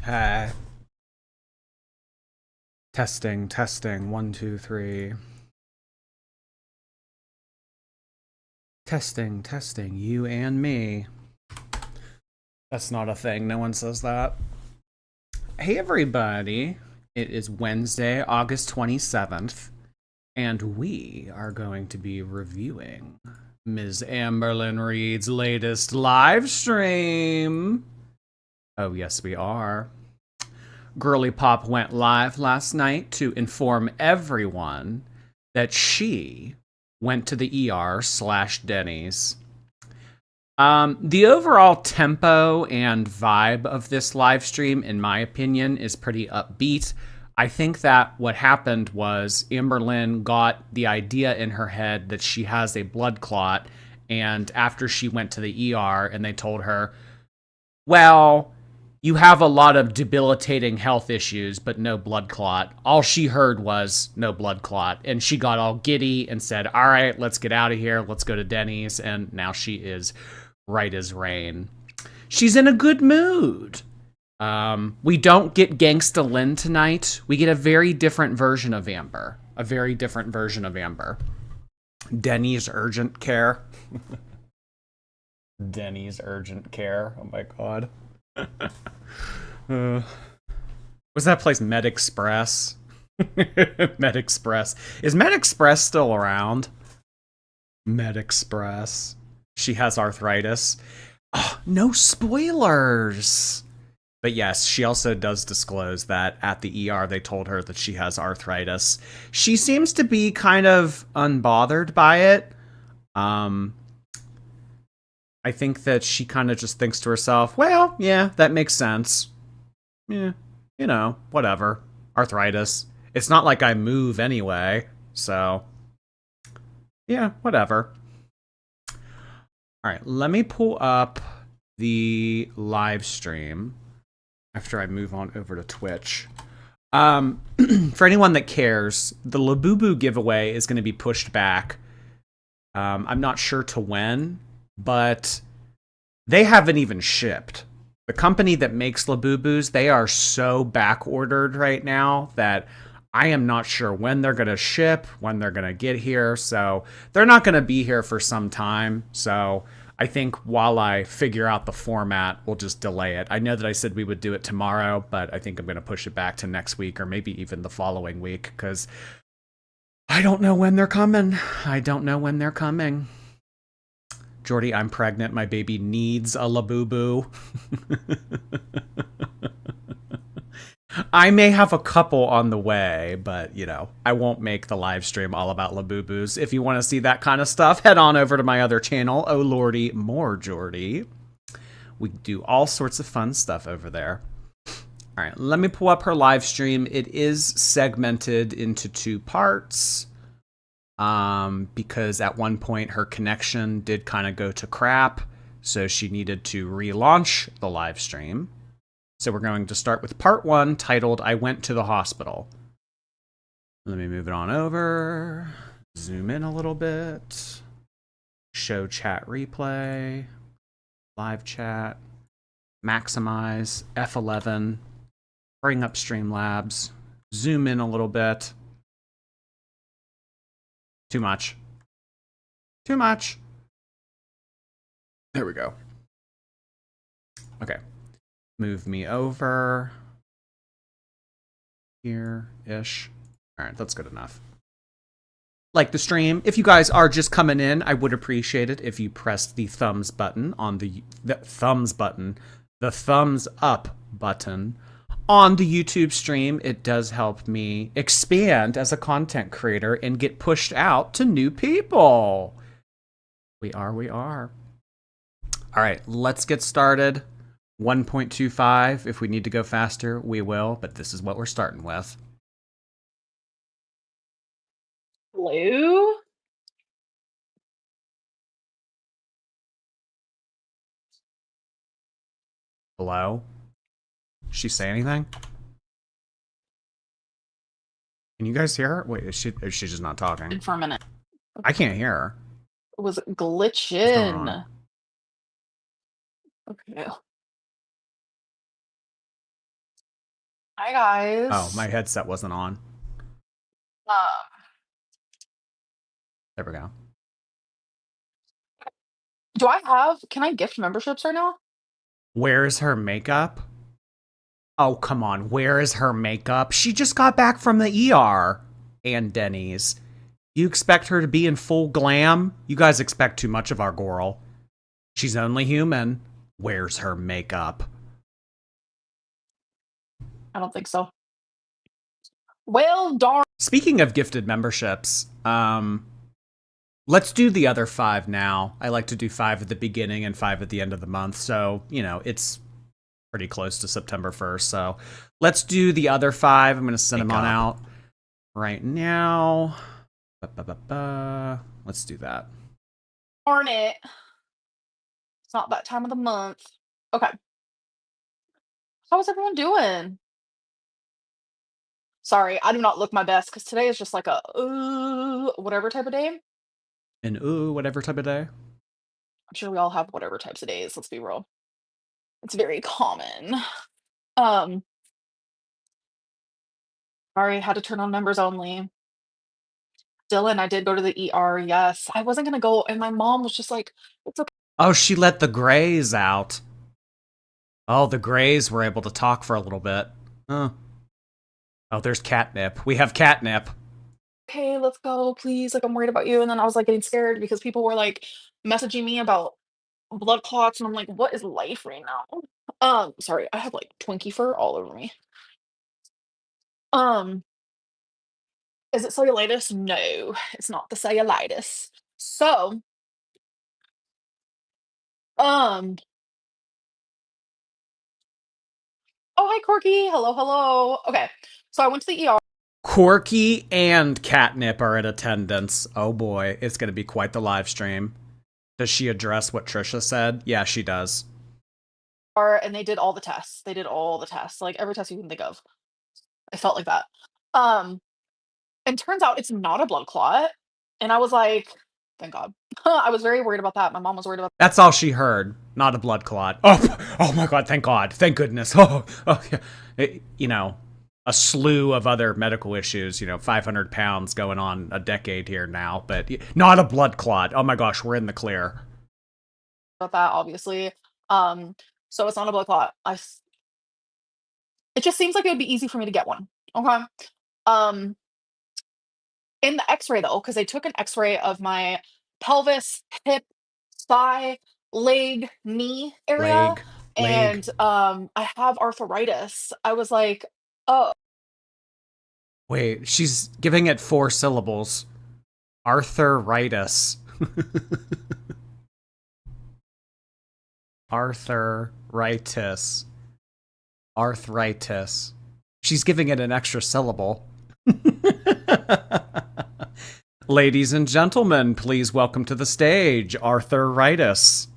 Okay. Testing, testing. 1, 2, 3. Testing, testing. You and me. That's not a thing. No one says that. Hey, everybody. It is Wednesday, August 27th, and we are going to be reviewing Ms. Amberlynn Reed's latest live stream. Oh, yes, we are. Girly Pop went live last night to inform everyone that she went to the ER/Denny's. The overall tempo and vibe of this live stream, in my opinion, is pretty upbeat. I think that what happened was Amberlynn got the idea in her head that she has a blood clot, and after she went to the ER and they told her, well, you have a lot of debilitating health issues, but no blood clot. All she heard was no blood clot. And she got all giddy and said, all right, let's get out of here. Let's go to Denny's. And now she is right as rain. She's in a good mood. We don't get Gangsta Lynn tonight. We get a very different version of Amber. A very different version of Amber. Denny's urgent care. Denny's urgent care. Oh my god. Was that place Med Express? Med Express. Is Med Express still around? Med Express. She has arthritis. Oh, no spoilers. But yes, she also does disclose that at the ER they told her that she has arthritis. She seems to be kind of unbothered by it. I think that she kind of just thinks to herself, well, yeah, that makes sense. Yeah, whatever. Arthritis. It's not like I move anyway, so yeah, whatever. All right, let me pull up the live stream after I move on over to Twitch. For anyone that cares, the Labubu giveaway is going to be pushed back. I'm not sure to when, but they haven't even shipped. The company that makes Labubus, they are so back ordered right now that I am not sure when they're going to ship, when they're going to get here. So they're not going to be here for some time. So I think while I figure out the format, we'll just delay it. I know that I said we would do it tomorrow, but I think I'm going to push it back to next week or maybe even the following week because I don't know when they're coming. I don't know when they're coming. Jordy, I'm pregnant. My baby needs a Labubu. I may have a couple on the way, but, I won't make the live stream all about Labubus. If you want to see that kind of stuff, head on over to my other channel, Oh Lordy, More Jordy. We do all sorts of fun stuff over there. All right, let me pull up her live stream. It is segmented into 2 parts. Because at one point her connection did kind of go to crap, so she needed to relaunch the live stream. So we're going to start with part 1, titled I Went to the Hospital. Let me move it on over, zoom in a little bit, show chat replay, live chat, maximize, F11, bring up Streamlabs, zoom in a little bit. Too much. Too much. There we go. Okay. Move me over. Here-ish. Alright, that's good enough. Like the stream, if you guys are just coming in, I would appreciate it if you pressed the thumbs button on the thumbs up button on the YouTube stream. It does help me expand as a content creator and get pushed out to new people. We are. All right, let's get started. 1.25. If we need to go faster, we will, but this is what we're starting with. Hello? Hello? She say anything? Can you guys hear her? Wait, is she just not talking? For a minute. I can't hear her. It was glitching. Okay. Hi Oh, my guys. headset wasn't on. Um, There we go. can I gift memberships right now? Where is her makeup? Oh, come on. Where is her makeup? She just got back from the ER. And Denny's. You expect her to be in full glam? You guys expect too much of our girl. She's only human. Where's her makeup? I don't think so. Well, darn. Speaking of gifted memberships, let's do the other 5 now. I like to do 5 at the beginning and 5 at the end of the month. So, it's pretty close to September 1st. So let's do the other 5. I'm going to send them on out right now. Let's do that. Darn it. It's not that time of the month. Okay. How is everyone doing? Sorry, I do not look my best because today is just like a whatever type of day. I'm And ooh, whatever type of day. sure we all have whatever types of days, let's be real. It's very common. Um, Sorry, had to turn on members only. Dylan, I did go to the ER, yes. I wasn't gonna go, and my mom was just like, "It's okay." Oh, she let the Greys out. Oh, the Greys were able to talk for a little bit. Huh. Oh, there's catnip. We have catnip. "Okay, let's go, please, like, I'm worried about you," and then I was, like, getting scared because people were, like, messaging me about blood clots, and I'm like, "What is life right now?" Sorry, I have, like, Twinkie fur all over me. Um, is it cellulitis? No, it's not the cellulitis. So, um oh, hi, Corky. Hello, hello. Okay, so I went to the ER. Corky and Catnip are in attendance. Oh boy, it's going to be quite the live stream. Does she address what Trisha said? Yeah, she does. And they did all the tests. They did all the tests, like, every test you can think of. I felt like that. Um, and turns out it's not a blood clot, and I was like, "Thank God." I was very worried about that. My mom was worried about. That's all she heard. Not a blood clot. Oh my God! Thank God! Thank goodness! Oh yeah. A slew of other medical issues. 500 pounds going on a decade here now, but not a blood clot. Oh my gosh, we're in the clear. That, obviously. Um, so it's not a blood clot. It just seems like it would be easy for me to get one. Okay. Um, in the X-ray though, because they took an X-ray of my pelvis, hip, thigh, leg, knee area, Leg. and I have arthritis. I was like, oh, Wait, she's giving it 4 syllables. Arthritis. Arthritis. Arthritis. She's giving it an extra syllable. Ladies and gentlemen, please welcome to the stage Arthritis.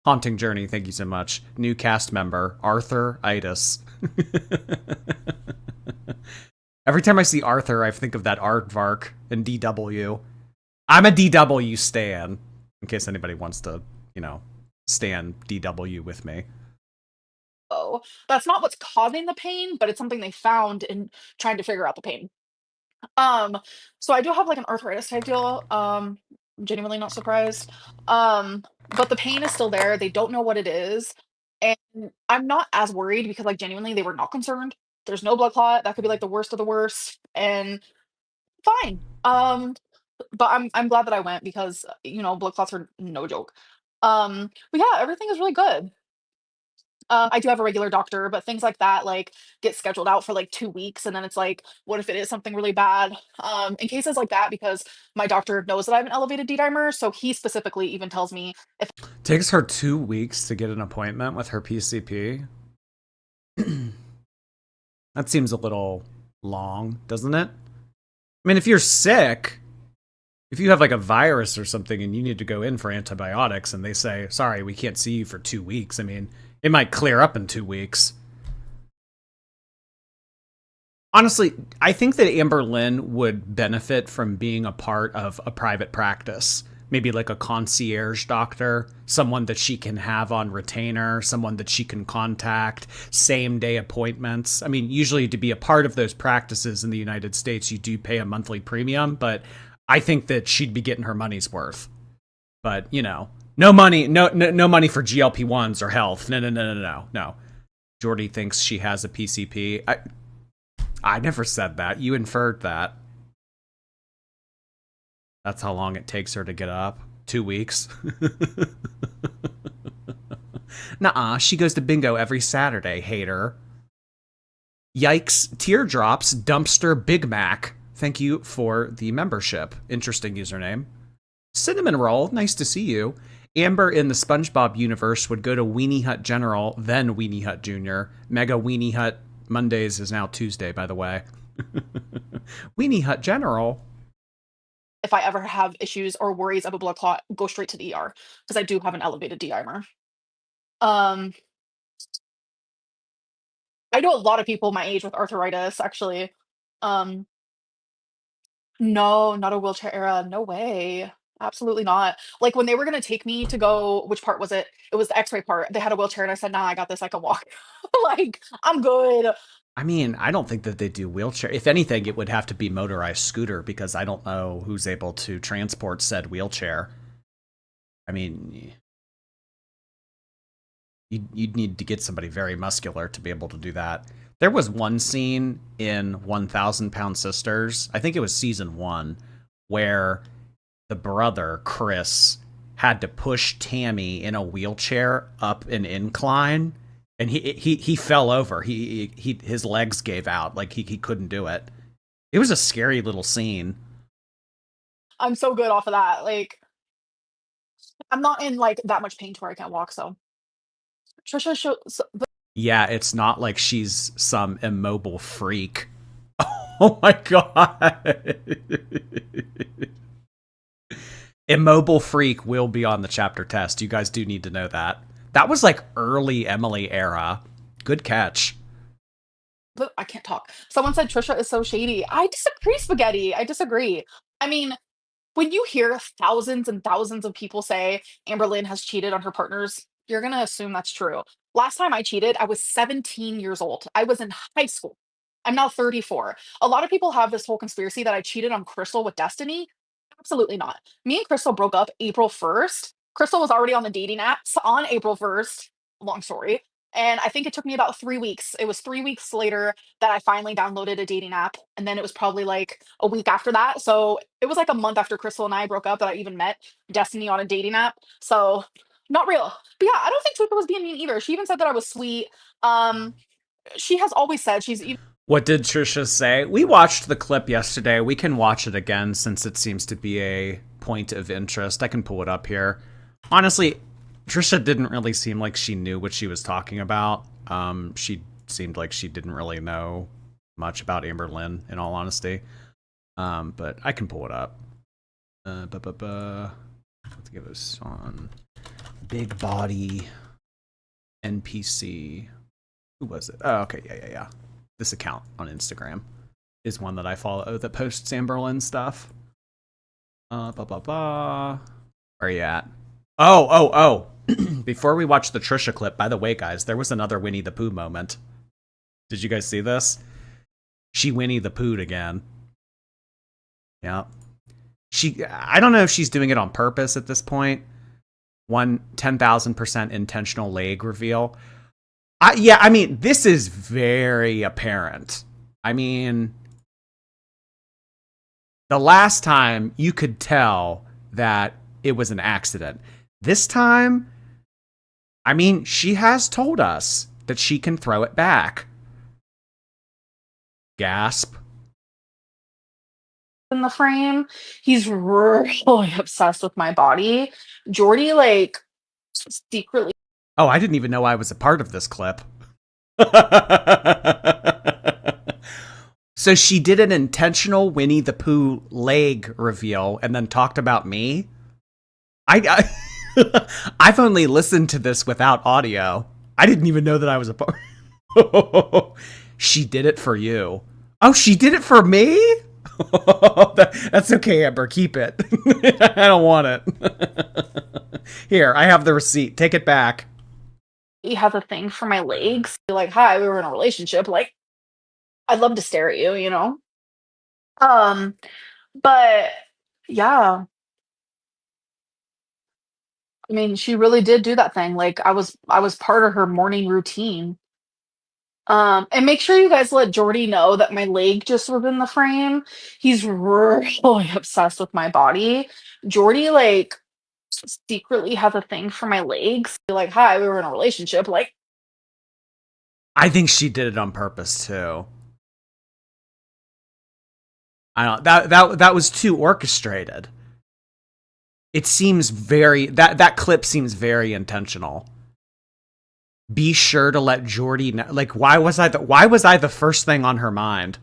Haunting Journey, thank you so much. New cast member, Arthritis. Every time I see Arthur, I think of that aardvark and DW. I'm a DW stan, in case anybody wants to, stan DW with me. oh, that's not what's causing the pain, but it's something they found in trying to figure out the pain. Um, so I do have like an arthritis type deal. Genuinely not surprised. But the pain is still there. They don't know what it is. And I'm not as worried because like genuinely they were not concerned. There's no blood clot. That could be like the worst of the worst. And fine. But I'm glad that I went because blood clots are no joke. But yeah, everything is really good. I do have a regular doctor, but things like that, like, get scheduled out for, like, 2 weeks, and then it's like, what if it is something really bad? In cases like that, because my doctor knows that I have an elevated D-dimer, so he specifically even tells me if. Takes her 2 weeks to get an appointment with her PCP. That seems a little long, doesn't it? I mean, if you're sick, if you have like a virus or something and you need to go in for antibiotics and they say, sorry, we can't see you for 2 weeks, I mean, it might clear up in 2 weeks. Honestly, I think that Amberlynn would benefit from being a part of a private practice maybe like a concierge doctor, someone that she can have on retainer, someone that she can contact, same day appointments. I mean, usually to be a part of those practices in the United States, you do pay a monthly premium, but I think that she'd be getting her money's worth. But, you know, no money, no money for GLP-1s or health. No. Jordy thinks she has a PCP. I never said that. You inferred that. That's how long it takes her to get up. 2 weeks. Nuh-uh, she goes to bingo every Saturday, hater. Yikes, teardrops, dumpster, Big Mac. Thank you for the membership. Interesting username. Cinnamon Roll, nice to see you. Amber in the SpongeBob universe would go to Weenie Hut General, then Weenie Hut Junior. Mega Weenie Hut Mondays is now Tuesday, by the way. Weenie Hut General. If I ever have issues or worries of a blood clot, go straight to the ER because I do have an elevated D-dimer. Um, I know a lot of people my age with arthritis, actually. Um, no, not a wheelchair era. No way. Absolutely not. Like when they were gonna take me to go, which part was it? It was the X-ray part. They had a wheelchair, and I said, "Nah, I got this. I can walk. Like I'm good." I mean, I don't think that they do wheelchair. If anything, it would have to be motorized scooter because I don't know who's able to transport said wheelchair. I mean, you'd need to get somebody very muscular to be able to do that. There was one scene in 1,000 Pound Sisters, I think it was season 1, where the brother, Chris, had to push Tammy in a wheelchair up an incline, and he fell over. His legs gave out, like he couldn't do it. It was a scary little scene. I'm so good off of that. Like I'm not in like that much pain to where I can't walk. So Trisha shows. Yeah, it's not like she's some immobile freak. Oh my god. Immobile freak will be on the chapter test. You guys do need to know that. That was like early Emily era. Good catch. I can't talk. Someone said Trisha is so shady. I disagree, Spaghetti. I disagree. I mean, when you hear thousands and thousands of people say Amberlynn has cheated on her partners, you're gonna assume that's true. Last time I cheated, I was 17 years old. I was in high school. I'm now 34. A lot of people have this whole conspiracy that I cheated on Crystal with Destiny. Absolutely not. Me and Crystal broke up April 1st. Crystal was already on the dating apps on April 1st. Long story. And I think it took me about 3 weeks. It was 3 weeks later that I finally downloaded a dating app. And then it was probably like a week after that. So it was like a month after Crystal and I broke up that I even met Destiny on a dating app. So not real. But yeah, I don't think Twitter was being mean either. She even said that I was sweet. Um, she has always said she's even What did Trisha say? We watched the clip yesterday. We can watch it again since it seems to be a point of interest. I can pull it up here. Honestly, Trisha didn't really seem like she knew what she was talking about. She seemed like she didn't really know much about Amberlynn, in all honesty. But I can pull it up. Let's give us on Big Body NPC. Who was it? Oh, okay, yeah. This account on Instagram is one that I follow that posts Amberlynn stuff. Where are you at? Oh. Before we watch the Trisha clip, by the way, guys, there was another Winnie the Pooh moment. Did you guys see this? She Winnie the Pooh'd again. Yeah. I don't know if she's doing it on purpose at this point. 10,000% intentional leg reveal. I mean, this is very apparent. I mean, the last time you could tell that it was an accident. This time, I mean, she has told us that she can throw it back. Gasp. in the frame. He's really obsessed with my body. Jordy, like, secretly Oh, I didn't even know I was a part of this clip. So she did an intentional Winnie the Pooh leg reveal and then talked about me? I've only listened to this without audio. I didn't even know that I was a part. She did it for you. Oh, she did it for me? That's okay, Amber. Keep it. I don't want it. Here, I have the receipt. Take it back. He has a thing for my legs. Like, hi, we were in a relationship. Like, I'd love to stare at you, you know? Um, but yeah, I mean, she really did do that thing. Like, I was part of her morning routine. And make sure you guys let Jordy know that my leg just was in the frame. He's really obsessed with my body. Jordy, like, secretly has a thing for my legs. Like, hi, we were in a relationship. Like, I think she did it on purpose too. I don't that was too orchestrated. It seems very that clip seems very intentional. Be sure to let Jordy know. Like, why was I the first thing on her mind?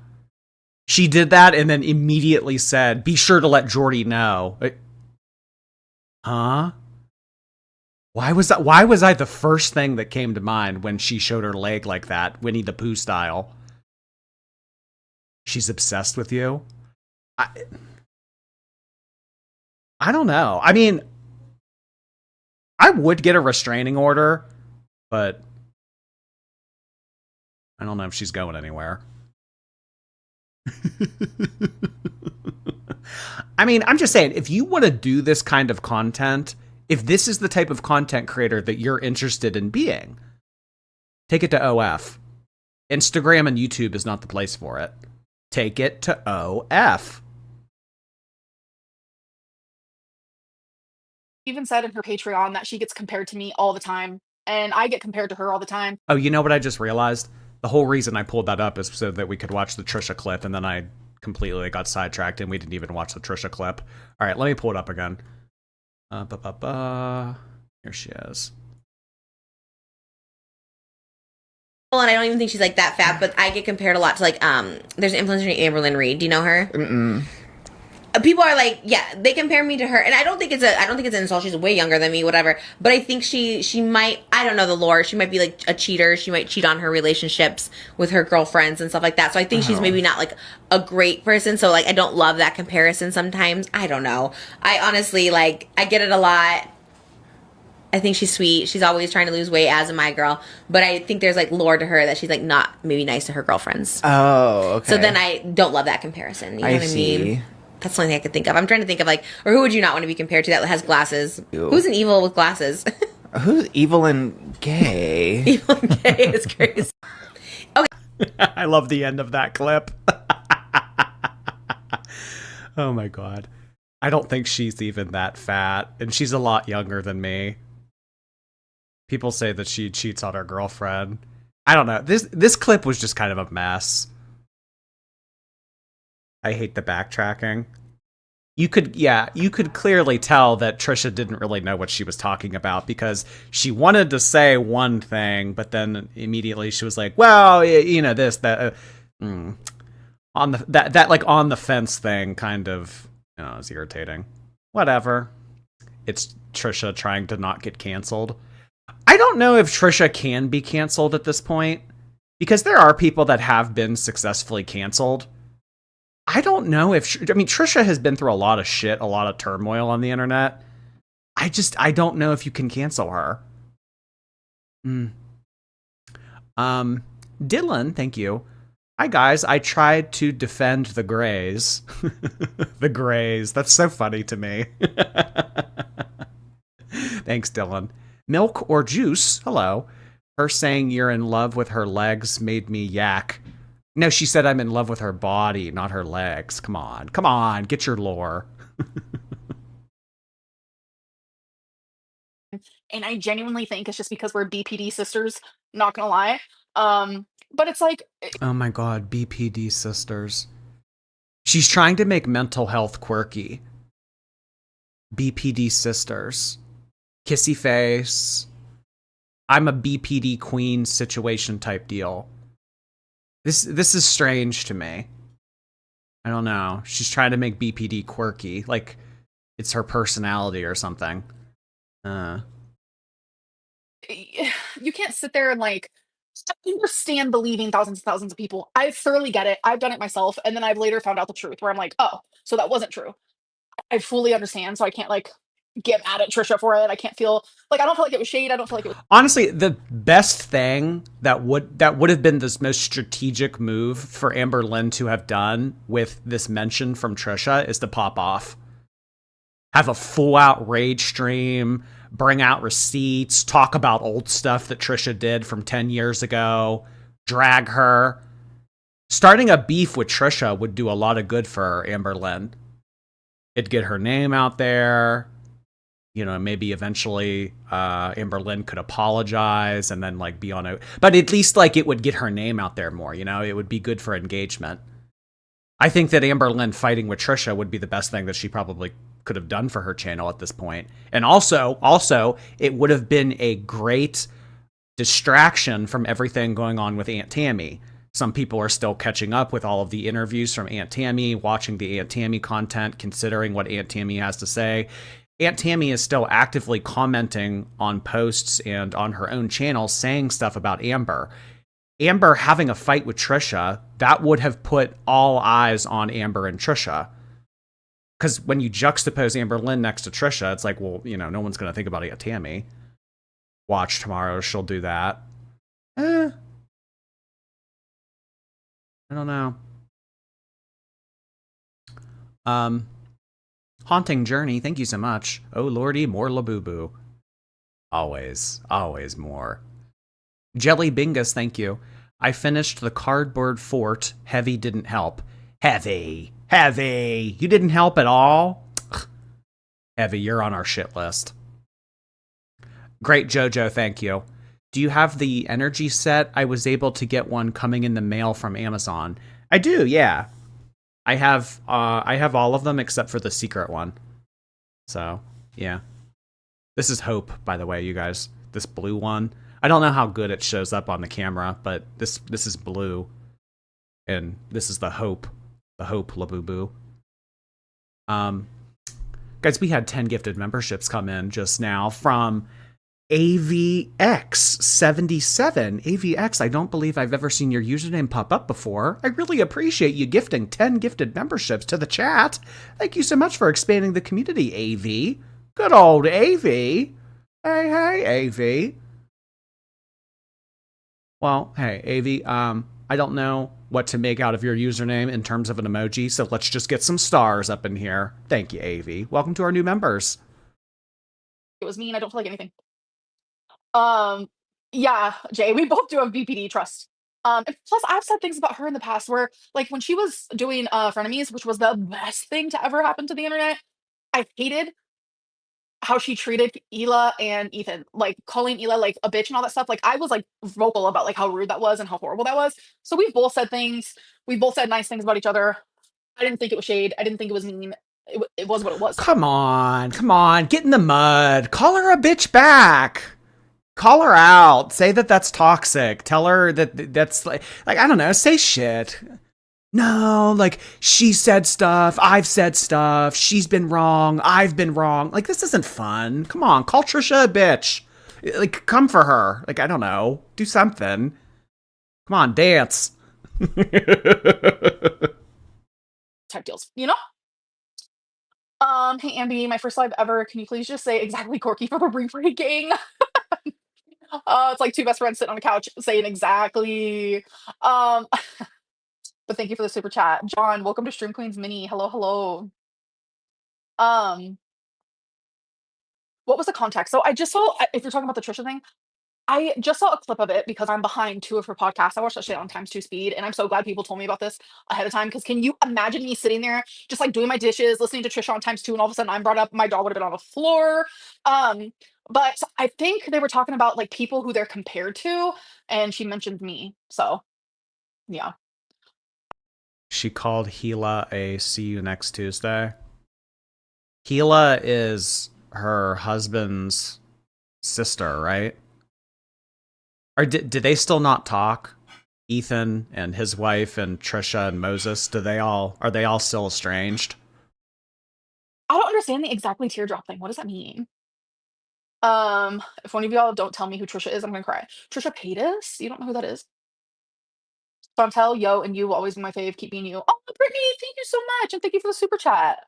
She did that and then immediately said, "Be sure to let Jordy know." Huh? Why was I the first thing that came to mind when she showed her leg like that, Winnie the Pooh style? She's obsessed with you? I I don't know. I mean, I would get a restraining order, but I don't know if she's going anywhere. I mean, I'm just saying, if you want to do this kind of content, if this is the type of content creator that you're interested in being, take it to OF. Instagram and YouTube is not the place for it. Take it to OF. even said in her Patreon that she gets compared to me all the time, and I get compared to her all the time. Oh, you know what I just realized? The whole reason I pulled that up is so that we could watch the Trisha clip, and then I completely got sidetracked and we didn't even watch the Trisha clip. All right, let me pull it up again. Here she is. And I don't even think she's like that fat, but I get compared a lot to like there's an influencer named Amberlynn Reed. Do you know her? Mm-mm. People are like, yeah, they compare me to her, and I don't think it's an insult. She's way younger than me, whatever. But I think she might, I don't know the lore. She might be like a cheater. She might cheat on her relationships with her girlfriends and stuff like that. So I think she's maybe not like a great person. So like I don't love that comparison sometimes. I don't know. I honestly like I get it a lot. I think she's sweet. She's always trying to lose weight, as am my girl. But I think there's like lore to her that she's like not maybe nice to her girlfriends. Oh, okay. So then I don't love that comparison. You know what I mean? That's the only thing I could think of. I'm trying to think of like, or who would you not want to be compared to that has glasses? Ew. Who's an evil with glasses? Who's evil and gay? Evil and gay is crazy. I love the end of that clip. Oh my god. I don't think she's even that fat, and she's a lot younger than me. People say that she cheats on her girlfriend. I don't know. This clip was just kind of a mess. I hate the backtracking. You could clearly tell that Trisha didn't really know what she was talking about because she wanted to say one thing, but then immediately she was like, "Well, you know this that on the that like on the fence thing kind of is irritating." Whatever. It's Trisha trying to not get canceled. I don't know if Trisha can be canceled at this point because there are people that have been successfully canceled. I don't know if Trisha has been through a lot of shit, a lot of turmoil on the internet. I don't know if you can cancel her. Dylan, thank you. Hi guys, I tried to defend the Greys. The Greys, that's so funny to me. Thanks, Dylan. Milk or juice, hello. Her saying you're in love with her legs made me yak. No, she said I'm in love with her body, not her legs. Come on, get your lore. And I genuinely think it's just because we're BPD sisters, not gonna lie. But it's like Oh my god, BPD sisters. She's trying to make mental health quirky. BPD sisters. Kissy face. I'm a BPD queen situation type deal. This is strange to me. I don't know. She's trying to make BPD quirky, like it's her personality or something. you can't sit there and like I understand believing thousands and thousands of people. I thoroughly get it. I've done it myself, and then I've later found out the truth where I'm like, oh, so that wasn't true. I fully understand, so I can't like get mad at Trisha for it. I can't feel like I don't feel like it was shade. I don't feel like it was. Honestly, the best thing that would have been this most strategic move for Amberlynn to have done with this mention from Trisha is to pop off. Have a full out rage stream, bring out receipts, talk about old stuff that Trisha did from 10 years ago, drag her. Starting a beef with Trisha would do a lot of good for Amberlynn. It'd get her name out there. You know, maybe eventually Amberlynn could apologize and then like be on a, but at least like it would get her name out there more, you know, it would be good for engagement. I think that Amberlynn fighting with Trisha would be the best thing that she probably could have done for her channel at this point. And also it would have been a great distraction from everything going on with Aunt Tammy. Some people are still catching up with all of the interviews from Aunt Tammy, watching the Aunt Tammy content, considering what Aunt Tammy has to say. Aunt Tammy is still actively commenting on posts and on her own channel saying stuff about Amber. Amber having a fight with Trisha, that would have put all eyes on Amber and Trisha. Because when you juxtapose Amberlynn next to Trisha, it's like, well, you know, no one's going to think about Aunt Tammy. Watch tomorrow, she'll do that. I don't know. Haunting Journey, thank you so much. Oh lordy, more Labubu. Always more. Jelly Bingus, thank you. I finished the cardboard fort. Heavy didn't help. Heavy. You didn't help at all? Ugh. Heavy, you're on our shit list. Great Jojo, thank you. Do you have the energy set? I was able to get one coming in the mail from Amazon. I do, yeah. I have all of them except for the secret one. So, yeah. This is Hope, by the way, you guys. This blue one. I don't know how good it shows up on the camera, but this is blue. And this is the Hope. The Hope Labubu. Guys, we had 10 gifted memberships come in just now from AVX77. AVX, I don't believe I've ever seen your username pop up before. I really appreciate you gifting 10 gifted memberships to the chat. Thank you so much for expanding the community, AV. Good old AV. Hey, AV. Well, hey, AV, I don't know what to make out of your username in terms of an emoji, so let's just get some stars up in here. Thank you, AV. Welcome to our new members. It was mean. I don't feel like anything. Yeah, Jay, we both do have BPD trust. And plus I've said things about her in the past where like when she was doing frenemies, which was the best thing to ever happen to the internet, I hated how she treated Hila and Ethan, like calling Hila like a bitch and all that stuff. Like I was like vocal about like how rude that was and how horrible that was. So we've both said things. We both said nice things about each other. I didn't think it was shade. I didn't think it was mean. It was what it was. Come on. Get in the mud. Call her a bitch back. Call her out. Say that that's toxic. Tell her that that's like I don't know. Say shit. No, like she said stuff. I've said stuff. She's been wrong. I've been wrong. Like this isn't fun. Come on, call Trisha a bitch. Like come for her. Like I don't know. Do something. Come on, dance. Type deals, you know? Hey Ambi, my first live ever. Can you please just say exactly Corky for the re-breaking? It's like two best friends sitting on a couch saying exactly. But thank you for the super chat. John, welcome to Stream Queens Mini. Hello. Um, what was the context? So I just saw, if you're talking about the Trisha thing, I just saw a clip of it because I'm behind two of her podcasts. I watched that shit on times two speed, and I'm so glad people told me about this ahead of time. Because can you imagine me sitting there just like doing my dishes, listening to Trisha on times two, and all of a sudden I'm brought up, my jaw would have been on the floor. But I think they were talking about like people who they're compared to, and she mentioned me. So yeah. She called Hila a see you next Tuesday. Hila is her husband's sister, right? Or did they still not talk? Ethan and his wife and Trisha and Moses, are they all still estranged? I don't understand the exactly teardrop thing. What does that mean? If one of y'all don't tell me who Trisha is, I'm gonna cry. Trisha Paytas? You don't know who that is? Chantel, yo, and you will always be my fave. Keep being you. Oh, Brittany, thank you so much, and thank you for the super chat.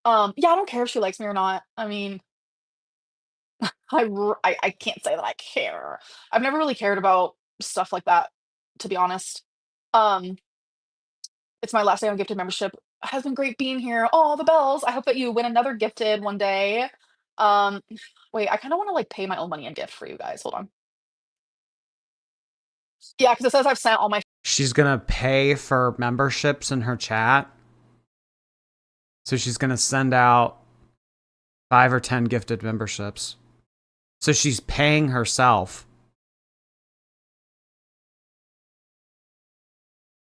Yeah, I don't care if she likes me or not. I mean, I can't say that I care. I've never really cared about stuff like that, to be honest. Um, it's my last day on gifted membership. Has been great being here. Oh, the bells. I hope that you win another gifted one day. Um, wait, I kind of want to like pay my own money and gift for you guys. Hold on. Yeah, because it says I've sent all my. She's gonna pay for memberships in her chat. So she's gonna send out 5 or 10 gifted memberships. So she's paying herself.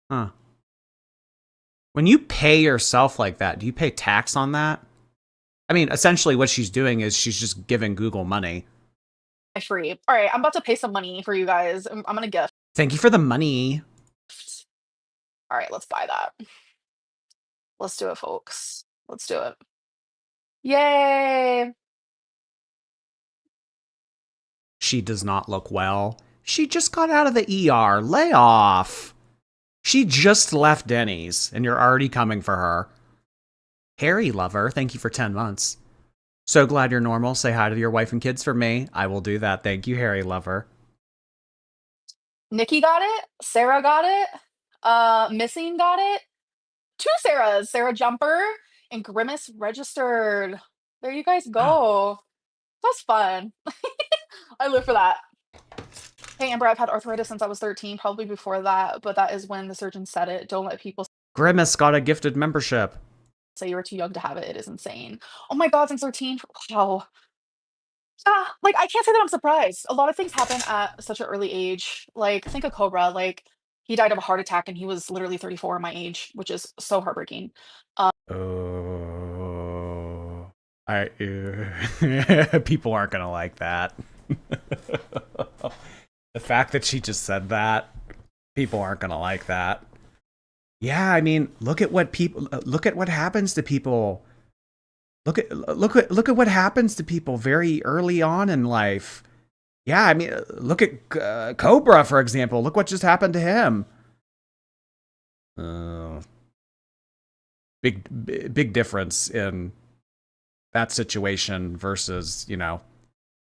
Huh. When you pay yourself like that, do you pay tax on that? I mean, essentially what she's doing is she's just giving Google money. Free. All right, I'm about to pay some money for you guys. I'm gonna gift. Thank you for the money. All right, let's buy that. Let's do it, folks. Let's do it. Yay! She does not look well. She just got out of the ER. Lay off. She just left Denny's, and you're already coming for her. Harry Lover, thank you for 10 months. So glad you're normal. Say hi to your wife and kids for me. I will do that. Thank you, Harry Lover. Nikki got it. Sarah got it. Missing got it. 2 Sarahs. Sarah Jumper and Grimace registered. There you guys go. That's fun. I live for that. Hey, Amber, I've had arthritis since I was 13, probably before that, but that is when the surgeon said it. Don't let people Grimace got a gifted membership. say you were too young to have it. It is insane. Oh my God, since 13. Wow. Like, I can't say that I'm surprised. A lot of things happen at such an early age. Like, think of Cobra. Like, he died of a heart attack and he was literally 34 my age, which is so heartbreaking. Oh, people aren't gonna like that. The fact that she just said that, people aren't gonna like that. Yeah, I mean, look at what happens to people. Look at what happens to people very early on in life. Yeah, I mean, look at Cobra, for example. Look what just happened to him. Big difference in that situation versus,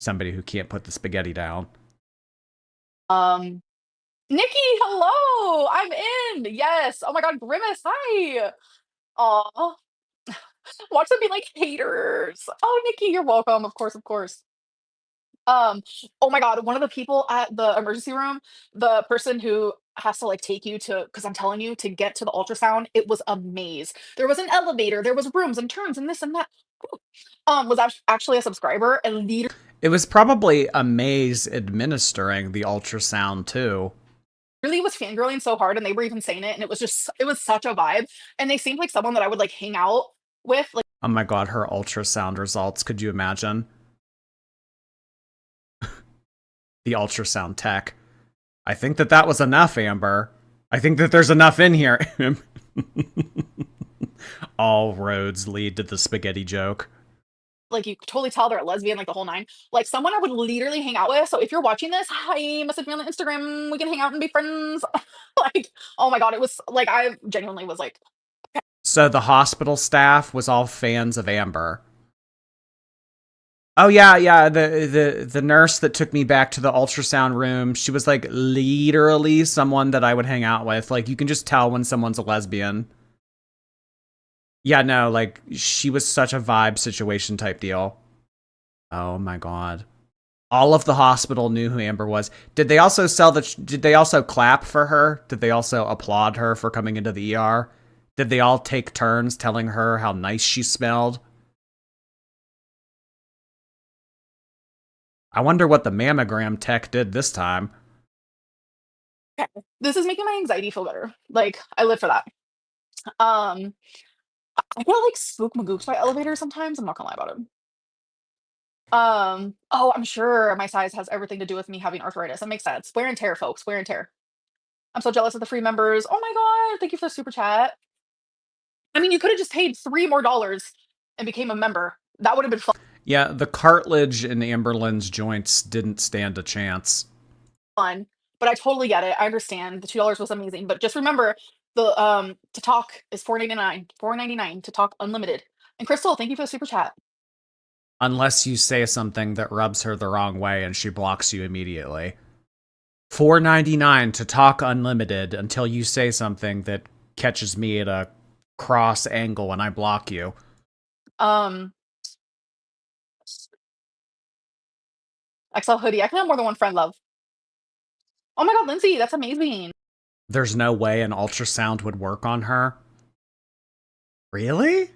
somebody who can't put the spaghetti down. Nikki, hello! I'm in! Yes! Oh my God, Grimace, hi! Aw. Watch them be like haters. Oh, Nikki, you're welcome. Of course, of course. Oh my God, one of the people at the emergency room, the person who has to like take you to, because I'm telling you, to get to the ultrasound, it was a maze. There was an elevator, there was rooms and turns and this and that. Was actually a subscriber and leader. It was probably a maze administering the ultrasound too. Really was fangirling so hard, and they were even saying it, and it was such a vibe, and they seemed like someone that I would like hang out with. Like, oh my God, her ultrasound results. Could you imagine? The ultrasound tech. I think that was enough, Amber. I think that there's enough in here. All roads lead to the spaghetti joke. Like, you could totally tell they're a lesbian, like the whole nine. Like, someone I would literally hang out with. So if you're watching this, hi, message me on Instagram. We can hang out and be friends. Like, oh my God, it was like, I genuinely was like. So the hospital staff was all fans of Amber. Oh yeah, the nurse that took me back to the ultrasound room, she was like literally someone that I would hang out with. Like, you can just tell when someone's a lesbian. Yeah, no, like, she was such a vibe situation type deal. Oh my God. All of the hospital knew who Amber was. Did they also clap for her? Did they also applaud her for coming into the ER? Did they all take turns telling her how nice she smelled? I wonder what the mammogram tech did this time. Okay. This is making my anxiety feel better. Like, I live for that. I get like spook magooks by elevators sometimes. I'm not gonna lie about it. Oh, I'm sure my size has everything to do with me having arthritis. That makes sense. Wear and tear, folks. Wear and tear. I'm so jealous of the free members. Oh my God. Thank you for the super chat. I mean, you could have just paid $3 more and became a member. That would have been fun. Yeah, the cartilage in Amberlynn's joints didn't stand a chance. Fun, but I totally get it. I understand. The $2 was amazing, but just remember the to talk is 4.99. 4.99 to talk unlimited. And Crystal, thank you for the super chat. Unless you say something that rubs her the wrong way and she blocks you immediately. $4.99 to talk unlimited until you say something that catches me at a cross angle and I block you. XL hoodie. I can have more than one friend, love. Oh my god, Lindsay, that's amazing. There's no way an ultrasound would work on her. Really?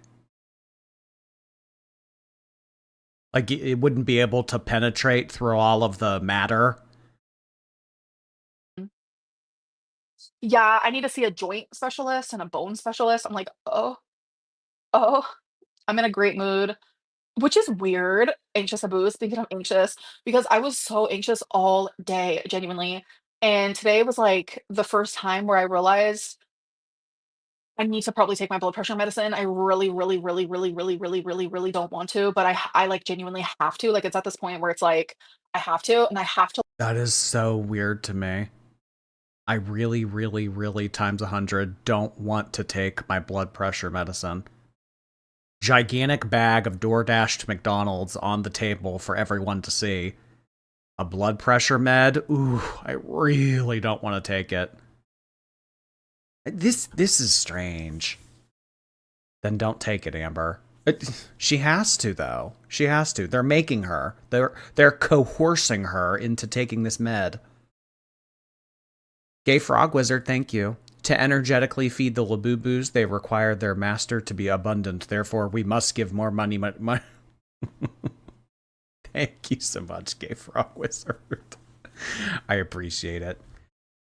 Like, it wouldn't be able to penetrate through all of the matter? Yeah, I need to see a joint specialist and a bone specialist. I'm like, oh, I'm in a great mood, which is weird. Anxious Abu, speaking of anxious, because I was so anxious all day, genuinely. And today was like the first time where I realized I need to probably take my blood pressure medicine. I really, really, really, really, really, really, really, really don't want to, but I like genuinely have to. Like it's at this point where it's like I have to, and I have to. That is so weird to me. I really, really, really times 100 don't want to take my blood pressure medicine. Gigantic bag of DoorDash to McDonald's on the table for everyone to see. A blood pressure med? Ooh, I really don't want to take it. This is strange. Then don't take it, Amber. She has to, though. She has to. They're making her. They're coercing her into taking this med. Gay Frog Wizard, thank you. To energetically feed the Labubus, they require their master to be abundant. Therefore, we must give more money. Thank you so much, Gay Frog Wizard. I appreciate it.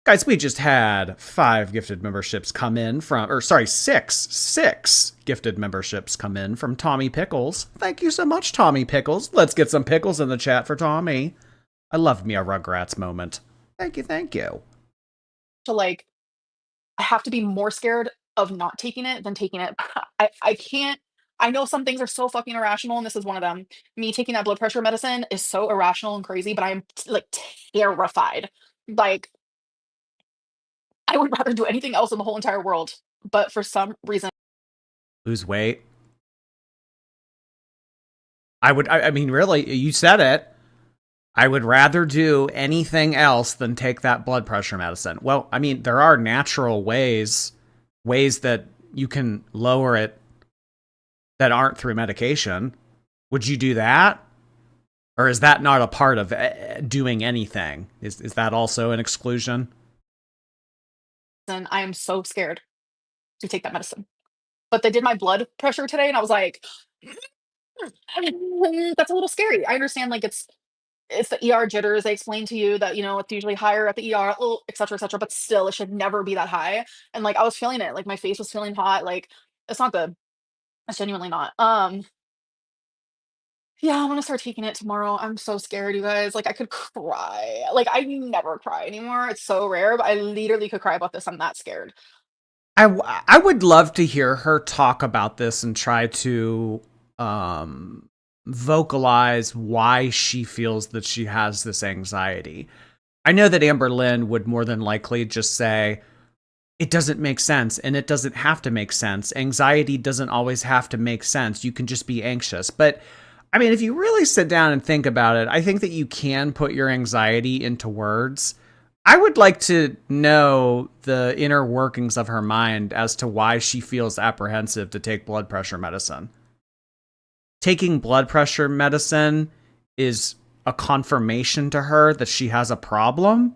Guys, we just had 5 gifted memberships come in from, or sorry, 6 gifted memberships come in from Tommy Pickles. Thank you so much, Tommy Pickles. Let's get some pickles in the chat for Tommy. I love me a Rugrats moment. Thank you, thank you. To like I have to be more scared of not taking it than taking it. I can't. I know some things are so fucking irrational, and this is one of them. Me taking that blood pressure medicine is so irrational and crazy, but I am like terrified. Like I would rather do anything else in the whole entire world, but for some reason, Lose weight. I mean, really, you said it. I would rather do anything else than take that blood pressure medicine. Well, I mean, there are natural ways that you can lower it that aren't through medication. Would you do that? Or is that not a part of doing anything? Is that also an exclusion? and I am so scared to take that medicine. But they did my blood pressure today, and I was like, that's a little scary. I understand, like it's the ER jitters. They explain to you that, it's usually higher at the ER, et cetera, et cetera, but still, it should never be that high. And like, I was feeling it. Like, my face was feeling hot. Like, it's not good. It's genuinely not. Yeah, I'm gonna start taking it tomorrow. I'm so scared, you guys. Like, I could cry. Like, I never cry anymore. It's so rare, but I literally could cry about this. I'm that scared. I would love to hear her talk about this and try to vocalize why she feels that she has this anxiety. I know that Amberlynn would more than likely just say, it doesn't make sense, and it doesn't have to make sense. Anxiety doesn't always have to make sense. You can just be anxious. But, I mean, if you really sit down and think about it, I think that you can put your anxiety into words. I would like to know the inner workings of her mind as to why she feels apprehensive to take blood pressure medicine. Taking blood pressure medicine is a confirmation to her that she has a problem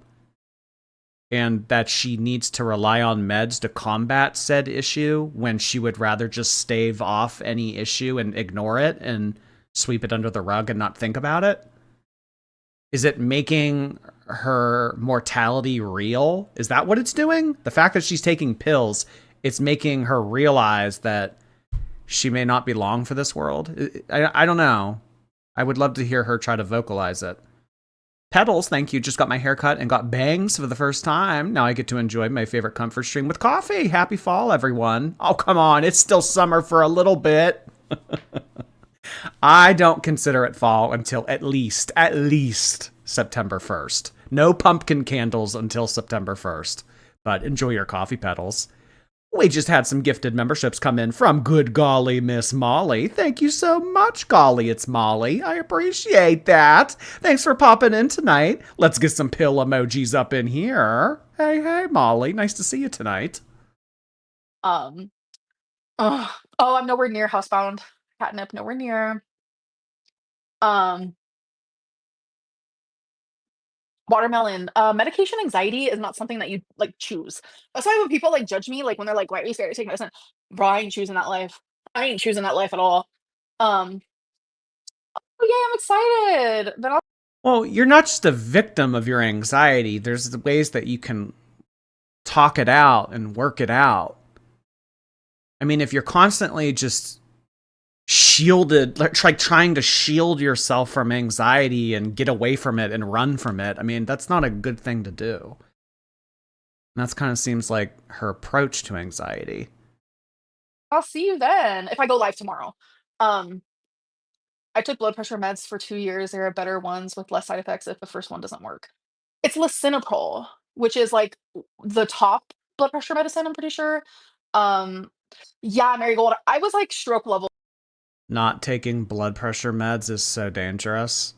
and that she needs to rely on meds to combat said issue when she would rather just stave off any issue and ignore it and sweep it under the rug and not think about it. Is it making her mortality real? Is that what it's doing? The fact that she's taking pills, it's making her realize that she may not be long for this world. I don't know. I would love to hear her try to vocalize it. Petals, thank you. Just got my hair cut and got bangs for the first time. Now I get to enjoy my favorite comfort stream with coffee. Happy fall, everyone. Oh, come on. It's still summer for a little bit. I don't consider it fall until at least September 1st. No pumpkin candles until September 1st. But enjoy your coffee petals. We just had some gifted memberships come in from good golly Miss Molly. Thank you so much, golly, it's Molly. I appreciate that. Thanks for popping in tonight. Let's get some pill emojis up in here. Hey, Molly. Nice to see you tonight. Um, oh, I'm nowhere near housebound. Catnip, nowhere near. Um, Watermelon. Medication anxiety is not something that you like choose. That's why when people like judge me, like when they're like, "Why are you scared to take medicine?" Bro, I ain't choosing that life. I ain't choosing that life at all. Um, oh yeah, I'm excited. Then I'll Well, you're not just a victim of your anxiety. There's the ways that you can talk it out and work it out. I mean, if you're constantly just shielded, like trying to shield yourself from anxiety and get away from it and run from it, I mean, that's not a good thing to do. And that's kind of seems like her approach to anxiety. I'll see you then if I go live tomorrow. Um, I took blood pressure meds for 2 years. There are better ones with less side effects if the first one doesn't work. It's lisinopril, which is like the top blood pressure medicine, I'm pretty sure. Um, yeah, Marigold. I was like stroke level. Not taking blood pressure meds is so dangerous.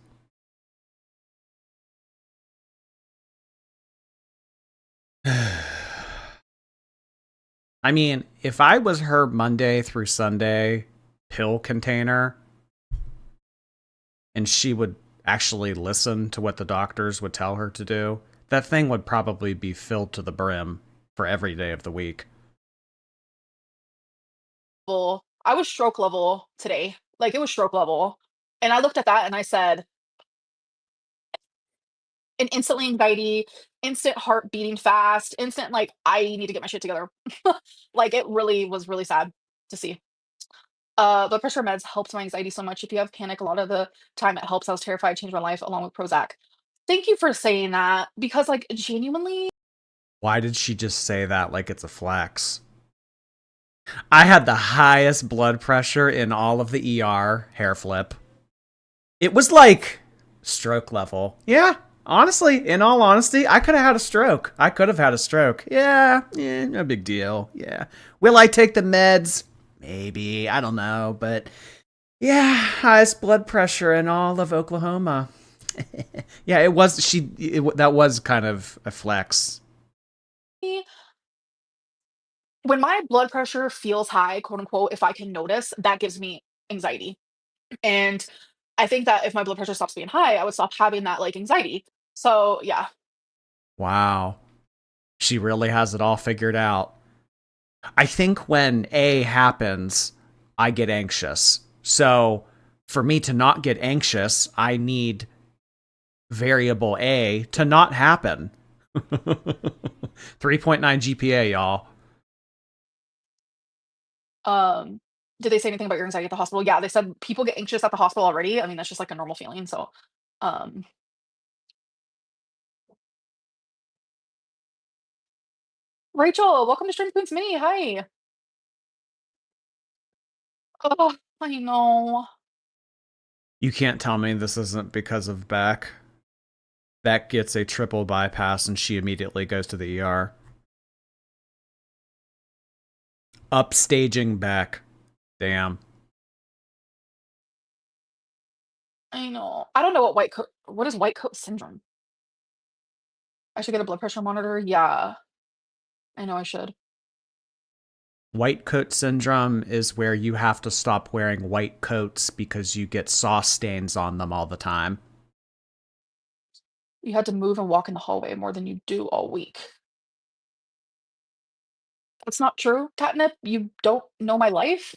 I mean, if I was her Monday through Sunday pill container and she would actually listen to what the doctors would tell her to do, that thing would probably be filled to the brim for every day of the week. I was stroke level today. Like it was stroke level. And I looked at that and I said, an instantly anxiety, instant heart beating fast, instant like I need to get my shit together. Like it really was really sad to see. Blood pressure meds helped my anxiety so much. If you have panic, a lot of the time it helps. I was terrified, changed my life along with Prozac. Thank you for saying that because like genuinely Why did she just say that like it's a flex? I had the highest blood pressure in all of the ER, hair flip. It was like stroke level. Yeah, honestly, in all honesty, I could have had a stroke. I could have had a stroke. Yeah, no big deal. Yeah. Will I take the meds? Maybe. I don't know. But yeah, highest blood pressure in all of Oklahoma. Yeah, it was. That was kind of a flex. when my blood pressure feels high, quote unquote, if I can notice, that gives me anxiety. And I think that if my blood pressure stops being high, I would stop having that like anxiety. So yeah, Wow. She really has it all figured out. I think when A happens, I get anxious. So for me to not get anxious, I need variable A to not happen. 3.9 GPA, y'all. did they say anything about your anxiety at the hospital? Yeah, they said people get anxious at the hospital already. I mean, that's just like a normal feeling. So, um, Rachel, welcome to Stream Queens Mini. Hi. Oh, I know. You can't tell me this isn't because of Beck. Beck gets a triple bypass and she immediately goes to the ER. Upstaging Beck. Damn. I know. I don't know what is white coat syndrome? I should get a blood pressure monitor. Yeah, I know I should. White coat syndrome is where you have to stop wearing white coats because you get sauce stains on them all the time. You had to move and walk in the hallway more than you do all week. That's not true, Catnip. You don't know my life.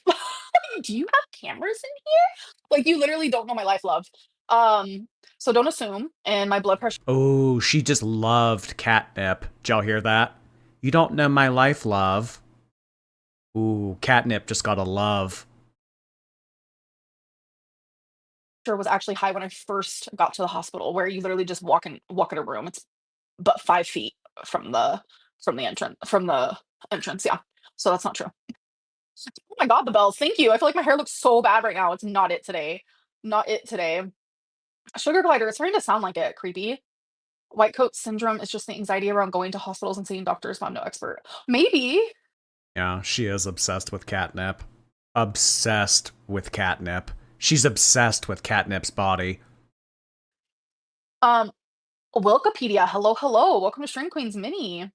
Do you have cameras in here? Like you literally don't know my life, love. So don't assume. And my blood pressure Oh, she just loved catnip. Did y'all hear that? You don't know my life, love. Ooh, catnip just got a love. was actually high when I first got to the hospital, where you literally just walk in a room. It's but 5 feet from the entrance. Yeah. So that's not true. Oh my god, the bells. Thank you. I feel like my hair looks so bad right now. It's not it today. Not it today. Sugar glider. It's starting to sound like it. Creepy. White coat syndrome is just the anxiety around going to hospitals and seeing doctors, but I'm no expert. Maybe. Yeah, she is obsessed with catnip. Obsessed with catnip. She's obsessed with catnip's body. Um, Wikipedia. Hello, hello. Welcome to Stream Queens Mini.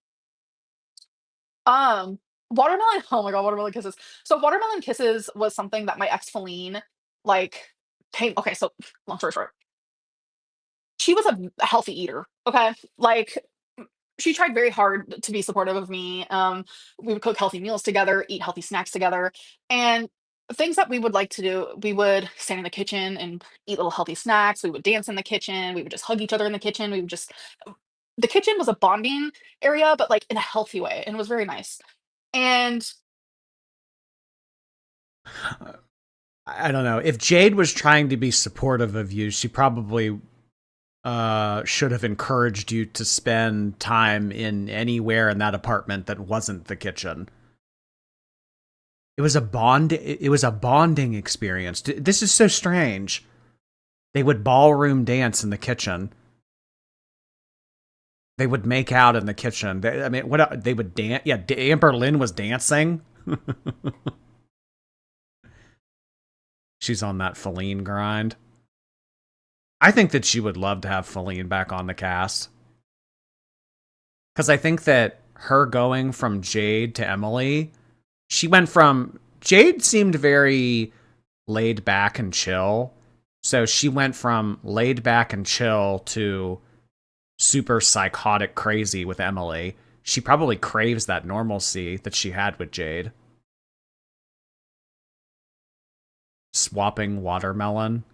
Um, Watermelon. Oh my god, watermelon kisses. So watermelon kisses was something that my ex Feline like came. Okay, so long story short, she was a healthy eater. Okay, like she tried very hard to be supportive of me. We would cook healthy meals together, eat healthy snacks together, and things that we would like to do. We would stand in the kitchen and eat little healthy snacks. We would dance in the kitchen. We would just hug each other in the kitchen. We would just the kitchen was a bonding area, but like in a healthy way, and it was very nice. And I don't know. If Jade was trying to be supportive of you, she probably should have encouraged you to spend time in anywhere in that apartment that wasn't the kitchen. It was a bonding experience. This is so strange. They would ballroom dance in the kitchen. They would make out in the kitchen. They would dance. Yeah, Amberlynn was dancing. She's on that Feline grind. I think that she would love to have Feline back on the cast. Because I think that her going from Jade to Emily, Jade seemed very laid back and chill. So she went from laid back and chill to super psychotic crazy with Emily. She probably craves that normalcy that she had with Jade. Swapping watermelon.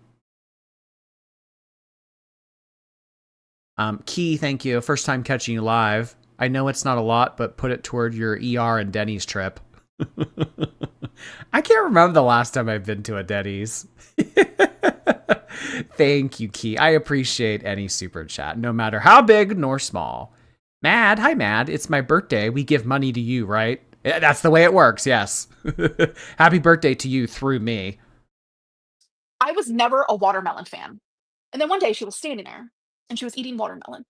Key, thank you. First time catching you live. I know it's not a lot, but put it toward your ER and Denny's trip. I can't remember the last time I've been to a Denny's. Thank you, Key. I appreciate any super chat, no matter how big nor small. Mad, hi Mad. It's my birthday. We give money to you, right? That's the way it works, yes. Happy birthday to you through me. I was never a watermelon fan. And then one day she was standing there and she was eating watermelon.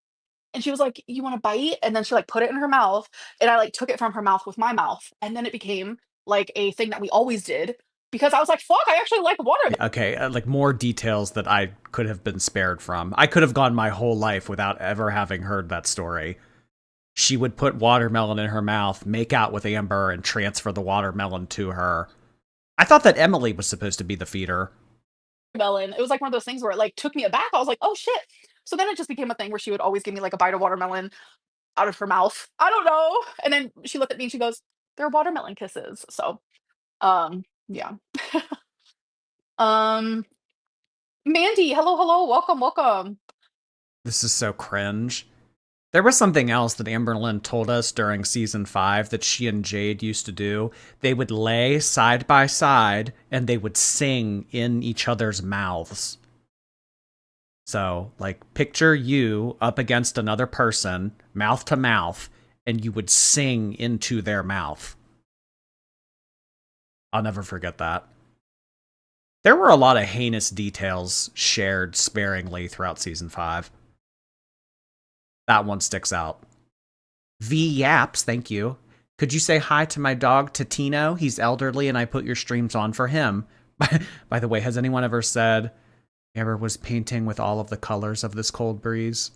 And she was like, "You want a bite?" And then she like put it in her mouth. And I like took it from her mouth with my mouth. And then it became like a thing that we always did because I was like, fuck, I actually like watermelon. Okay, like more details that I could have been spared from. I could have gone my whole life without ever having heard that story. She would put watermelon in her mouth, make out with Amber, and transfer the watermelon to her. I thought that Emily was supposed to be the feeder. It was like one of those things where it like took me aback. I was like, oh shit. So then it just became a thing where she would always give me like a bite of watermelon out of her mouth. I don't know. And then she looked at me and she goes, "They're watermelon kisses." So yeah. um Mandy, hello, hello, welcome, welcome. This is so cringe. There was something else that Amberlynn told us during season 5 that she and Jade used to do. They would lay side by side and they would sing in each other's mouths. So, like, picture you up against another person, mouth to mouth, and you would sing into their mouth. I'll never forget that. There were a lot of heinous details shared sparingly throughout season 5. That one sticks out. V Yaps, thank you. Could you say hi to my dog, Totino? He's elderly and I put your streams on for him. By the way, has anyone ever said Amber was painting with all of the colors of this cold breeze?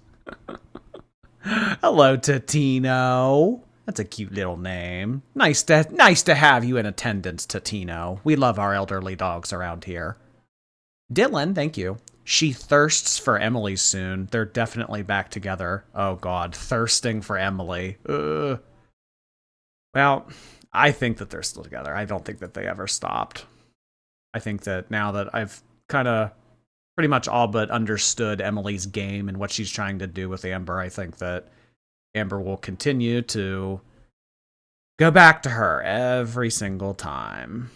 Hello, Totino. That's a cute little name. Nice to have you in attendance, Totino. We love our elderly dogs around here. Dylan, thank you. She thirsts for Emily soon. They're definitely back together. Oh god, thirsting for Emily. Ugh. Well, I think that they're still together. I don't think that they ever stopped. I think that now that I've kind of pretty much all but understood Emily's game and what she's trying to do with Amber, I think that Amber will continue to go back to her every single time.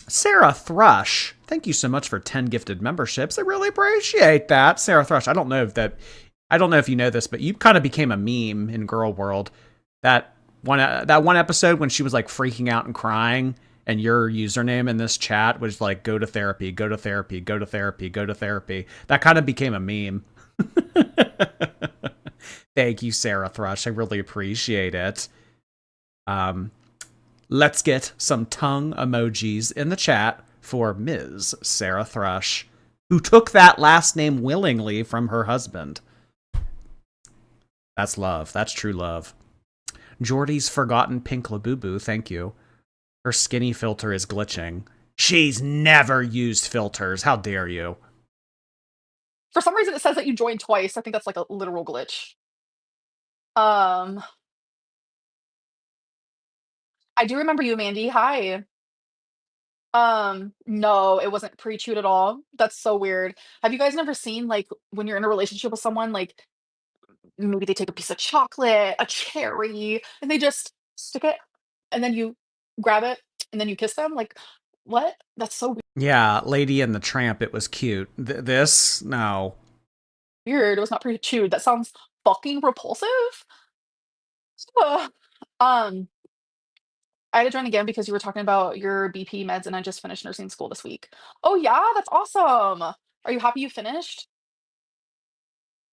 Sarah Thrush, thank you so much for 10 gifted memberships. I really appreciate that. Sarah Thrush, I don't know if you know this, but you kind of became a meme in Girl World. That that one episode when she was like freaking out and crying, and your username in this chat was like, go to therapy, go to therapy, go to therapy, go to therapy. That kind of became a meme. Thank you, Sarah Thrush. I really appreciate it. Let's get some tongue emojis in the chat for Ms. Sarah Thrush, who took that last name willingly from her husband. That's love. That's true love. Jordy's forgotten pink Labubu, thank you. Her skinny filter is glitching. She's never used filters. How dare you? For some reason, it says that you joined twice. I think that's like a literal glitch. I do remember you, Mandy. Hi. No, it wasn't pre-chewed at all. That's so weird. Have you guys never seen, like, when you're in a relationship with someone, like, maybe they take a piece of chocolate, a cherry, and they just stick it, and then you grab it, and then you kiss them? Like, what? That's so Yeah, Lady and the Tramp, it was cute. This? No. weird. It was not pre-chewed. That sounds fucking repulsive. Ugh. I had to join again because you were talking about your BP meds, and I just finished nursing school this week. Oh, yeah? That's awesome. Are you happy you finished?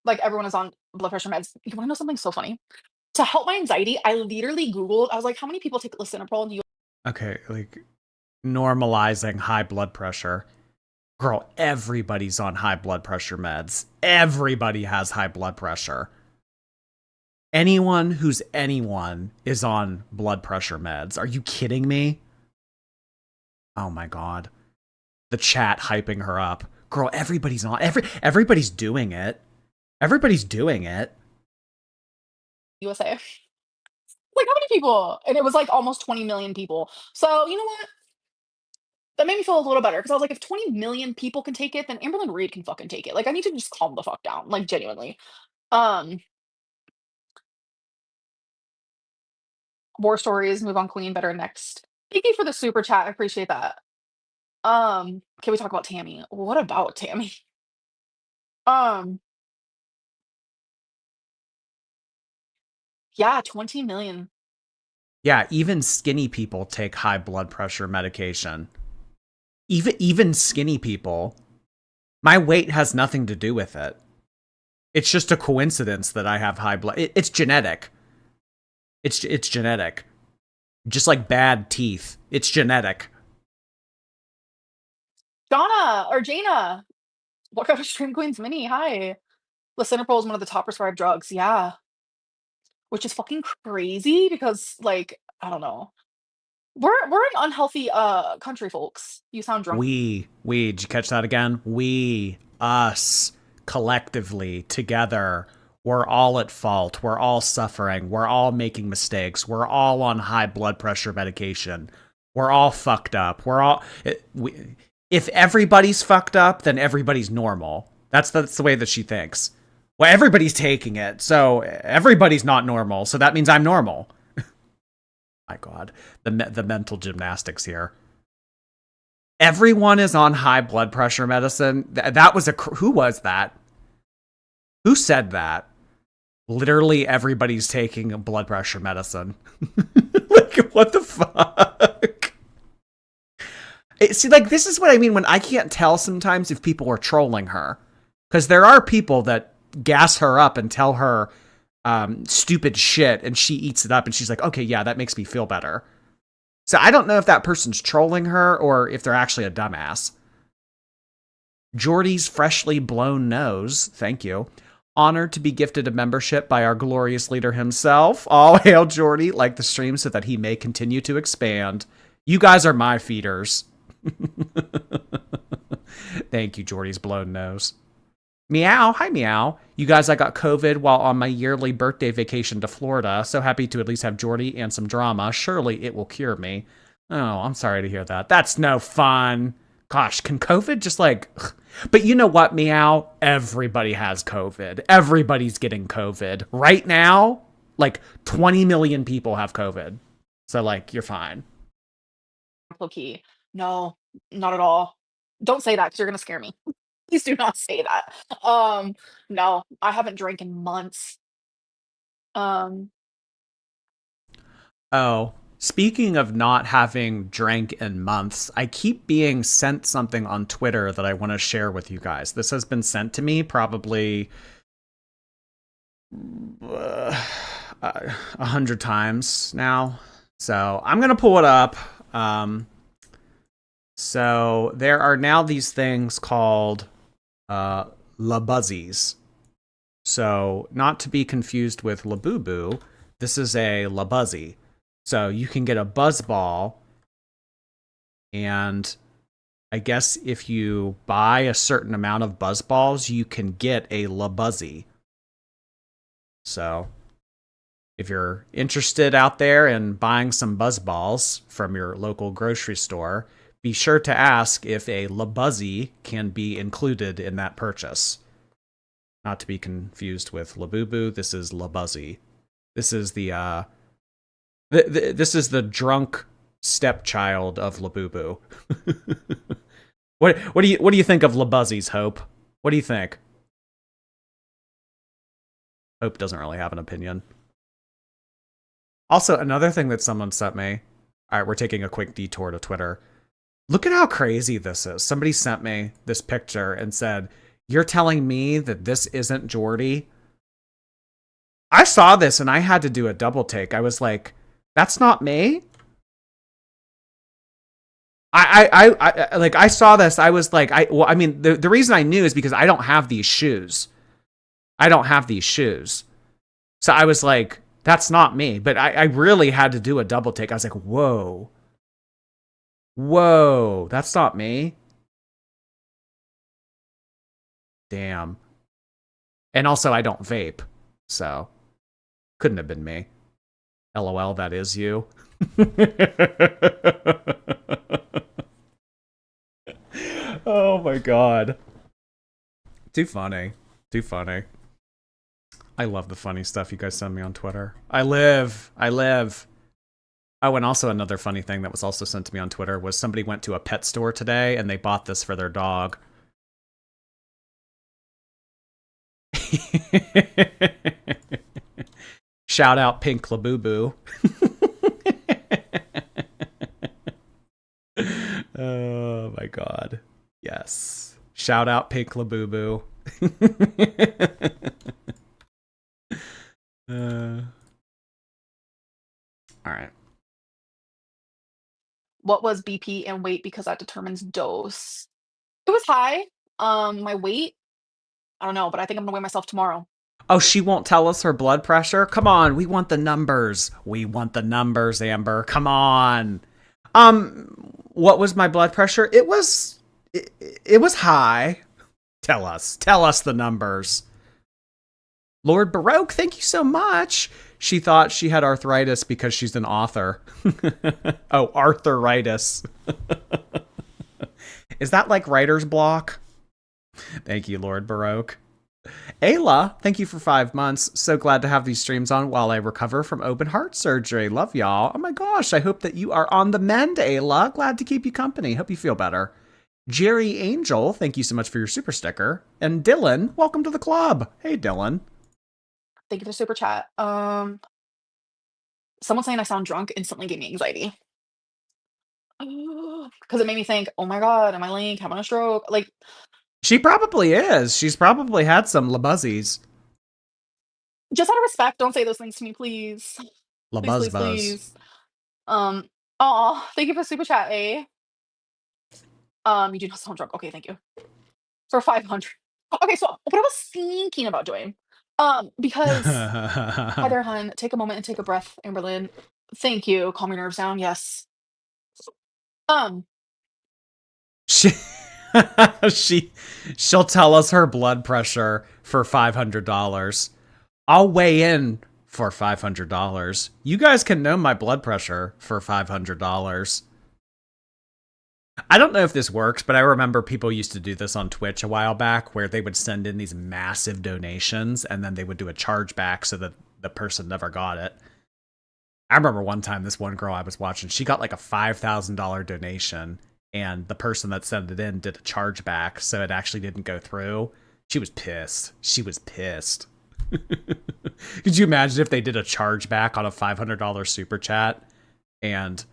Like, everyone is on blood pressure meds. You wanna know something so funny? To help my anxiety, I literally Googled, I was like, "How many people take lisinopril in the Okay, like, normalizing high blood pressure. Girl, everybody's on high blood pressure meds. Everybody has high blood pressure. Anyone who's anyone is on blood pressure meds. Are you kidding me? Oh my god. The chat hyping her up. Girl, everybody's on. Everybody's doing it. Everybody's doing it. USA?" Like, how many people? And it was, like, almost 20 million people. So, you know what? That made me feel a little better because I was like, if 20 million people can take it, then Amberlynn Reid can fucking take it. Like, I need to just calm the fuck down, like, genuinely. Um, War stories, move on queen, better next. Thank you for the super chat, I appreciate that. Can we talk about Tammy? What about Tammy? Um, yeah, 20 million. Yeah, even skinny people take high blood pressure medication. Even skinny people. My weight has nothing to do with it. It's just a coincidence that I have high blood. It's genetic. It's genetic. Just like bad teeth. It's genetic. Donna or Jaina, what kind of stream queens mini? Hi. Lisinopril is one of the top prescribed drugs. Yeah. Which is fucking crazy because, like, I don't know. We're an unhealthy country, folks. You sound drunk. Did you catch that again? Us, collectively, together, we're all at fault. We're all suffering. We're all making mistakes. We're all on high blood pressure medication. We're all fucked up. If everybody's fucked up, then everybody's normal. That's the way that she thinks. Well, everybody's taking it, so everybody's not normal, so that means I'm normal. My god, the mental gymnastics here. Everyone is on high blood pressure medicine. That was who was that? Who said that? Literally everybody's taking a blood pressure medicine. Like, what the fuck? See, like, this is what I mean when I can't tell sometimes if people are trolling her. Because there are people that gas her up and tell her stupid shit, and she eats it up, and she's like, okay, yeah, that makes me feel better. So I don't know if that person's trolling her or if they're actually a dumbass. Jordy's freshly blown nose, thank you. Honored to be gifted a membership by our glorious leader himself. All hail Jordy, like the stream so that he may continue to expand. You guys are my feeders. Thank you, Jordy's blown nose. Meow, hi Meow. You guys, I got COVID while on my yearly birthday vacation to Florida. So happy to at least have Jordy and some drama. Surely it will cure me. Oh, I'm sorry to hear that. That's no fun. Gosh, can COVID just like... But you know what, Meow? Everybody has COVID. Everybody's getting COVID. Right now, like 20 million people have COVID. So like, you're fine. Low key. No, not at all. Don't say that because you're gonna scare me. Please do not say that. No, I haven't drank in months. Um, Oh, speaking of not having drank in months, I keep being sent something on Twitter that I want to share with you guys. This has been sent to me probably 100 times now. So I'm going to pull it up. So there are now these things called Labuzzies. So not to be confused with Labubu, this is a Labuzzy. So you can get a buzz ball, and I guess if you buy a certain amount of buzz balls, you can get a Labuzzy. So if you're interested out there in buying some buzz balls from your local grocery store, be sure to ask if a Labuzzy can be included in that purchase. Not to be confused with Labubu, this is Labuzzy. This is this is the drunk stepchild of Labubu. What do you think of Labuzzies, Hope? What do you think? Hope doesn't really have an opinion. Also, another thing that someone sent me. All right, we're taking a quick detour to Twitter. Look at how crazy this is. Somebody sent me this picture and said, "You're telling me that this isn't Jordy?" I saw this and I had to do a double take. I was like, "That's not me." I saw this. I was like, the reason I knew is because I don't have these shoes. So I was like, that's not me. But I really had to do a double take. I was like, whoa, that's not me. Damn. And also, I don't vape, so couldn't have been me. LOL, that is you. Oh my god. Too funny. I love the funny stuff you guys send me on Twitter. I live. Oh, and also another funny thing that was also sent to me on Twitter was somebody went to a pet store today and they bought this for their dog. Shout out Pink Labubu. Oh my god. Yes. Shout out Pink Labubu. All right. What was BP and weight, because that determines dose? It was high. My weight, I don't know, but I think I'm gonna weigh myself tomorrow. Oh, she won't tell us her blood pressure? Come on, we want the numbers. Amber. Come on. What was my blood pressure? It was high. Tell us the numbers. Lord Baroque, thank you so much. She thought she had arthritis because she's an author. Oh, arthritis. Is that like writer's block? Thank you, Lord Baroque. Ayla, thank you for 5 months. So glad to have these streams on while I recover from open heart surgery. Love y'all. Oh my gosh, I hope that you are on the mend, Ayla. Glad to keep you company. Hope you feel better. Jerry Angel, thank you so much for your super sticker. And Dylan, welcome to the club. Hey, Dylan. Thank you for the super chat. Someone saying I sound drunk instantly gave me anxiety. Because it made me think, oh my god, am I like having a stroke? Like, She probably is. She's probably had some Labuzzies. just out of respect, don't say those things to me, please. Labuzz buzz. Please. Thank you for the super chat, eh? You do not sound drunk. Okay, thank you. For 500. Okay, so what I was thinking about doing, because hi there, hun. Take a moment and take a breath, Amberlynn. Thank you. Calm your nerves down. Yes. She, she'll tell us her blood pressure for $500. I'll weigh in for $500. You guys can know my blood pressure for $500. I don't know if this works, but I remember people used to do this on Twitch a while back where they would send in these massive donations and then they would do a chargeback so that the person never got it. I remember one time this one girl I was watching, she got like a $5,000 donation and the person that sent it in did a chargeback, so it actually didn't go through. She was pissed. Could you imagine if they did a chargeback on a $500 super chat and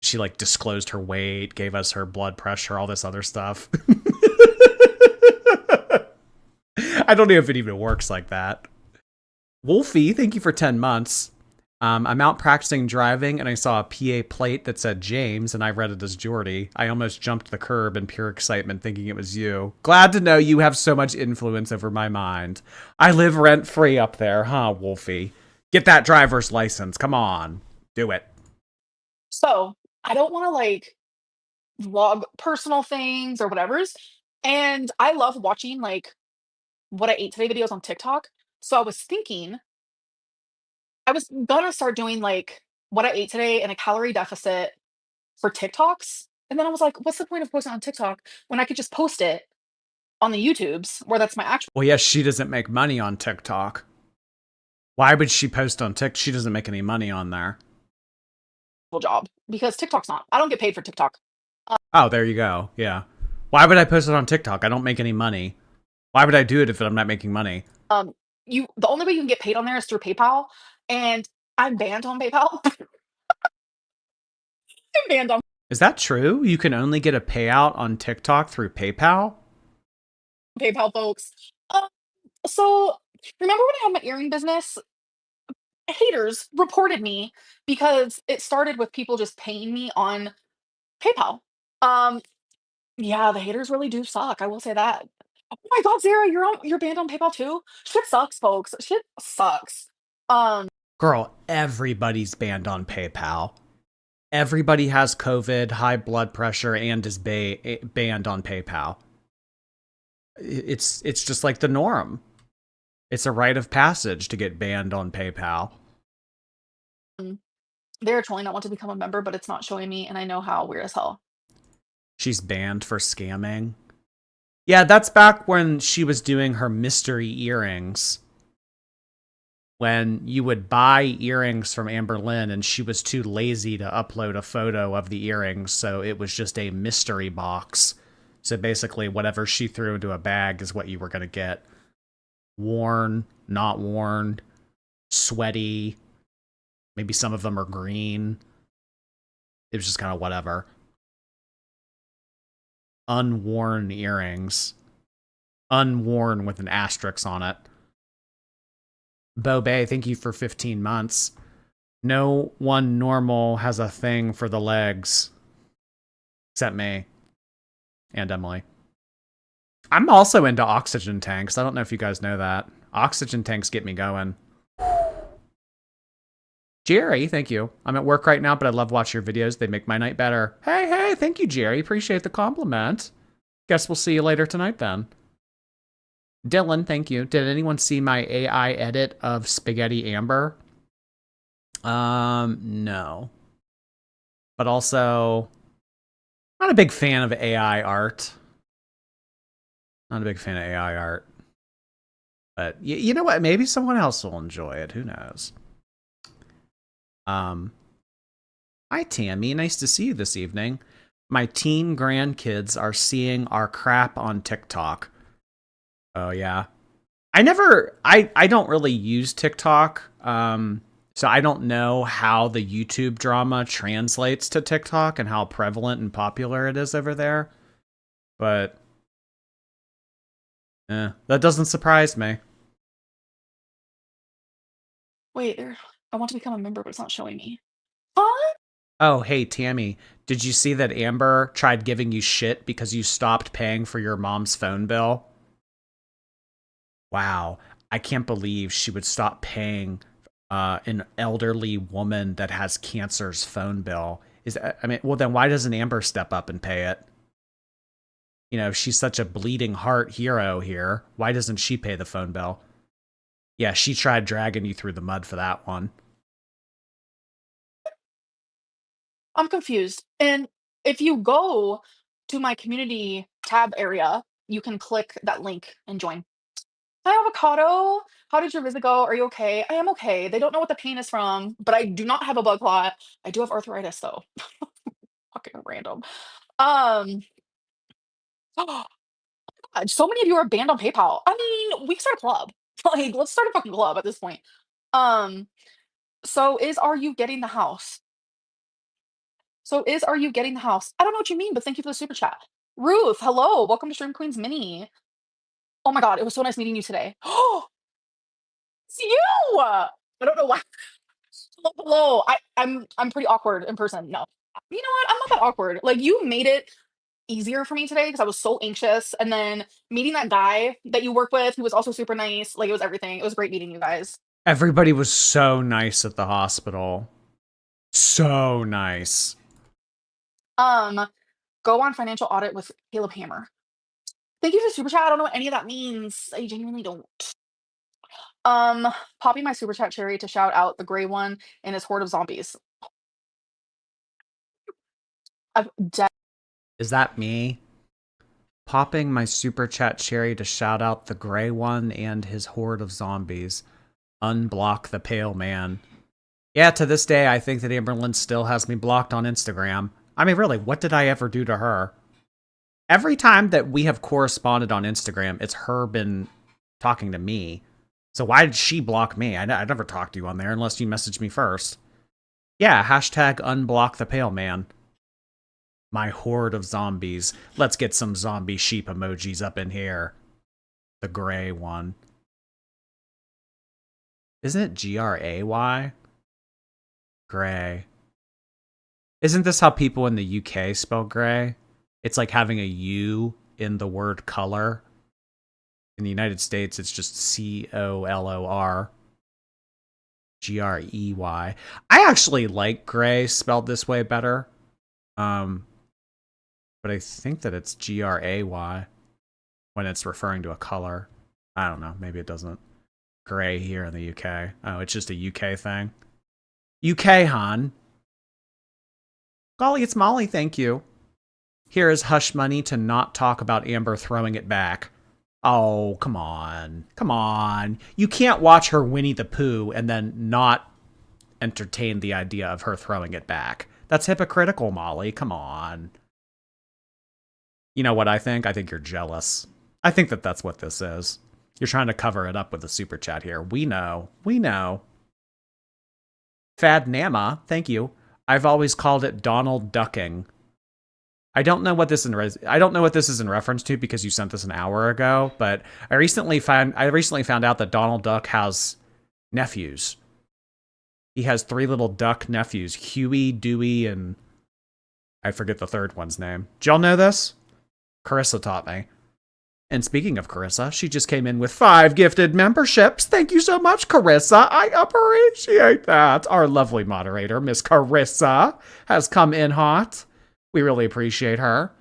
she like disclosed her weight, gave us her blood pressure, all this other stuff? I don't know if it even works like that. Wolfie, thank you for 10 months. I'm out practicing driving and I saw a PA plate that said James and I read it as Jordy. I almost jumped the curb in pure excitement thinking it was you. Glad to know you have so much influence over my mind. I live rent-free up there, huh, Wolfie? Get that driver's license. Come on. Do it. So I don't want to like vlog personal things or whatever's. And I love watching like what I ate today videos on TikTok. So I was thinking I was gonna start doing like what I ate today in a calorie deficit for TikToks. And then I was like, what's the point of posting on TikTok when I could just post it on the YouTubes where that's my actual Well, yes, she doesn't make money on TikTok. Why would she post on TikTok? She doesn't make any money on there. job because TikTok's not. I don't get paid for TikTok. Oh, there you go. Yeah. Why would I post it on TikTok? I don't make any money. Why would I do it if I'm not making money? The only way you can get paid on there is through PayPal, and I'm banned on PayPal. I'm banned on Is that true? You can only get a payout on TikTok through PayPal? PayPal, folks. So remember when I had my earring business? Haters reported me because it started with people just paying me on PayPal. Um, yeah, the haters really do suck. I will say that. Oh my God, Sarah, you're banned on PayPal too. Shit sucks, folks. Shit sucks. Girl, everybody's banned on PayPal. Everybody has COVID, high blood pressure, and is banned on PayPal. It's just like the norm. It's a rite of passage to get banned on PayPal. They're trolling. I want to become a member, but it's not showing me, and I know how weird as hell. She's banned for scamming. Yeah, that's back when she was doing her mystery earrings. When you would buy earrings from Amberlynn and she was too lazy to upload a photo of the earrings, so it was just a mystery box. So basically, whatever she threw into a bag is what you were going to get. Worn, not worn, sweaty. Maybe some of them are green. It was just kind of whatever. Unworn earrings. Unworn with an asterisk on it. Bo Bay, thank you for 15 months. No one normal has a thing for the legs. Except me. And Emily. I'm also into oxygen tanks. I don't know if you guys know that. Oxygen tanks get me going. Jerry, thank you. I'm at work right now, but I love watching your videos. They make my night better. Hey, thank you, Jerry. Appreciate the compliment. Guess we'll see you later tonight then. Dylan, thank you. Did anyone see my AI edit of Spaghetti Amber? No. But also, not a big fan of AI art. Not a big fan of AI art. But you know what? Maybe someone else will enjoy it. Who knows? Hi, Tammy. Nice to see you this evening. My teen grandkids are seeing our crap on TikTok. Oh, yeah. I don't really use TikTok. So I don't know how the YouTube drama translates to TikTok and how prevalent and popular it is over there. But that doesn't surprise me. Wait, I want to become a member, but it's not showing me. Huh? Oh, hey, Tammy, did you see that Amber tried giving you shit because you stopped paying for your mom's phone bill? Wow, I can't believe she would stop paying an elderly woman that has cancer's phone bill. Well, then why doesn't Amber step up and pay it? You know, if she's such a bleeding heart hero here, why doesn't she pay the phone bill? Yeah, she tried dragging you through the mud for that one. I'm confused. And if you go to my community tab area, you can click that link and join. Hi, Avocado. How did your visit go? Are you okay? I am okay. They don't know what the pain is from, but I do not have a blood clot. I do have arthritis, though. Fucking random. Um, God, so many of you are banned on PayPal. I mean, we can start a club. Like, let's start a fucking club at this point. Um, so is Are You Getting the House? So is Are You Getting the House? I don't know what you mean, but thank you for the super chat. Ruth, hello. Welcome to Stream Queens Mini. Oh my god, it was so nice meeting you today. Oh, it's you! I don't know why. Hello, hello. I'm pretty awkward in person. No. You know what? I'm not that awkward. Like, you made it easier for me today because I was so anxious. And then meeting that guy that you work with, who was also super nice. Like, it was everything. It was great meeting you guys. Everybody was so nice at the hospital. So nice. Go on financial audit with Caleb Hammer. Thank you for super chat. I don't know what any of that means. I genuinely don't. Popping my super chat cherry to shout out the gray one and his horde of zombies. I've Is that me? Popping my super chat cherry to shout out the gray one and his horde of zombies. Unblock the pale man. Yeah, to this day, I think that Amberlynn still has me blocked on Instagram. I mean, really, what did I ever do to her? Every time that we have corresponded on Instagram, it's her been talking to me. So why did she block me? I never talked to you on there unless you messaged me first. Yeah, hashtag unblock the pale man. My horde of zombies. Let's get some zombie sheep emojis up in here. The gray one. Isn't it Gray? Gray. Isn't this how people in the UK spell gray? It's like having a U in the word color. In the United States, it's just COLOR. Grey. I actually like gray spelled this way better. But I think that it's Gray when it's referring to a color. I don't know. Maybe it doesn't. Gray here in the UK. Oh, it's just a UK thing. UK, hon. Golly, it's Molly, thank you. Here is hush money to not talk about Amber throwing it back. Oh, come on. Come on. You can't watch her Winnie the Pooh and then not entertain the idea of her throwing it back. That's hypocritical, Molly. Come on. You know what I think? I think you're jealous. I think that that's what this is. You're trying to cover it up with a super chat here. We know. We know. Fad Nama, thank you. I've always called it Donald ducking. I don't know what this is in reference to because you sent this an hour ago, but I recently found out that Donald Duck has nephews. He has 3 little duck nephews, Huey, Dewey, and I forget the third one's name. Did y'all know this? Carissa taught me. And speaking of Carissa, she just came in with 5 gifted memberships. Thank you so much, Carissa. I appreciate that. Our lovely moderator, Miss Carissa, has come in hot. We really appreciate her.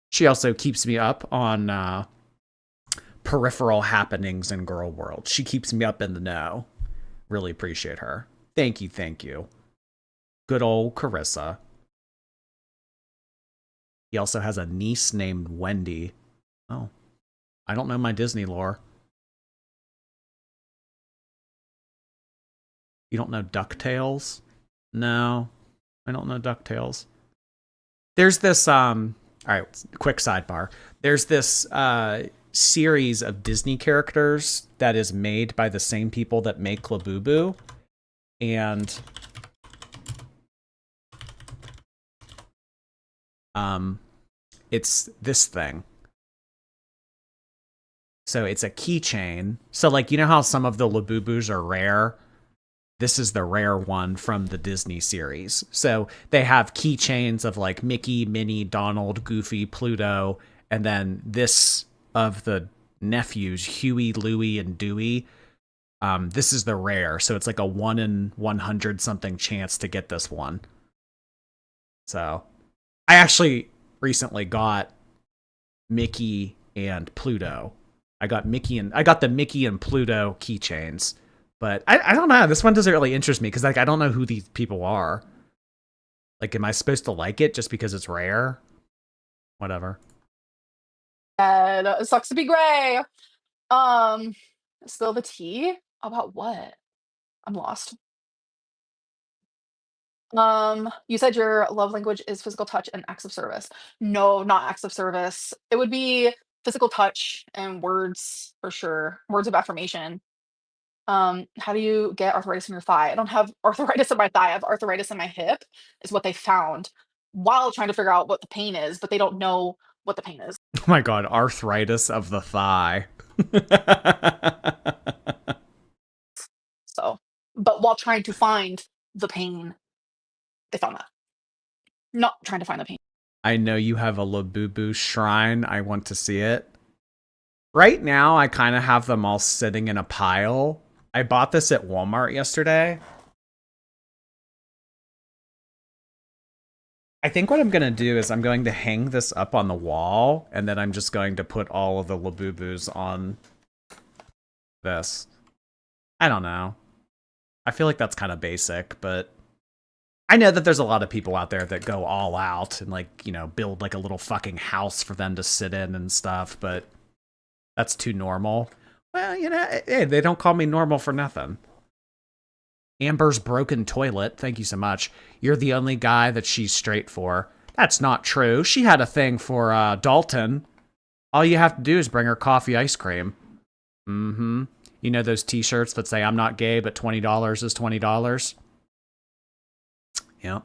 She also keeps me up on peripheral happenings in girl world. She keeps me up in the know. Really appreciate her. Thank you, thank you. Good old Carissa. He also has a niece named Wendy. Oh. I don't know my Disney lore. You don't know DuckTales? No, I don't know DuckTales. There's this, all right, quick sidebar. There's this series of Disney characters that is made by the same people that make Labubu. And it's this thing. So it's a keychain. So like, you know how some of the Labubus are rare? This is the rare one from the Disney series. So they have keychains of like Mickey, Minnie, Donald, Goofy, Pluto, and then this of the nephews, Huey, Louie, and Dewey. This is the rare. So it's like a 1 in 100 something chance to get this one. So I actually recently got Mickey and Pluto. I got the Mickey and Pluto keychains, but I don't know. This one doesn't really interest me because like I don't know who these people are. Like, am I supposed to like it just because it's rare? Whatever. it sucks to be gray. Spill the tea about what? I'm lost. You said your love language is physical touch and acts of service. No, not acts of service. It would be physical touch and words for sure. Words of affirmation. How do you get arthritis in your thigh? I don't have arthritis in my thigh. I have arthritis in my hip, is what they found while trying to figure out what the pain is, but they don't know what the pain is. Oh my god, arthritis of the thigh. So, but while trying to find the pain, they found that. Not trying to find the pain. I know you have a Labubu shrine. I want to see it. Right now, I kind of have them all sitting in a pile. I bought this at Walmart yesterday. I think what I'm going to do is I'm going to hang this up on the wall, and then I'm just going to put all of the Labubus on this. I don't know. I feel like that's kind of basic, but I know that there's a lot of people out there that go all out and, like, you know, build like a little fucking house for them to sit in and stuff, but that's too normal. Well, you know, hey, they don't call me normal for nothing. Amber's broken toilet. Thank you so much. You're the only guy that she's straight for. That's not true. She had a thing for Dalton. All you have to do is bring her coffee ice cream. Mm-hmm. You know those t-shirts that say I'm not gay, but $20 is $20? Yep.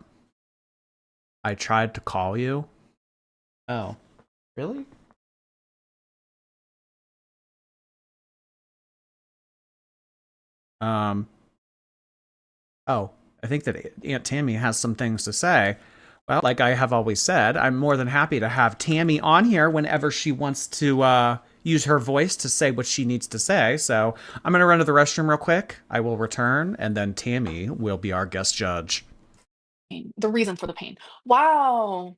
I tried to call you. Oh. Really? Oh, I think that Aunt Tammy has some things to say. Well, like I have always said, I'm more than happy to have Tammy on here whenever she wants to use her voice to say what she needs to say. So I'm going to run to the restroom real quick. I will return, and then Tammy will be our guest judge. The reason for the pain. Wow.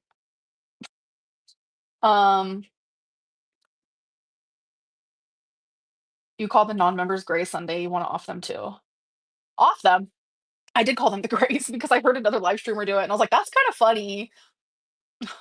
You call the non-members Gray Sunday. You want to off them too. Off them. I did call them the Grays because I heard another live streamer do it, and I was like, that's kind of funny.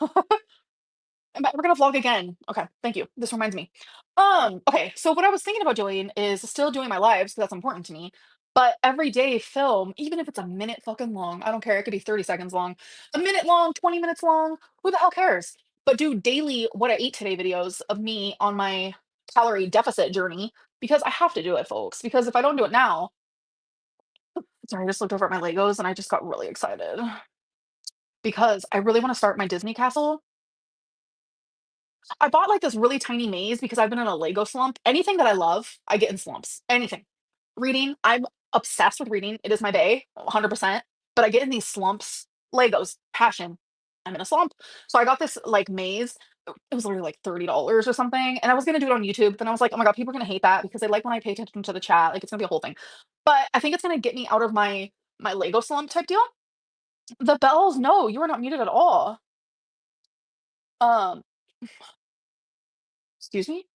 We're gonna vlog again. Okay, thank you. This reminds me. Okay, so what I was thinking about doing is still doing my lives because that's important to me. But every day film, even if it's a minute fucking long, I don't care. It could be 30 seconds long, a minute long, 20 minutes long. Who the hell cares? But do daily what I ate today videos of me on my calorie deficit journey because I have to do it, folks. Because if I don't do it now, sorry, I just looked over at my Legos and I just got really excited because I really want to start my Disney castle. I bought like this really tiny maze because I've been in a Lego slump. Anything that I love, I get in slumps. Anything. Reading, I'm obsessed with reading. It is my day, 100%. But I get in these slumps. Legos, passion. I'm in a slump. So I got this like maze. It was literally like $30 or something. And I was going to do it on YouTube. Then I was like, oh my God, people are going to hate that because they like when I pay attention to the chat. Like it's going to be a whole thing. But I think it's going to get me out of my Lego slump type deal. The bells, no, you are not muted at all. Um, excuse me?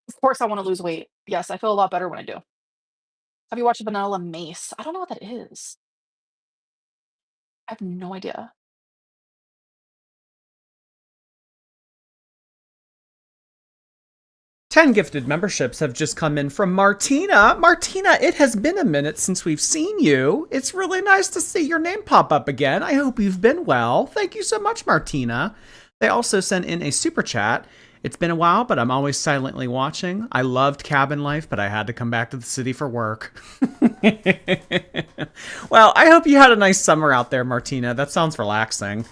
Of course, I want to lose weight. Yes, I feel a lot better when I do. Have you watched Vanilla Mace? I don't know what that is. I have no idea. 10 gifted memberships have just come in from Martina. Martina, it has been a minute since we've seen you. It's really nice to see your name pop up again. I hope you've been well. Thank you so much, Martina. They also sent in a super chat. It's been a while, but I'm always silently watching. I loved cabin life, but I had to come back to the city for work. Well, I hope you had a nice summer out there, Martina. That sounds relaxing.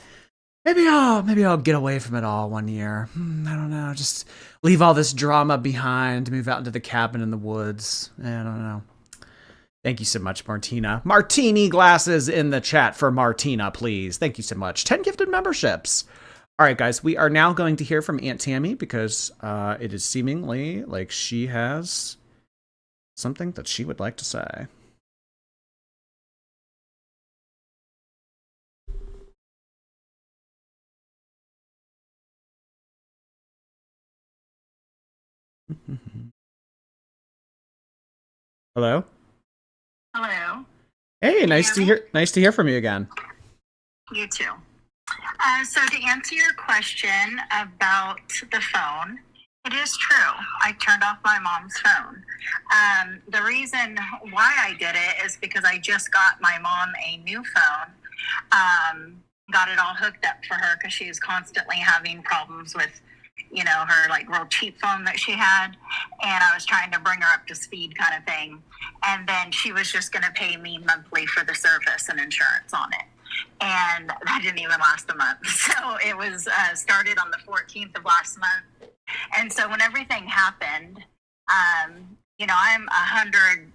Maybe I'll get away from it all one year. I don't know. Just leave all this drama behind, move out into the cabin in the woods. I don't know. Thank you so much, Martina. Martini glasses in the chat for Martina, please. Thank you so much. 10 gifted memberships. All right, guys, we are now going to hear from Aunt Tammy because it is seemingly like she has something that she would like to say. Hello? Hello. Hey, nice to hear nice to hear from you again. You too. So to answer your question about the phone, it is true. I turned off my mom's phone. The reason why I did it is because I just got my mom a new phone. Got it all hooked up for her because she was constantly having problems with her like real cheap phone that she had. And I was trying to bring her up to speed kind of thing. And then she was just going to pay me monthly for the service and insurance on it. And that didn't even last a month. So it was started on the 14th of last month. And so when everything happened, I'm 100%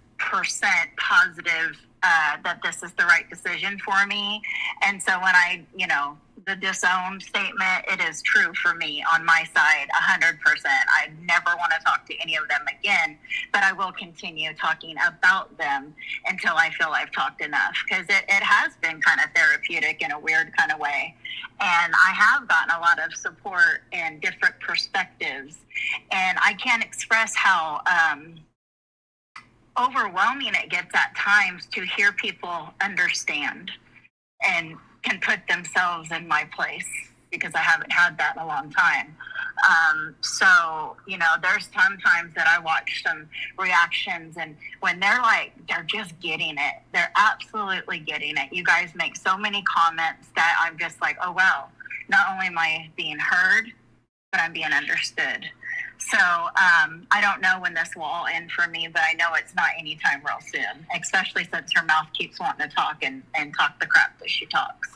positive that this is the right decision for me. And so when the disowned statement, it is true for me on my side, 100%. I never want to talk to any of them again, but I will continue talking about them until I feel I've talked enough, because it has been kind of therapeutic in a weird kind of way. And I have gotten a lot of support and different perspectives. And I can't express how overwhelming it gets at times to hear people understand and can put themselves in my place, because I haven't had that in a long time. So there's sometimes that I watch some reactions, and when they're just getting it, they're absolutely getting it. You guys make so many comments that I'm just like, oh, wow, not only am I being heard, but I'm being understood. So I don't know when this will all end for me, but I know it's not anytime real soon, especially since her mouth keeps wanting to talk and talk the crap that she talks.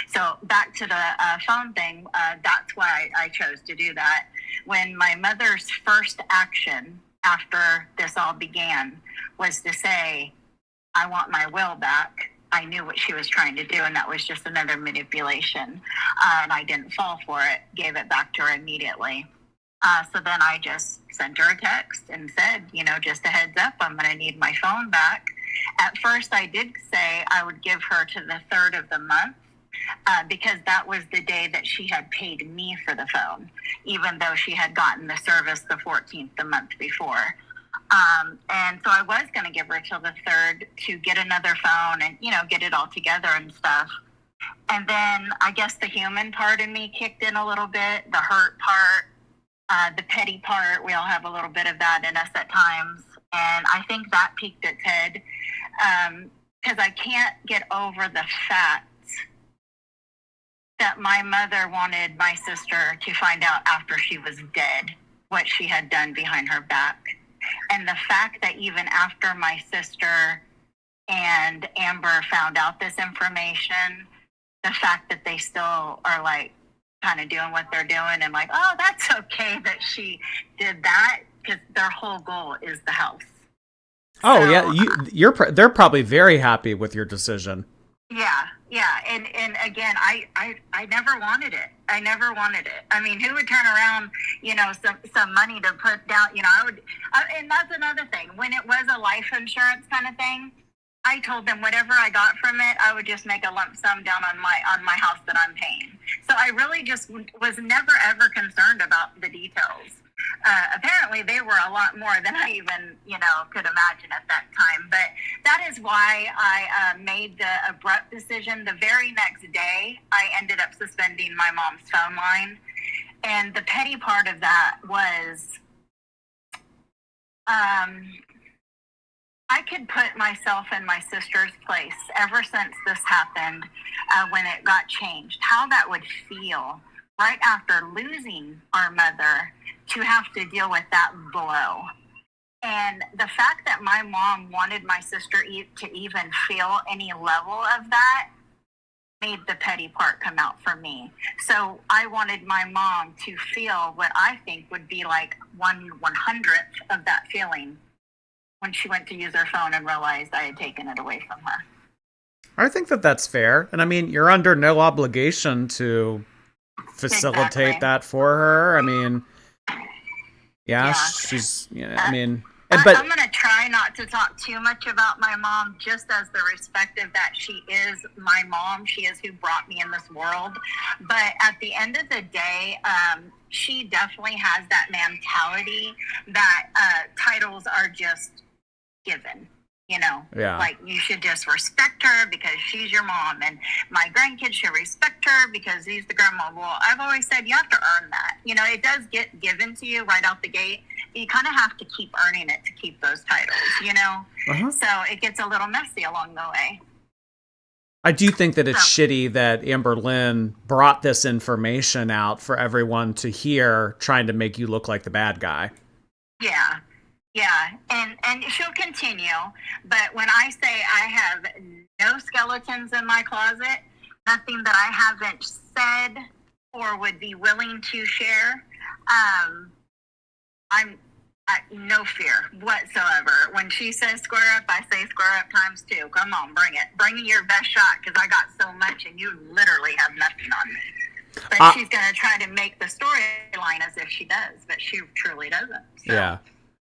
So back to the phone thing, that's why I chose to do that. When my mother's first action after this all began was to say, I want my will back, I knew what she was trying to do, and that was just another manipulation. And I didn't fall for it, gave it back to her immediately. So then I just sent her a text and said, just a heads up, I'm going to need my phone back. At first, I did say I would give her to the 3rd of the month, because that was the day that she had paid me for the phone, even though she had gotten the service the 14th the month before. And so I was going to give her till the 3rd to get another phone and, get it all together and stuff. And then I guess the human part of me kicked in a little bit, the hurt part. The petty part, we all have a little bit of that in us at times. And I think that peaked its head, because I can't get over the fact that my mother wanted my sister to find out after she was dead what she had done behind her back. And the fact that even after my sister and Amber found out this information, the fact that they still are kind of doing what they're doing and oh, that's okay that she did that, because their whole goal is the house. Oh, so, yeah, they're probably very happy with your decision. Yeah, and again, I never wanted it. I never wanted it. I mean, who would turn around, some money to put down, and that's another thing. When it was a life insurance kind of thing, I told them whatever I got from it, I would just make a lump sum down on my house that I'm paying. So I really just was never ever concerned about the details. Apparently they were a lot more than I even, could imagine at that time. But that is why I made the abrupt decision. The very next day, I ended up suspending my mom's phone line. And the petty part of that was, I could put myself in my sister's place ever since this happened, when it got changed, how that would feel right after losing our mother to have to deal with that blow. And the fact that my mom wanted my sister to even feel any level of that made the petty part come out for me. So I wanted my mom to feel what I think would be like 1/100th of that feeling when she went to use her phone and realized I had taken it away from her. I think that that's fair. And I mean, you're under no obligation to facilitate that for her. I mean, yeah. She's, I mean, but I'm going to try not to talk too much about my mom, just as the respect of that she is my mom. She is who brought me in this world. But at the end of the day, she definitely has that mentality that titles are just given. Like you should just respect her because she's your mom, and my grandkids should respect her because he's the grandma. Well, I've always said you have to earn that. It does get given to you right out the gate. You kind of have to keep earning it to keep those titles, So it gets a little messy along the way. I do think that it's shitty that Amberlynn brought this information out for everyone to hear, trying to make you look like the bad guy. Yeah, yeah, and she'll continue. But when I say I have no skeletons in my closet, nothing that I haven't said or would be willing to share, I'm no fear whatsoever. When she says square up, I say square up times 2. Come on, bring it. Bring your best shot, because I got so much and you literally have nothing on me. But she's going to try to make the storyline as if she does, but she truly doesn't. So, yeah.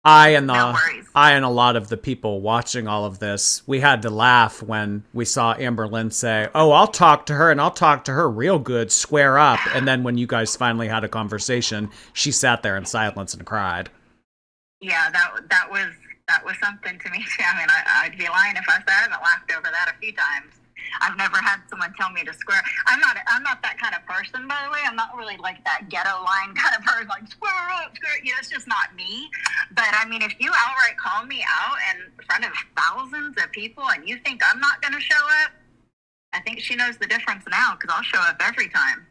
I and no worries. a lot of the people watching all of this, we had to laugh when we saw Amberlynn say, "Oh, I'll talk to her, and I'll talk to her real good, square up." And then when you guys finally had a conversation, she sat there in silence and cried. Yeah, that was something to me too. I mean, I'd be lying if I said I haven't laughed over that a few times. I've never had someone tell me to square. I'm not that kind of person, by the way. I'm not really like that ghetto line kind of person, like square up, square. You know, it's just not me. But I mean, if you outright call me out in front of thousands of people and you think I'm not going to show up, I think she knows the difference now, because I'll show up every time,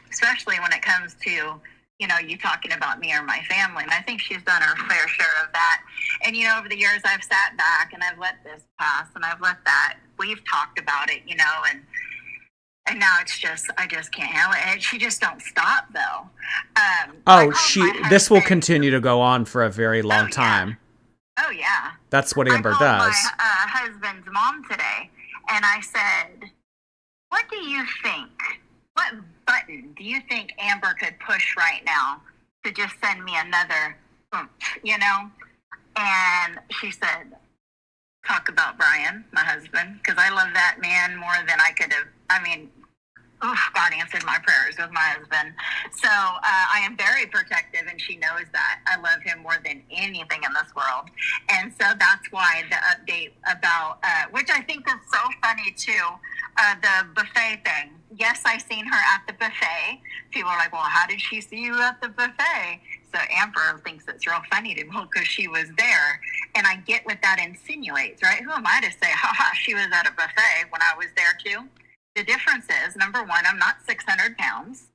especially when it comes to, you know, you talking about me or my family. And I think she's done her fair share of that. And, you know, over the years, I've sat back and I've let this pass and I've let that. We've talked about it, you know, and now it's just, I just can't handle it. And she just don't stop, though. This will continue to go on for a very long time. Oh, yeah. That's what Amber does. I called my husband's mom today, and I said, what do you think? What button do you think Amber could push right now to just send me another oomph, you know? And she said, talk about Brian, my husband, because I love that man more than I could have. I mean, God answered my prayers with my husband. So I am very protective, and she knows that. I love him more than anything in this world. And so that's why the update about, which I think is so funny too, the buffet thing. Yes, I seen her at the buffet. People are like, well, how did she see you at the buffet? So Amber thinks it's real funny to me because she was there. And I get what that insinuates, right? Who am I to say, haha, she was at a buffet when I was there too? The difference is, number one, I'm not 600 pounds.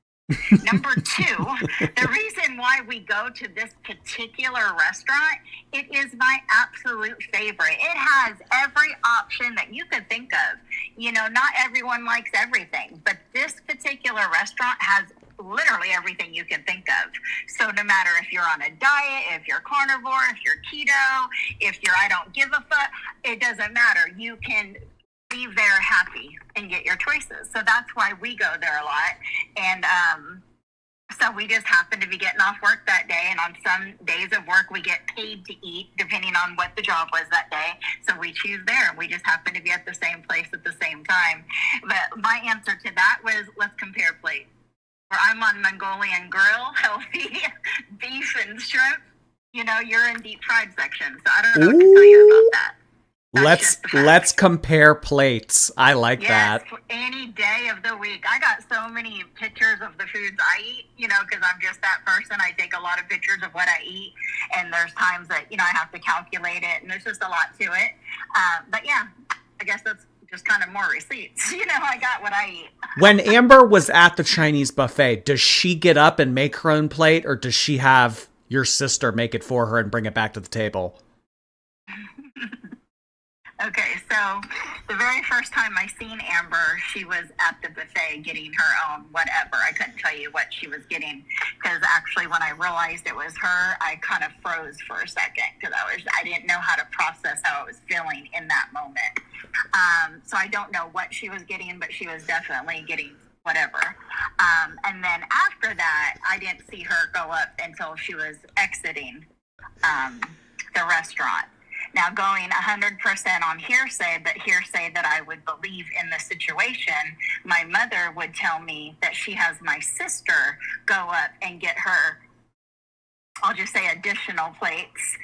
Number two, the reason why we go to this particular restaurant, it is my absolute favorite. It has every option that you could think of. You know, not everyone likes everything, but this particular restaurant has literally everything you can think of. So no matter if you're on a diet, if you're carnivore, if you're keto, if you're I don't give a fuck, it doesn't matter. You can leave there happy and get your choices. So that's why we go there a lot. And so we just happened to be getting off work that day, and on some days of work we get paid to eat depending on what the job was that day. So we choose there, and we just happen to be at the same place at the same time. But my answer to that was, let's compare plates. Where I'm on Mongolian grill, healthy beef and shrimp, you know, you're in deep fried section. So I don't know what to tell you about that. Let's compare plates. I like that. Any day of the week. I got so many pictures of the foods I eat, you know, because I'm just that person. I take a lot of pictures of what I eat, and there's times that, you know, I have to calculate it, and there's just a lot to it. But yeah, I guess that's just kind of more receipts. You know, I got what I eat. When Amber was at the Chinese buffet, does she get up and make her own plate, or does she have your sister make it for her and bring it back to the table? Okay, so the very first time I seen Amber, she was at the buffet getting her own whatever. I couldn't tell you what she was getting, because actually when I realized it was her, I kind of froze for a second, because I didn't know how to process how I was feeling in that moment. So I don't know what she was getting, but she was definitely getting whatever. And then after that, I didn't see her go up until she was exiting the restaurant. Now, going 100% on hearsay, but hearsay that I would believe in the situation, my mother would tell me that she has my sister go up and get her, I'll just say, additional plates,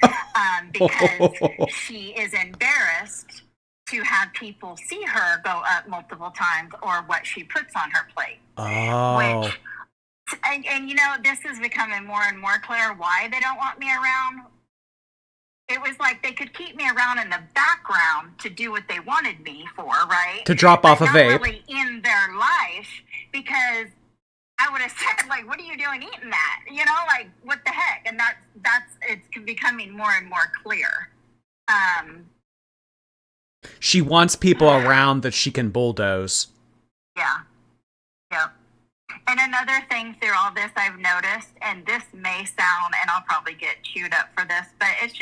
because she is embarrassed to have people see her go up multiple times or what she puts on her plate. Oh. Which, and you know, this is becoming more and more clear why they don't want me around. it was like they could keep me around in the background to do what they wanted me for, right? To drop off a not vape. really in their life, because I would have said, like, what are you doing eating that? You know, like, what the heck? And that's it's becoming more and more clear. She wants people around that she can bulldoze. Yeah. Yep. And another thing through all this I've noticed, and this may sound, and I'll probably get chewed up for this, but it's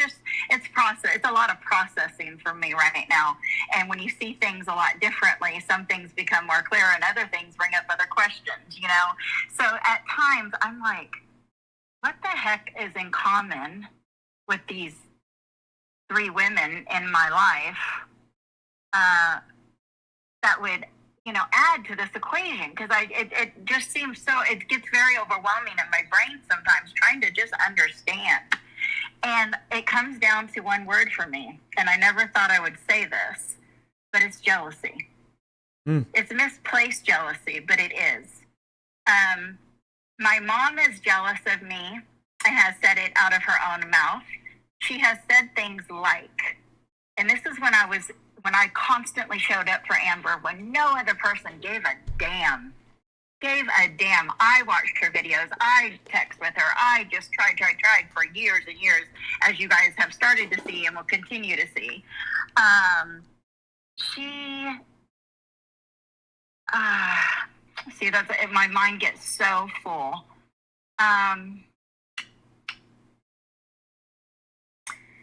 process. It's a lot of processing for me right now. And when you see things a lot differently, some things become more clear and other things bring up other questions, you know? So at times I'm like, what the heck is in common with these 3 women in my life that would, you know, add to this equation? Because it just seems so, it gets very overwhelming in my brain sometimes trying to just understand. And it comes down to one word for me, and I never thought I would say this, but it's jealousy. It's misplaced jealousy, but it is. My mom is jealous of me and has said it out of her own mouth. She has said things like, and this is when I constantly showed up for Amber when no other person gave a damn. I watched her videos. I text with her. I just tried for years and years, as you guys have started to see and will continue to see. My mind gets so full.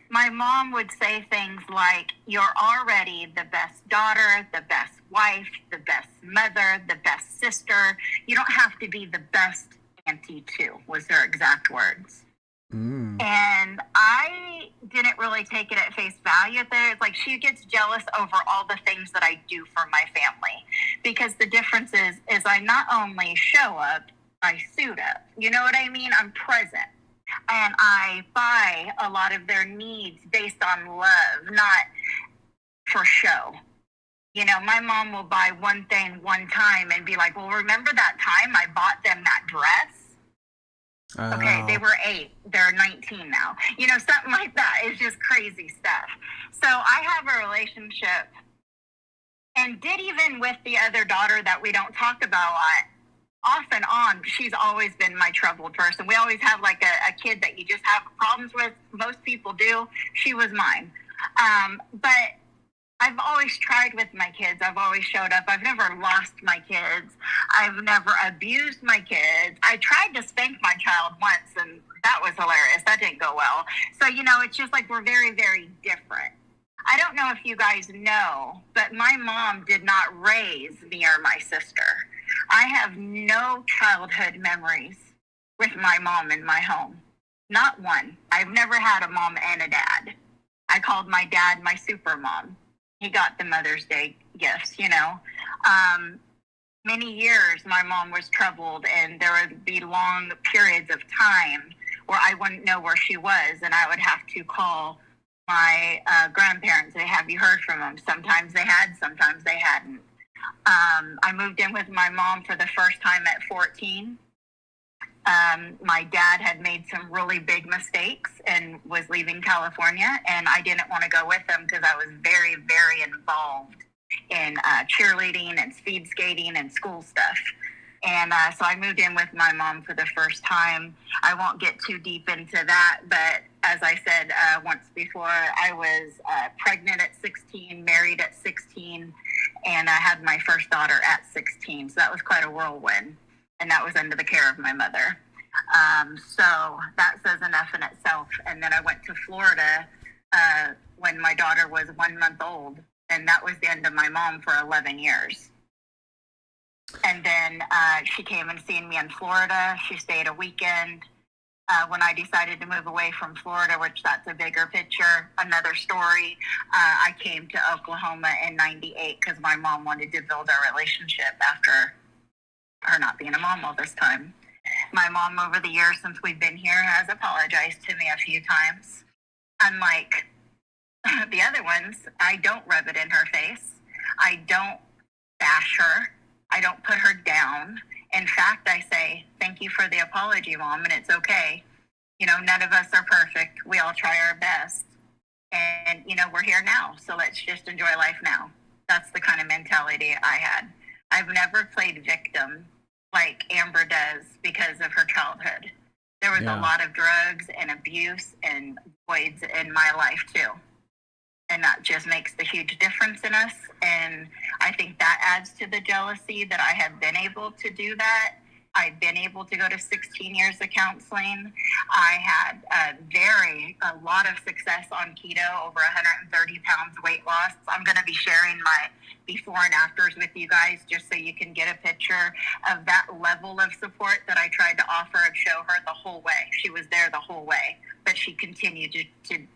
My mom would say things like, you're already the best daughter, the best wife, the best mother, the best sister. You don't have to be the best auntie too, was her exact words. And I didn't really take it at face value there. It's like she gets jealous over all the things that I do for my family. Because the difference is I not only show up, I suit up. You know what I mean? I'm present. And I buy a lot of their needs based on love, not for show. You know, my mom will buy one thing one time and be like, well, remember that time I bought them that dress? Okay, they were 8. They're 19 now. You know, something like that. It's just crazy stuff. So I have a relationship, and did even with the other daughter that we don't talk about a lot, off and on, she's always been my troubled person. We always have like a kid that you just have problems with. Most people do. She was mine. But I've always tried with my kids. I've always showed up. I've never lost my kids. I've never abused my kids. I tried to spank my child once, and that was hilarious. That didn't go well. So, you know, it's just like we're very, very different. I don't know if you guys know, but my mom did not raise me or my sister. I have no childhood memories with my mom in my home. Not one. I've never had a mom and a dad. I called my dad my super mom. He got the Mother's Day gifts, you know. Many years my mom was troubled, and there would be long periods of time where I wouldn't know where she was, and I would have to call my grandparents and say, have you heard from them? Sometimes they had, sometimes they hadn't. I moved in with my mom for the first time at 14. My dad had made some really big mistakes and was leaving California, and I didn't want to go with him because I was very, very involved in cheerleading and speed skating and school stuff. And so I moved in with my mom for the first time. I won't get too deep into that, but as I said once before, I was pregnant at 16, married at 16, and I had my first daughter at 16. So that was quite a whirlwind, and that was under the care of my mother. So that says enough in itself. And then I went to Florida when my daughter was 1 month old, and that was the end of my mom for 11 years. And then she came and seen me in Florida. She stayed a weekend. When I decided to move away from Florida, which that's a bigger picture, another story, I came to Oklahoma in 98 because my mom wanted to build our relationship after her not being a mom all this time. My mom, over the years since we've been here, has apologized to me a few times. Unlike the other ones, I don't rub it in her face. I don't bash her. I don't put her down. In fact, I say, thank you for the apology, Mom, and it's okay. You know, none of us are perfect. We all try our best. we're here now, so let's just enjoy life now. That's the kind of mentality I had. I've never played victim like Amber does because of her childhood. There was a lot of drugs and abuse and voids in my life too. And that just makes the huge difference in us. And I think that adds to the jealousy that I have been able to do that. I've been able to go to 16 years of counseling. I had a lot of success on keto, over 130 pounds weight loss. I'm going to be sharing my before and afters with you guys just so you can get a picture of that level of support that I tried to offer and show her the whole way. She was there the whole way, but she continued to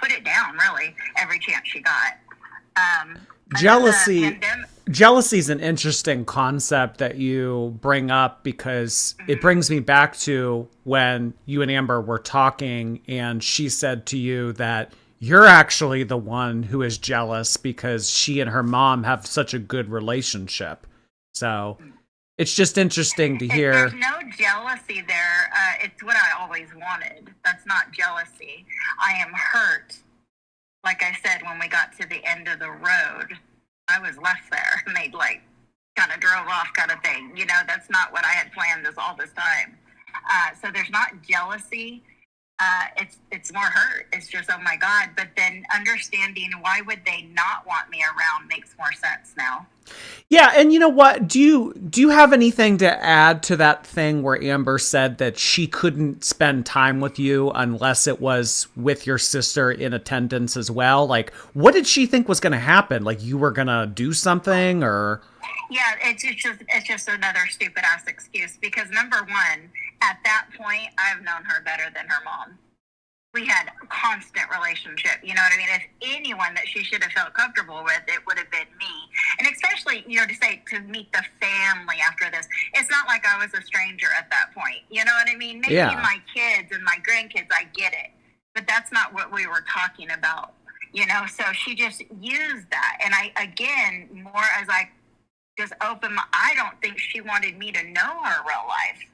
put it down, really, every chance she got. Jealousy is an interesting concept that you bring up because it brings me back to when you and Amber were talking and she said to you that you're actually the one who is jealous because she and her mom have such a good relationship. So it's just interesting to hear. There's no jealousy there. It's what I always wanted. That's not jealousy. I am hurt. Like I said, when we got to the end of the road, I was left there and they kind of drove off kind of thing. That's not what I had planned all this time. So there's not jealousy. It's more hurt. It's just, oh my God. But then understanding why would they not want me around makes more sense now. Yeah, and you know what? Do you have anything to add to that thing where Amber said that she couldn't spend time with you unless it was with your sister in attendance as well? Like, what did she think was going to happen? Like, you were going to do something, or? Yeah, it's just another stupid ass excuse because number one, at that point, I've known her better than her mom. We had a constant relationship, you know what I mean? If anyone that she should have felt comfortable with, it would have been me. And especially, to meet the family after this. It's not like I was a stranger at that point, you know what I mean? Maybe my kids and my grandkids, I get it. But that's not what we were talking about, So she just used that. And more as I just opened I don't think she wanted me to know her real life.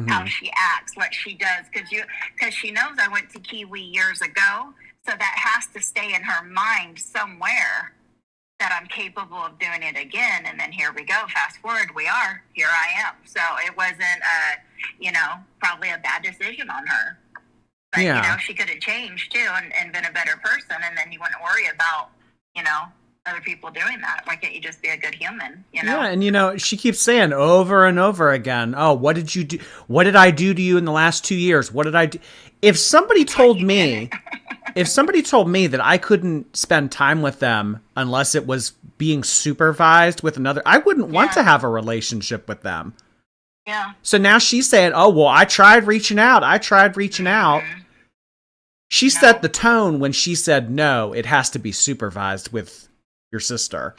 How she acts, what she does, because she knows I went to Kiwi years ago, so that has to stay in her mind somewhere that I'm capable of doing it again. And then here we go. Fast forward, here I am. So it wasn't, probably a bad decision on her. But she could have changed too and been a better person, and then you wouldn't worry about, other people doing that. Why can't you just be a good human, Yeah, and she keeps saying over and over again, oh, what did you do? What did I do to you in the last 2 years? What did I do? If somebody told me that I couldn't spend time with them unless it was being supervised with another, I wouldn't want to have a relationship with them. Yeah. So now she's saying, oh, well, I tried reaching out. She set the tone when she said, no, it has to be supervised with your sister.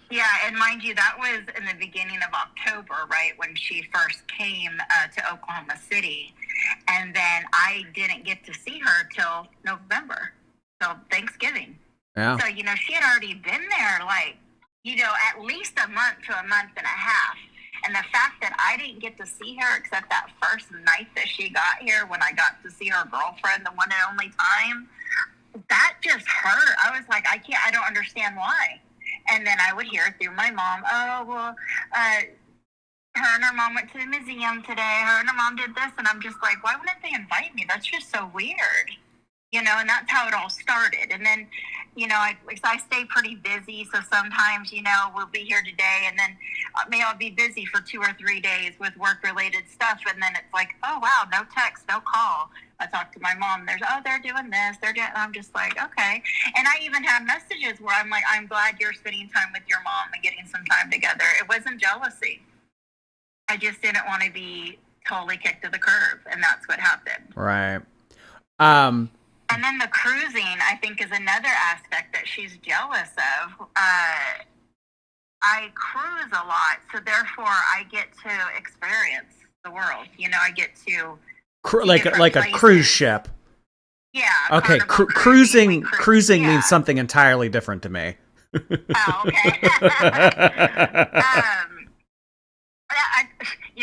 Yeah, and mind you, that was in the beginning of October, right, when she first came to Oklahoma City. And then I didn't get to see her till November, till Thanksgiving. Yeah. So, she had already been there, at least a month to a month and a half. And the fact that I didn't get to see her except that first night that she got here when I got to see her girlfriend, the one and only time, that just hurt. I was like, I don't understand why. And then I would hear through my mom, oh, well, her and her mom went to the museum today. Her and her mom did this. And I'm just like, why wouldn't they invite me? That's just so weird. And that's how it all started. And then, I stay pretty busy. So sometimes, we'll be here today and then I'll be busy for 2 or 3 days with work-related stuff. And then it's like, oh, wow, no text, no call. I talk to my mom. They're doing this. I'm just like, okay. And I even have messages where I'm like, I'm glad you're spending time with your mom and getting some time together. It wasn't jealousy. I just didn't want to be totally kicked to the curb. And that's what happened. Right. And then the cruising, I think, is another aspect that she's jealous of. I cruise a lot, so therefore I get to experience the world. I get to like a cruise ship. Yeah. Okay, cruising means something entirely different to me. Oh, okay.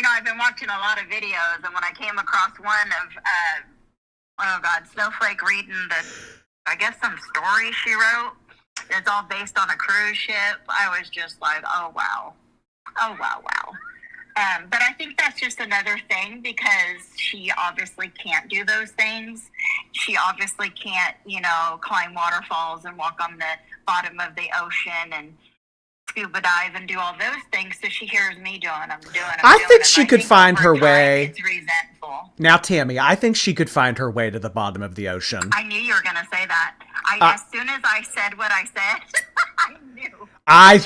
I've been watching a lot of videos, and when I came across one of Snowflake reading I guess some story she wrote. It's all based on a cruise ship. I was just like, oh wow. Oh wow, wow. But I think that's just another thing because she obviously can't do those things. She obviously can't, climb waterfalls and walk on the bottom of the ocean and scuba dive and do all those things. So she hears me doing them, I think she could find her over time, way. It's resentful. Now, Tammy, I think she could find her way to the bottom of the ocean. I knew you were going to say that. As soon as I said what I said, I knew. I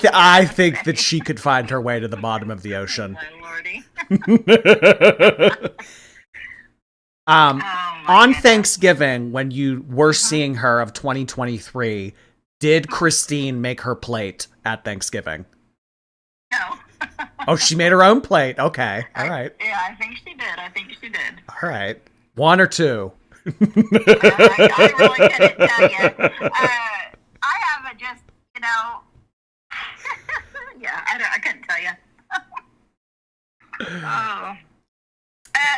think that she could find her way to the bottom of the ocean. Oh, Lordy. On Thanksgiving, when you were seeing her of 2023, did Christine make her plate at Thanksgiving? No. Oh, she made her own plate. Okay. All right. Yeah, I think she did. All right. 1 or 2? I really couldn't tell you. I have a just, yeah, I couldn't tell you. Oh.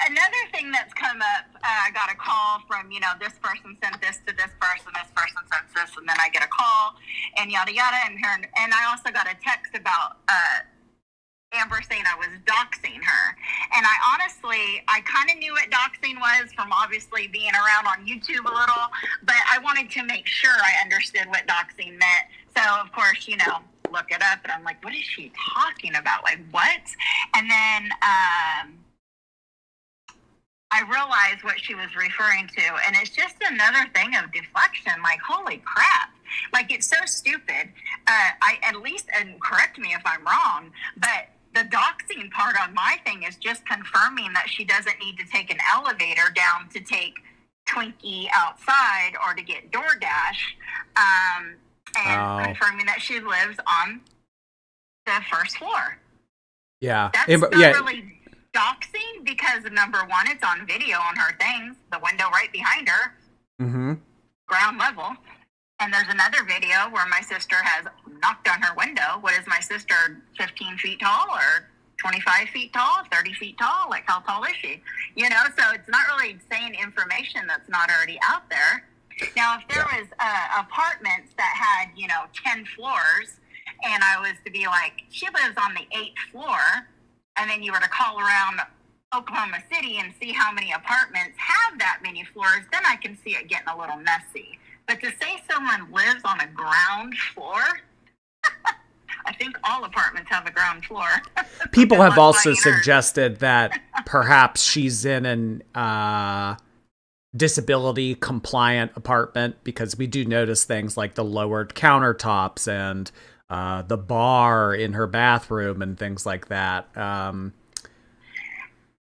Another thing that's come up, I got a call from, this person sent this to this person sent this, and then I get a call, and yada yada, and I also got a text about Amber saying I was doxing her. And I kind of knew what doxing was from obviously being around on YouTube a little, but I wanted to make sure I understood what doxing meant. So, of course, look it up, and I'm like, what is she talking about? Like, what? And then I realized what she was referring to, and it's just another thing of deflection. Like, holy crap. Like, it's so stupid. And correct me if I'm wrong, but the doxing part on my thing is just confirming that she doesn't need to take an elevator down to take Twinkie outside or to get DoorDash, and confirming that she lives on the first floor. Yeah. That's not really doxing because, number one, it's on video on her things, the window right behind her, ground level. And there's another video where my sister has knocked on her window. What is my sister, 15 feet tall or 25 feet tall, 30 feet tall? Like, how tall is she? So it's not really saying information that's not already out there. Now, if there was apartments that had, 10 floors, and I was to be like, she lives on the 8th floor, and then you were to call around Oklahoma City and see how many apartments have that many floors, then I can see it getting a little messy. But to say someone lives on a ground floor, I think all apartments have a ground floor. People have also suggested that perhaps she's in an disability compliant apartment, because we do notice things like the lowered countertops and the bar in her bathroom and things like that.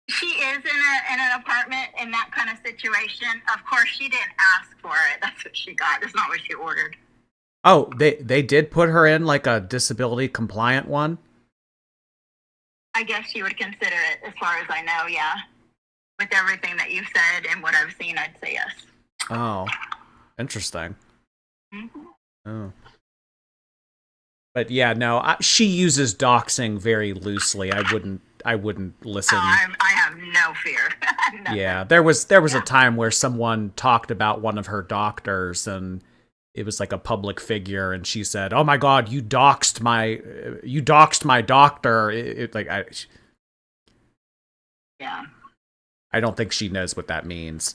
She is in an apartment in that kind of situation. Of course, she didn't ask for it. That's what she got. That's not what she ordered. Oh, they did put her in like a disability compliant one? I guess you would consider it, as far as I know, yeah. With everything that you've said and what I've seen, I'd say yes. Oh, interesting. Mm-hmm. Oh. But yeah, no, she uses doxing very loosely. I wouldn't listen. I have no fear. Yeah, there was a time where someone talked about one of her doctors, and it was like a public figure, and she said, "Oh my God, you doxed my doctor." Yeah. I don't think she knows what that means.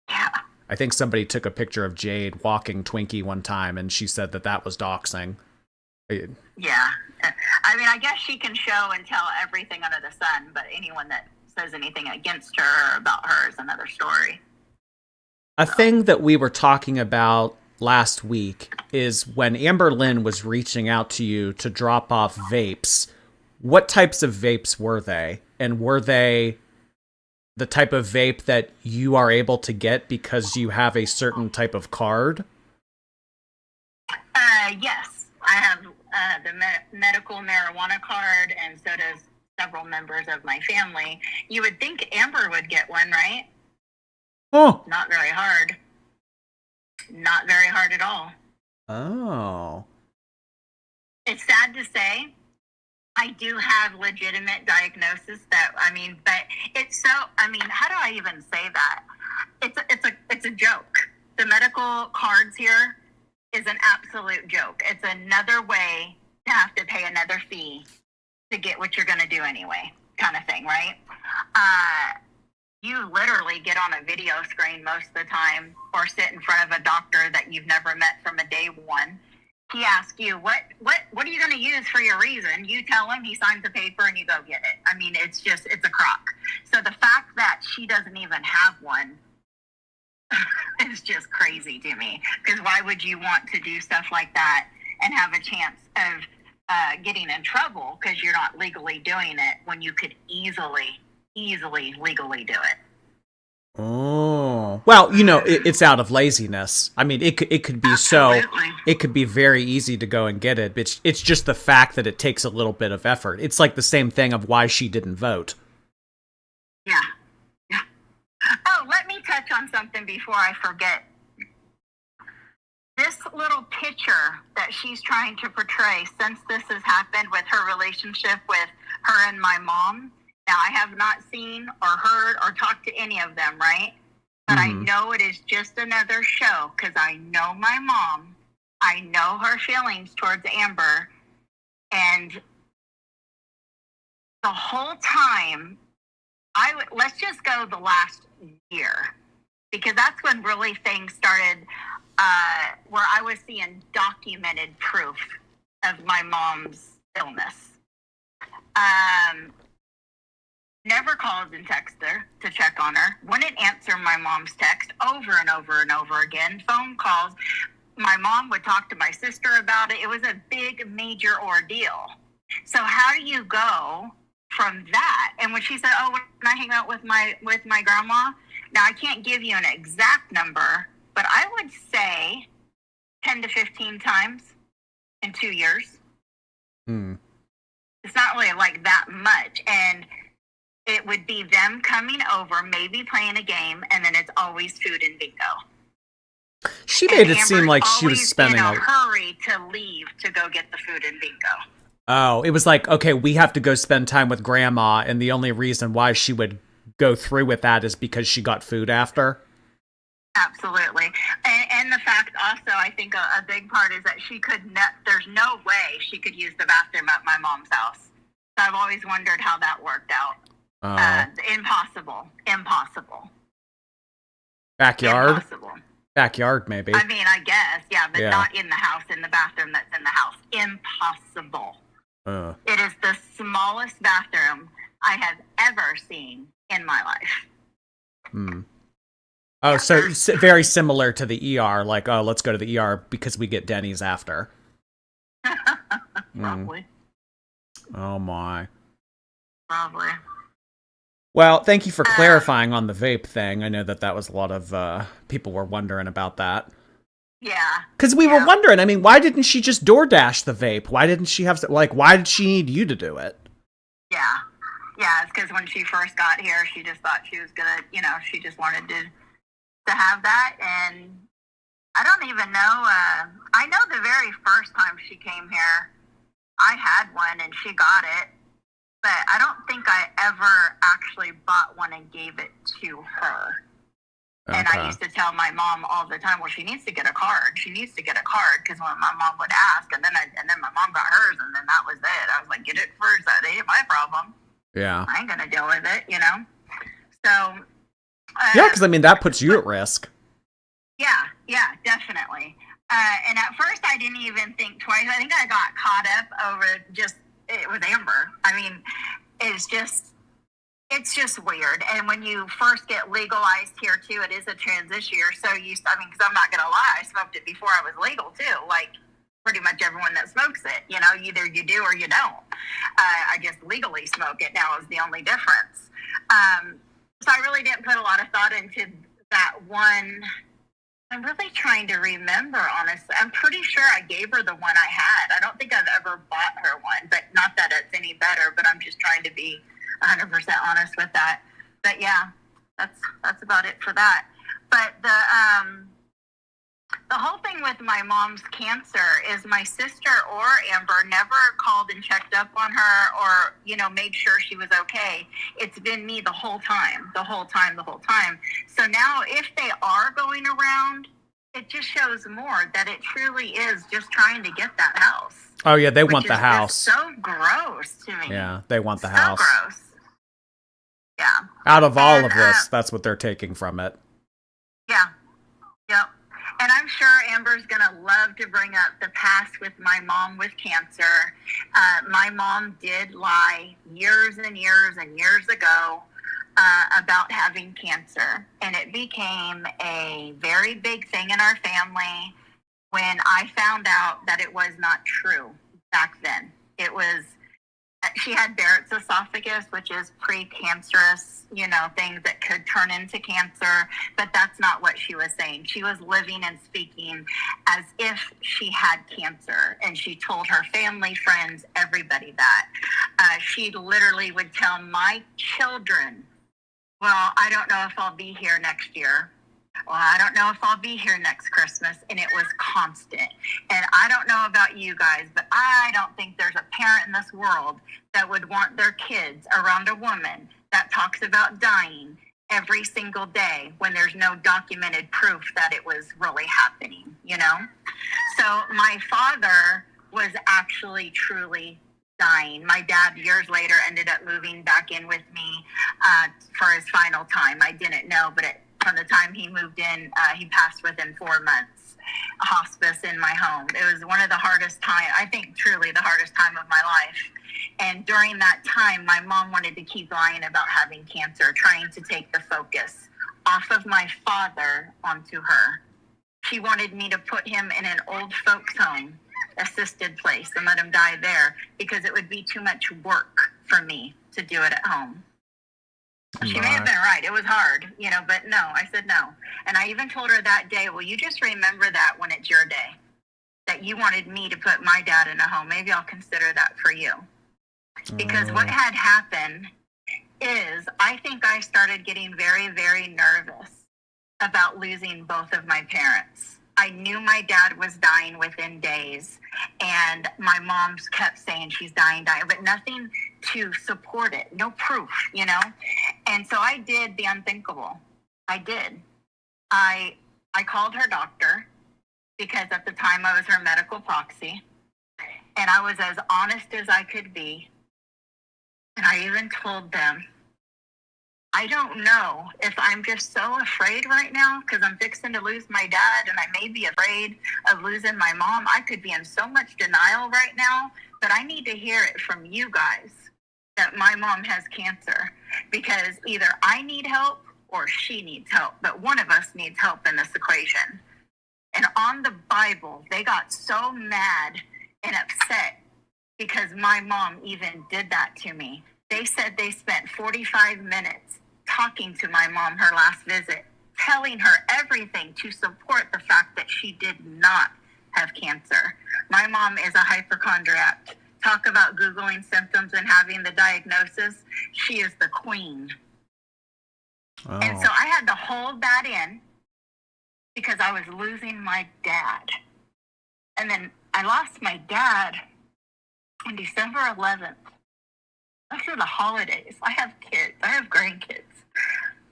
Yeah. I think somebody took a picture of Jade walking Twinkie one time, and she said that was doxing. Yeah. I mean, I guess she can show and tell everything under the sun, but anyone that says anything against her or about her is another story. A thing that we were talking about last week is when Amberlynn was reaching out to you to drop off vapes, what types of vapes were they? And were they the type of vape that you are able to get because you have a certain type of card? Yes. I have the medical marijuana card, and so does several members of my family. You would think Amber would get one, right? Oh. Not very hard. Not very hard at all. Oh. It's sad to say, I do have legitimate diagnosis but it's so, how do I even say that? It's a joke. the medical cards here is an absolute joke. It's another way to have to pay another fee to get what you're going to do anyway, kind of thing, right? You literally get on a video screen most of the time or sit in front of a doctor that you've never met from a day one. He asks you, what are you going to use for your reason? You tell him, he signs the paper, and you go get it. I mean, it's a crock. So the fact that she doesn't even have one is just crazy to me. Because why would you want to do stuff like that and have a chance of getting in trouble because you're not legally doing it when you could easily legally do it? Oh, well, you know, it's out of laziness. I mean, it could be Absolutely. it could be very easy to go and get it. It's just the fact that it takes a little bit of effort. It's like the same thing of why she didn't vote. Yeah. Oh, let me touch on something before I forget. This little picture that she's trying to portray since this has happened with her relationship with her and my mom. Now, I have not seen or heard or talked to any of them, right? But I know it is just another show because I know my mom. I know her feelings towards Amber. And the whole time, let's just go the last year, because that's when really things started where I was seeing documented proof of my mom's illness. Never called and texted her to check on her. Wouldn't answer my mom's text over and over and over again. Phone calls. My mom would talk to my sister about it. It was a big, major ordeal. So how do you go from that? And when she said, "Oh, when I hang out with my grandma," now I can't give you an exact number, but I would say 10 to 15 times in 2 years. It's not really like that much. And it would be them coming over, maybe playing a game, and then it's always food and bingo. She made it Amber's seem like she was always spending in a hurry to leave to go get the food and bingo. Oh, it was like, okay, we have to go spend time with grandma, and the only reason why she would go through with that is because she got food after. Absolutely. And the fact also, I think a big part is that there's no way she could use the bathroom at my mom's house. So I've always wondered how that worked out. Impossible. Backyard? Impossible. Backyard, maybe. I mean, I guess, yeah, but Yeah. not in the house, in the bathroom that's in the house. Impossible. It is the smallest bathroom I have ever seen in my life. Oh, so it's very similar to the ER, like, oh, let's go to the ER because we get Denny's after. Probably. Oh, my. Probably. Well, thank you for clarifying on the vape thing. I know that was a lot of people were wondering about that. Yeah. Because we were wondering, I mean, why didn't she just DoorDash the vape? Why didn't she have, why did she need you to do it? Yeah. Yeah, it's because when she first got here, she just thought she was going to, she just wanted to have that. And I don't even know. I know the very first time she came here, I had one and she got it. But I don't think I ever actually bought one and gave it to her. Okay. And I used to tell my mom all the time, well, she needs to get a card. She needs to get a card, because when my mom would ask, and then my mom got hers, and then that was it. I was like, get it first. That ain't my problem. Yeah. I ain't going to deal with it, So. Yeah, because, I mean, that puts you at risk. Yeah, definitely. And at first, I didn't even think twice. I think I got caught up over it was Amber. I mean, it's just weird. And when you first get legalized here too, it is a transition. You're so used to, because I'm not going to lie, I smoked it before I was legal too. Like pretty much everyone that smokes it, either you do or you don't. I just legally smoke it now is the only difference. So I really didn't put a lot of thought into that one. I'm really trying to remember, honestly. I'm pretty sure I gave her the one I had. I don't think I've ever bought her one, but not that it's any better, but I'm just trying to be 100% honest with that. But yeah, that's about it for that. But the whole thing with my mom's cancer is my sister or Amber never called and checked up on her or, made sure she was okay. It's been me the whole time. So now if they are going around it just shows more that it truly is just trying to get that house. Oh yeah, they Which want the is house. just so gross to me. Yeah, they want the So house. gross. Yeah. Out of all And, of this, that's what they're taking from it. Yeah. Yep. And I'm sure Amber's going to love to bring up the past with my mom with cancer. My mom did lie years and years and years ago about having cancer. And it became a very big thing in our family when I found out that it was not true back then. It was, she had Barrett's esophagus, which is precancerous, things that could turn into cancer, but that's not what she was saying. She was living and speaking as if she had cancer, and she told her family, friends, everybody that. She literally would tell my children, well, I don't know if I'll be here next year. Well, I don't know if I'll be here next Christmas. And it was constant. And I don't know about you guys, but I don't think there's a parent in this world that would want their kids around a woman that talks about dying every single day when there's no documented proof that it was really happening, So my father was actually truly dying. My dad, years later, ended up moving back in with me for his final time. I didn't know, but from the time he moved in, he passed within 4 months. A hospice in my home. It was one of the hardest time, I think truly the hardest time of my life. And during that time, my mom wanted to keep lying about having cancer, trying to take the focus off of my father onto her. She wanted me to put him in an old folks home, assisted place, and let him die there because it would be too much work for me to do it at home. She may have been right. It was hard, but no, I said no. And I even told her that day, well, you just remember that when it's your day, that you wanted me to put my dad in a home. Maybe I'll consider that for you. Because what had happened is I think I started getting very, very nervous about losing both of my parents. I knew my dad was dying within days, and my mom kept saying she's dying, but nothing to support it, no proof, And so I did the unthinkable. I did. I called her doctor because at the time I was her medical proxy, and I was as honest as I could be. And I even told them, I don't know if I'm just so afraid right now because I'm fixing to lose my dad and I may be afraid of losing my mom. I could be in so much denial right now, but I need to hear it from you guys that my mom has cancer because either I need help or she needs help, but one of us needs help in this equation. And on the Bible, they got so mad and upset because my mom even did that to me. They said they spent 45 minutes talking to my mom her last visit, telling her everything to support the fact that she did not have cancer. My mom is a hypochondriac. Talk about Googling symptoms and having the diagnosis. She is the queen. Oh. And so I had to hold that in because I was losing my dad. And then I lost my dad on December 11th. After the holidays, I have kids. I have grandkids.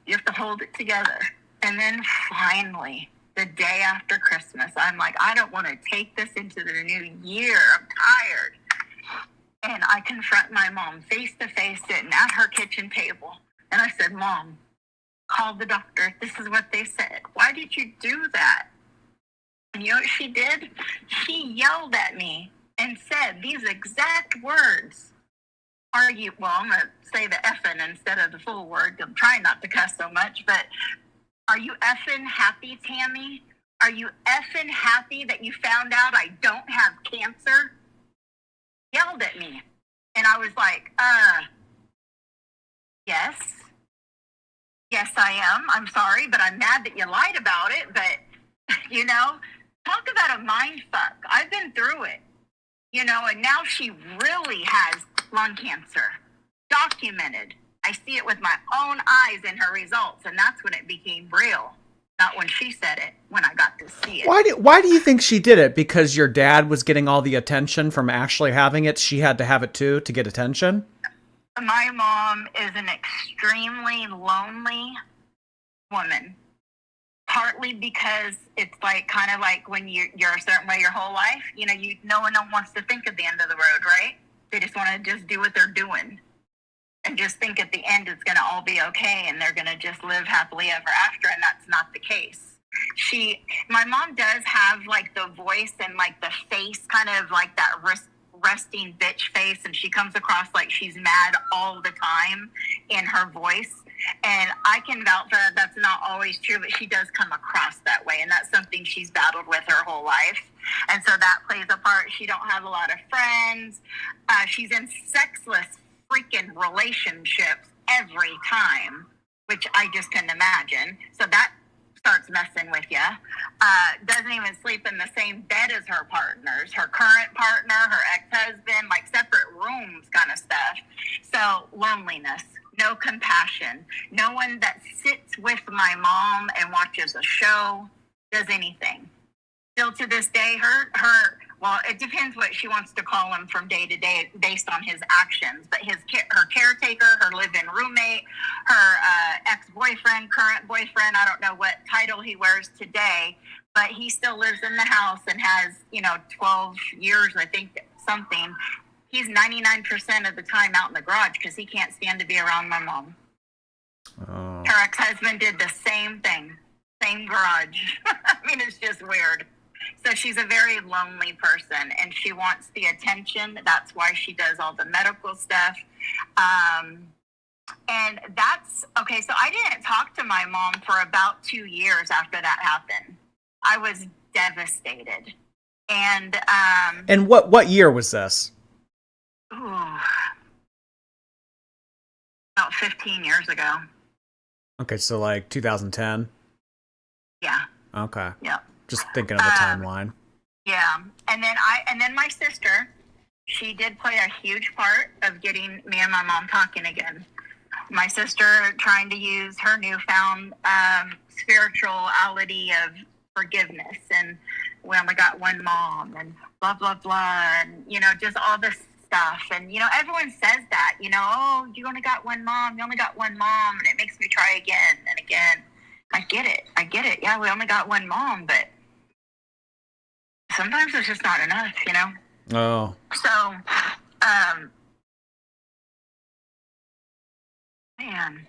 You have to hold it together. And then finally, the day after Christmas, I'm like, I don't want to take this into the new year. I'm tired. And I confront my mom face to face, sitting at her kitchen table. And I said, Mom, call the doctor. This is what they said. Why did you do that? And you know what she did? She yelled at me and said these exact words. Are you, well, I'm going to say the effing instead of the full word. I'm trying not to cuss so much, but are you effing happy, Tammy? Are you effing happy that you found out I don't have cancer? Yelled at me. And I was like, yes. Yes, I am. I'm sorry, but I'm mad that you lied about it. But, talk about a mind fuck. I've been through it, and now she really has lung cancer. Documented. I see it with my own eyes in her results, and that's when it became real. Not when she said it, when I got to see it. Why do you think she did it? Because your dad was getting all the attention from actually having it. She had to have it too to get attention? My mom is an extremely lonely woman. partly because it's like kind of like when you're a certain way your whole life. No one wants to think at the end of the road, right? They just want to just do what they're doing and just think at the end it's going to all be okay and they're going to just live happily ever after, and that's not the case. My mom does have like the voice and like the face, kind of like that resting bitch face, and she comes across like she's mad all the time in her voice. And I can vouch for that. That's not always true, but she does come across that way, and that's something she's battled with her whole life. And so that plays a part. She don't have a lot of friends. She's in sexless freaking relationships every time, which I just couldn't imagine. So that starts messing with you. Doesn't even sleep in the same bed as her partners, her current partner, her ex-husband, like separate rooms kind of stuff. So loneliness, no compassion, no one that sits with my mom and watches a show, does anything. Still to this day, well, it depends what she wants to call him from day to day based on his actions. But her caretaker, her live-in roommate, her ex-boyfriend, current boyfriend, I don't know what title he wears today, but he still lives in the house and has, 12 years, I think, something. He's 99% of the time out in the garage because he can't stand to be around my mom. Oh. Her ex-husband did the same thing, same garage. I mean, it's just weird. So she's a very lonely person, and she wants the attention. That's why she does all the medical stuff. And that's, okay, so I didn't talk to my mom for about 2 years after that happened. I was devastated. And what year was this? about 15 years ago. Okay, so like 2010? Yeah. Okay. Yeah. Just thinking of the timeline. Yeah. And then my sister, she did play a huge part of getting me and my mom talking again. My sister trying to use her newfound spirituality of forgiveness, and we only got one mom, and blah, blah, blah, and, just all this stuff. And, everyone says that, oh, you only got one mom, and it makes me try again and again. I get it. Yeah, we only got one mom, but sometimes it's just not enough, Oh. So, man.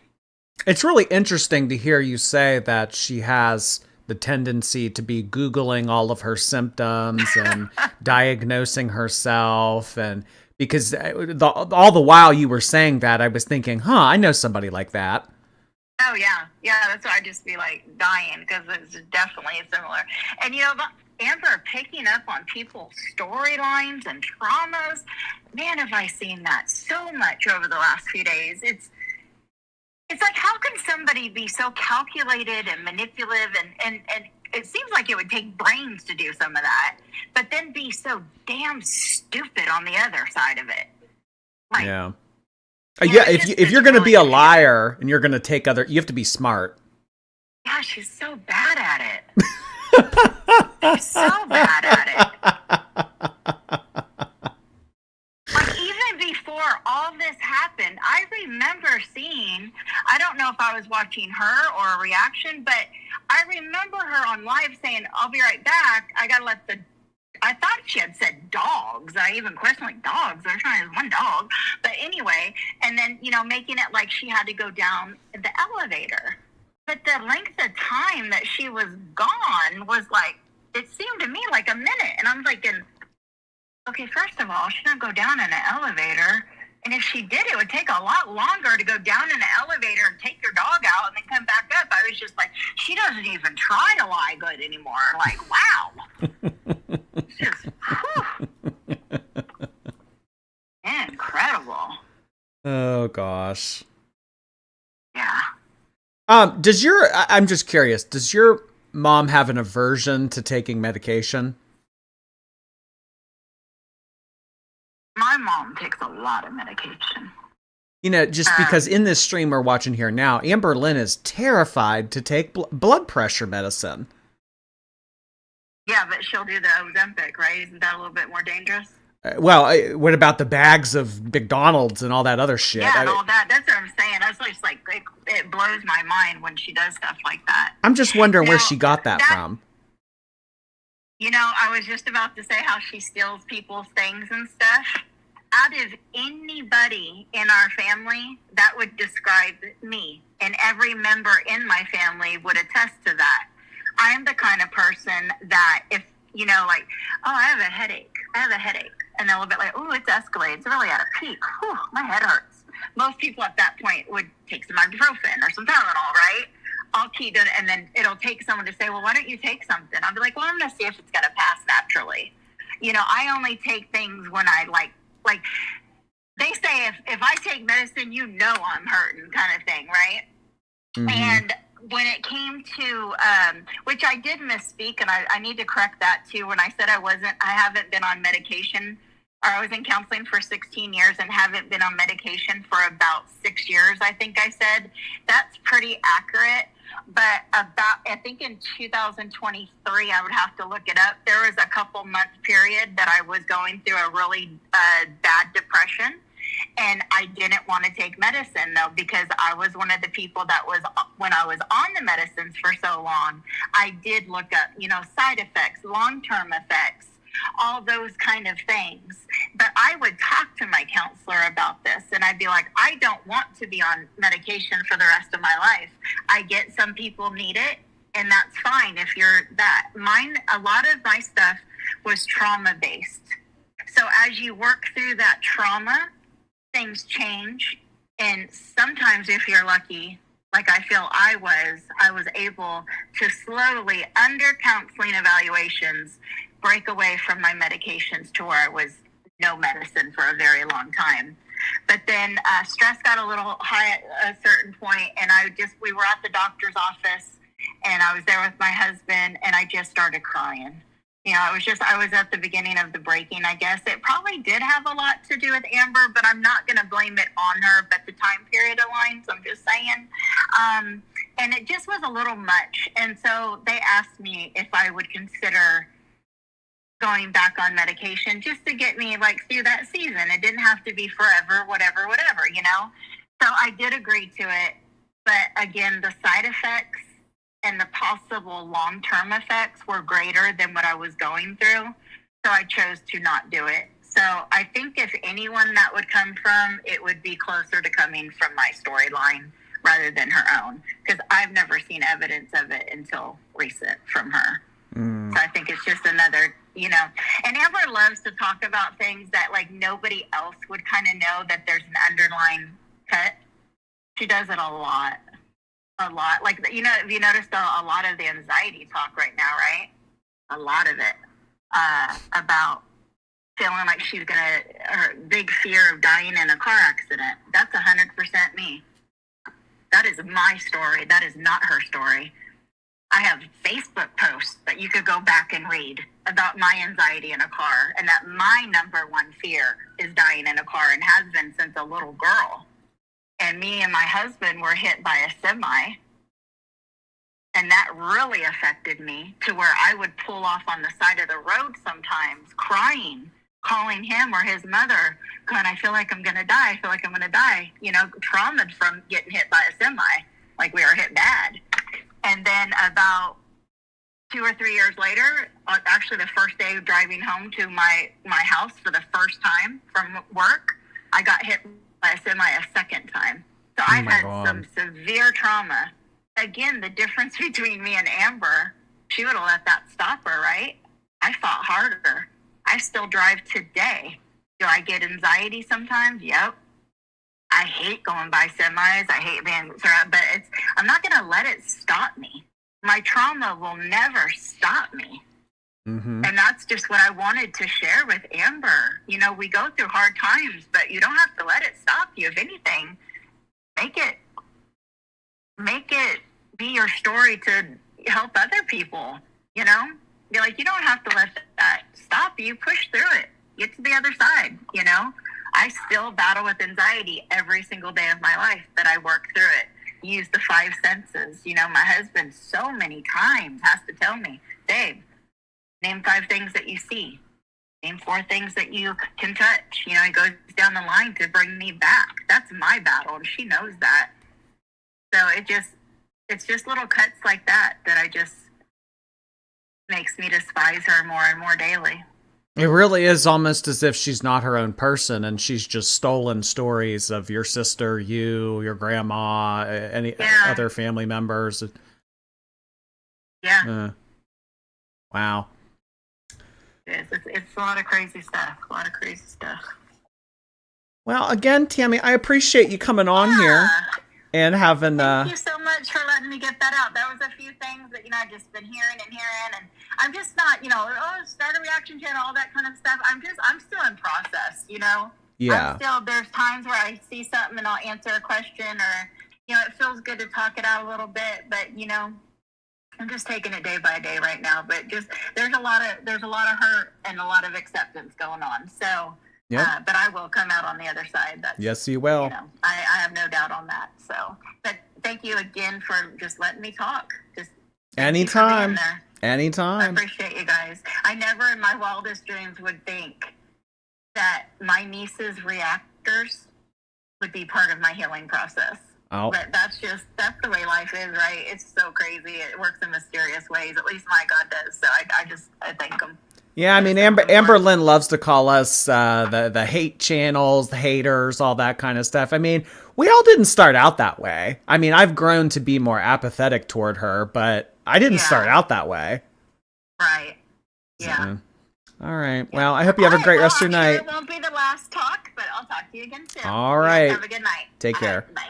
It's really interesting to hear you say that she has the tendency to be Googling all of her symptoms and diagnosing herself. And because all the while you were saying that, I was thinking, I know somebody like that. Oh, yeah. Yeah, that's why I'd just be like dying, because it's definitely similar. And, Amber, picking up on people's storylines and traumas, man, have I seen that so much over the last few days. It's like, how can somebody be so calculated and manipulative, and it seems like it would take brains to do some of that, but then be so damn stupid on the other side of it. Like, yeah. If you're going to be a liar and you're going to take you have to be smart. Yeah, she's so bad at it. She's so bad at it. Like, even before all this happened, I remember seeing, I don't know if I was watching her or a reaction, but I remember her on live saying, I'll be right back. I thought she had said dogs. I even questioned, like, dogs. There's only one dog. But anyway, and then, making it like she had to go down the elevator. But the length of time that she was gone was like, it seemed to me like a minute. And I'm thinking, okay, first of all, she didn't go down in an elevator. And if she did, it would take a lot longer to go down in an elevator and take your dog out and then come back up. I was just like, she doesn't even try to lie good anymore. Like, wow. Just, incredible. Oh, gosh. Yeah. I'm just curious, does your mom have an aversion to taking medication? My mom takes a lot of medication. Just because in this stream we're watching here now, Amberlynn is terrified to take blood pressure medicine. Yeah, but she'll do the Ozempic, right? Isn't that a little bit more dangerous? What about the bags of McDonald's and all that other shit? Yeah, and all that. That's what I'm saying. That's just like it blows my mind when she does stuff like that. I'm just wondering where Now, she got that from. You know, I was just about to say how she steals people's things and stuff. Out of anybody in our family, that would describe me, and every member in my family would attest to that. I am the kind of person that if, you know, like, oh, I have a headache. And they'll be like, oh, it's escalated. It's really at a peak. Whew, my head hurts. Most people at that point would take some ibuprofen or some Tylenol, right? I'll keep it, and then it'll take someone to say, well, why don't you take something? I'll be like, well, I'm going to see if it's going to pass naturally. You know, I only take things when I like they say if I take medicine, you know I'm hurting kind of thing, right? Mhm. And when it came to, which I did misspeak, and I need to correct that too. When I said I haven't been on medication, or I was in counseling for 16 years and haven't been on medication for about 6 years, I think I said. That's pretty accurate. But I think in 2023, I would have to look it up. There was a couple month period that I was going through a really bad depression. And I didn't want to take medicine, though, because I was one of the people that was, when I was on the medicines for so long, I did look up, you know, side effects, long-term effects, all those kind of things. But I would talk to my counselor about this, and I'd be like, I don't want to be on medication for the rest of my life. I get some people need it, and that's fine if you're that. A lot of my stuff was trauma-based. So as you work through that trauma, things change, and sometimes if you're lucky, like I feel I was able to slowly, under counseling evaluations, break away from my medications to where I was no medicine for a very long time. But then stress got a little high at a certain point, and we were at the doctor's office, and I was there with my husband, and I just started crying. You know, I was at the beginning of the breaking, I guess. It probably did have a lot to do with Amber, but I'm not going to blame it on her, but the time period aligns, I'm just saying. And it just was a little much. And so they asked me if I would consider going back on medication just to get me like through that season. It didn't have to be forever, whatever, you know? So I did agree to it. But again, the side effects and the possible long-term effects were greater than what I was going through. So I chose to not do it. So I think if anyone that would come from, it would be closer to coming from my storyline rather than her own. Because I've never seen evidence of it until recent from her. Mm. So I think it's just another, you know. And Amber loves to talk about things that like nobody else would kind of know that there's an underlying cut. She does it a lot. Like, you know, have you noticed a lot of the anxiety talk right now, right? A lot of it about feeling like her big fear of dying in a car accident. That's 100% me. That is my story. That is not her story. I have Facebook posts that you could go back and read about my anxiety in a car, and that my number one fear is dying in a car, and has been since a little girl. And me and my husband were hit by a semi, and that really affected me to where I would pull off on the side of the road sometimes, crying, calling him or his mother, going, I feel like I'm going to die. You know, traumatized from getting hit by a semi, like we were hit bad. And then about 2 or 3 years later, actually the first day of driving home to my house for the first time from work, I got hit by a semi a second time. So I've had some severe trauma. Again, the difference between me and Amber, she would have let that stop her, right? I fought harder. I still drive today. Do I get anxiety sometimes? Yep. I hate going by semis. I hate being surrounded, but I'm not going to let it stop me. My trauma will never stop me. Mm-hmm. And that's just what I wanted to share with Amber. You know, we go through hard times, but you don't have to let it stop you. If anything, make it be your story to help other people, you know? Be like, you don't have to let that stop you. Push through it. Get to the other side, you know? I still battle with anxiety every single day of my life, but I work through it. Use the 5 senses. You know, my husband so many times has to tell me, Dave, name 5 things that you see. Name 4 things that you can touch. You know, it goes down the line to bring me back. That's my battle, and she knows that. So it's just little cuts like that I just makes me despise her more and more daily. It really is almost as if she's not her own person and she's just stolen stories of your sister, you, your grandma, any other family members. Yeah. Wow. It's a lot of crazy stuff. Well, again, Tammy, I appreciate you coming on here and having... Thank you so much for letting me get that out. That was a few things that, I've just been hearing, and I'm just not, start a reaction channel, all that kind of stuff. I'm still in process, Yeah. There's times where I see something and I'll answer a question, or, it feels good to talk it out a little bit, but, I'm just taking it day by day right now. But just there's a lot of hurt and a lot of acceptance going on. So, but I will come out on the other side. Yes, you will. I have no doubt on that. So, but thank you again for just letting me talk. Just anytime. I Anytime. appreciate you guys. I never in my wildest dreams would think that my niece's reactors would be part of my healing process. Oh. But that's the way life is, right? It's so crazy. It works in mysterious ways. At least my God does. So I thank him. Yeah, I mean, Amberlynn loves to call us the hate channels, the haters, all that kind of stuff. I mean, we all didn't start out that way. I mean, I've grown to be more apathetic toward her, but I didn't start out that way. Right. Yeah. So, all right. Well, I hope you have a great rest of your night. It won't be the last talk, but I'll talk to you again soon. All right. Have a good night. Take care. Right, bye.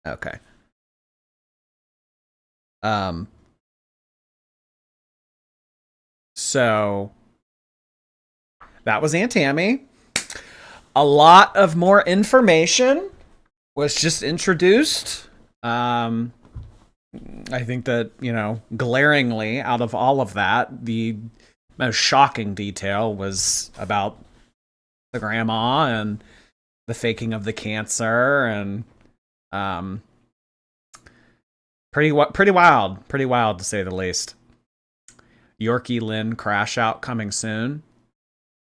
Okay. So that was Aunt Tammy. A lot of more information was just introduced. I think that, glaringly out of all of that, the most shocking detail was about the grandma and the faking of the cancer, and pretty wild to say the least. Yorkie Lynn crash out coming soon.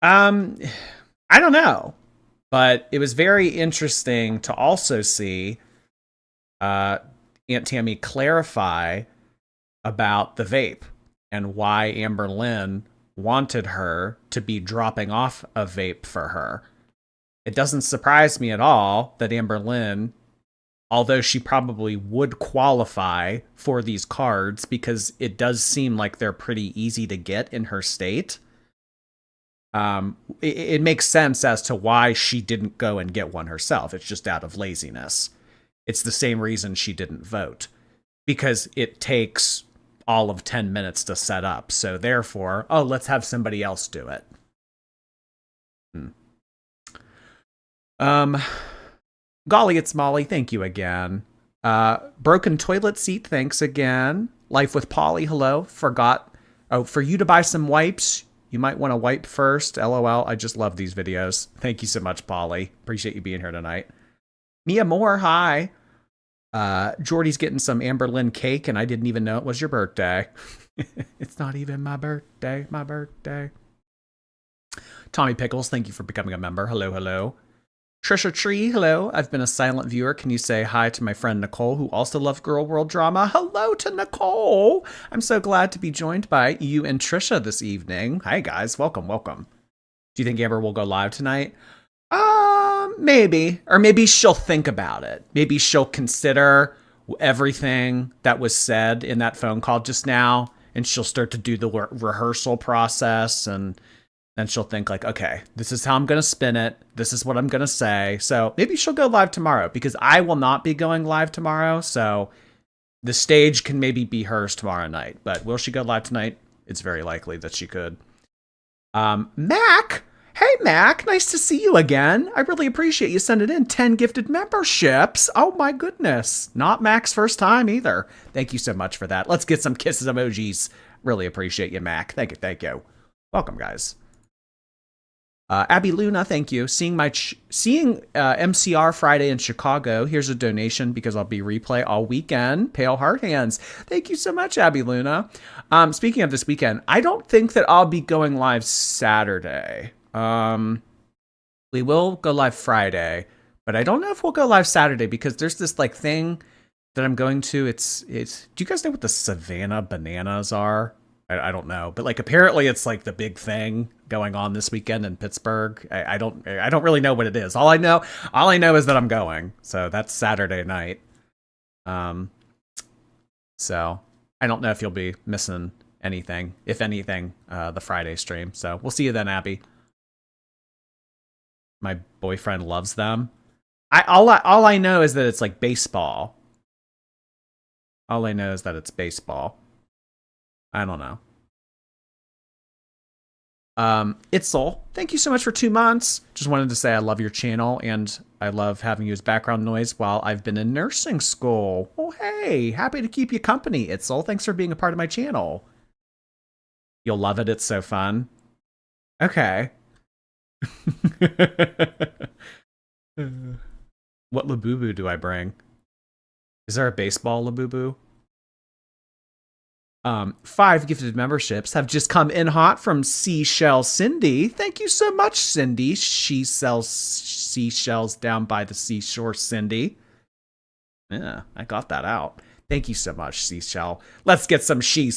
I don't know, but it was very interesting to also see Aunt Tammy clarify about the vape and why Amberlynn wanted her to be dropping off a vape for her. It doesn't surprise me at all that Amberlynn, although she probably would qualify for these cards because it does seem like they're pretty easy to get in her state, it makes sense as to why she didn't go and get one herself. It's just out of laziness. It's the same reason she didn't vote, because it takes all of 10 minutes to set up. So therefore, let's have somebody else do it. Golly, it's Molly. Thank you again. Broken toilet seat. Thanks again. Life with Polly. Hello. Forgot. Oh, for you to buy some wipes, you might want to wipe first. LOL. I just love these videos. Thank you so much, Polly. Appreciate you being here tonight. Mia Moore. Hi. Jordy's getting some Amberlynn cake, and I didn't even know it was your birthday. It's not even my birthday. My birthday. Tommy Pickles. Thank you for becoming a member. Hello, hello. Trisha Tree, hello. I've been a silent viewer. Can you say hi to my friend Nicole, who also loves Girl World Drama? Hello to Nicole. I'm so glad to be joined by you and Trisha this evening. Hi, guys. Welcome, welcome. Do you think Amber will go live tonight? Maybe. Or maybe she'll think about it. Maybe she'll consider everything that was said in that phone call just now, and she'll start to do the rehearsal process, and then she'll think like, okay, this is how I'm going to spin it. This is what I'm going to say. So maybe she'll go live tomorrow, because I will not be going live tomorrow. So the stage can maybe be hers tomorrow night, but will she go live tonight? It's very likely that she could. Mac. Hey, Mac. Nice to see you again. I really appreciate you sending in 10 gifted memberships. Oh my goodness. Not Mac's first time either. Thank you so much for that. Let's get some kisses emojis. Really appreciate you, Mac. Thank you. Thank you. Welcome, guys. Abby Luna, thank you. Seeing MCR Friday in Chicago. Here's a donation because I'll be replay all weekend. Pale Heart Hands. Thank you so much, Abby Luna. Speaking of this weekend, I don't think that I'll be going live Saturday. We will go live Friday, but I don't know if we'll go live Saturday because there's this like thing that I'm going to. It's. Do you guys know what the Savannah Bananas are? I don't know, but like apparently it's like the big thing going on this weekend in Pittsburgh. I don't really know what it is. All I know is that I'm going. So that's Saturday night. So I don't know if you'll be missing anything, if anything, the Friday stream. So we'll see you then, Abby. My boyfriend loves them. All I know is that it's like baseball. All I know is that it's baseball. I don't know. Itzel, thank you so much for 2 months. Just wanted to say I love your channel and I love having you as background noise while I've been in nursing school. Oh, hey, happy to keep you company, Itzel. Thanks for being a part of my channel. You'll love it. It's so fun. Okay. What Labubu do I bring? Is there a baseball Labubu? 5 gifted memberships have just come in hot from Seashell Cindy. Thank you so much, Cindy. She sells seashells down by the seashore, Cindy. Yeah, I got that out. Thank you so much, Seashell. Let's get some she.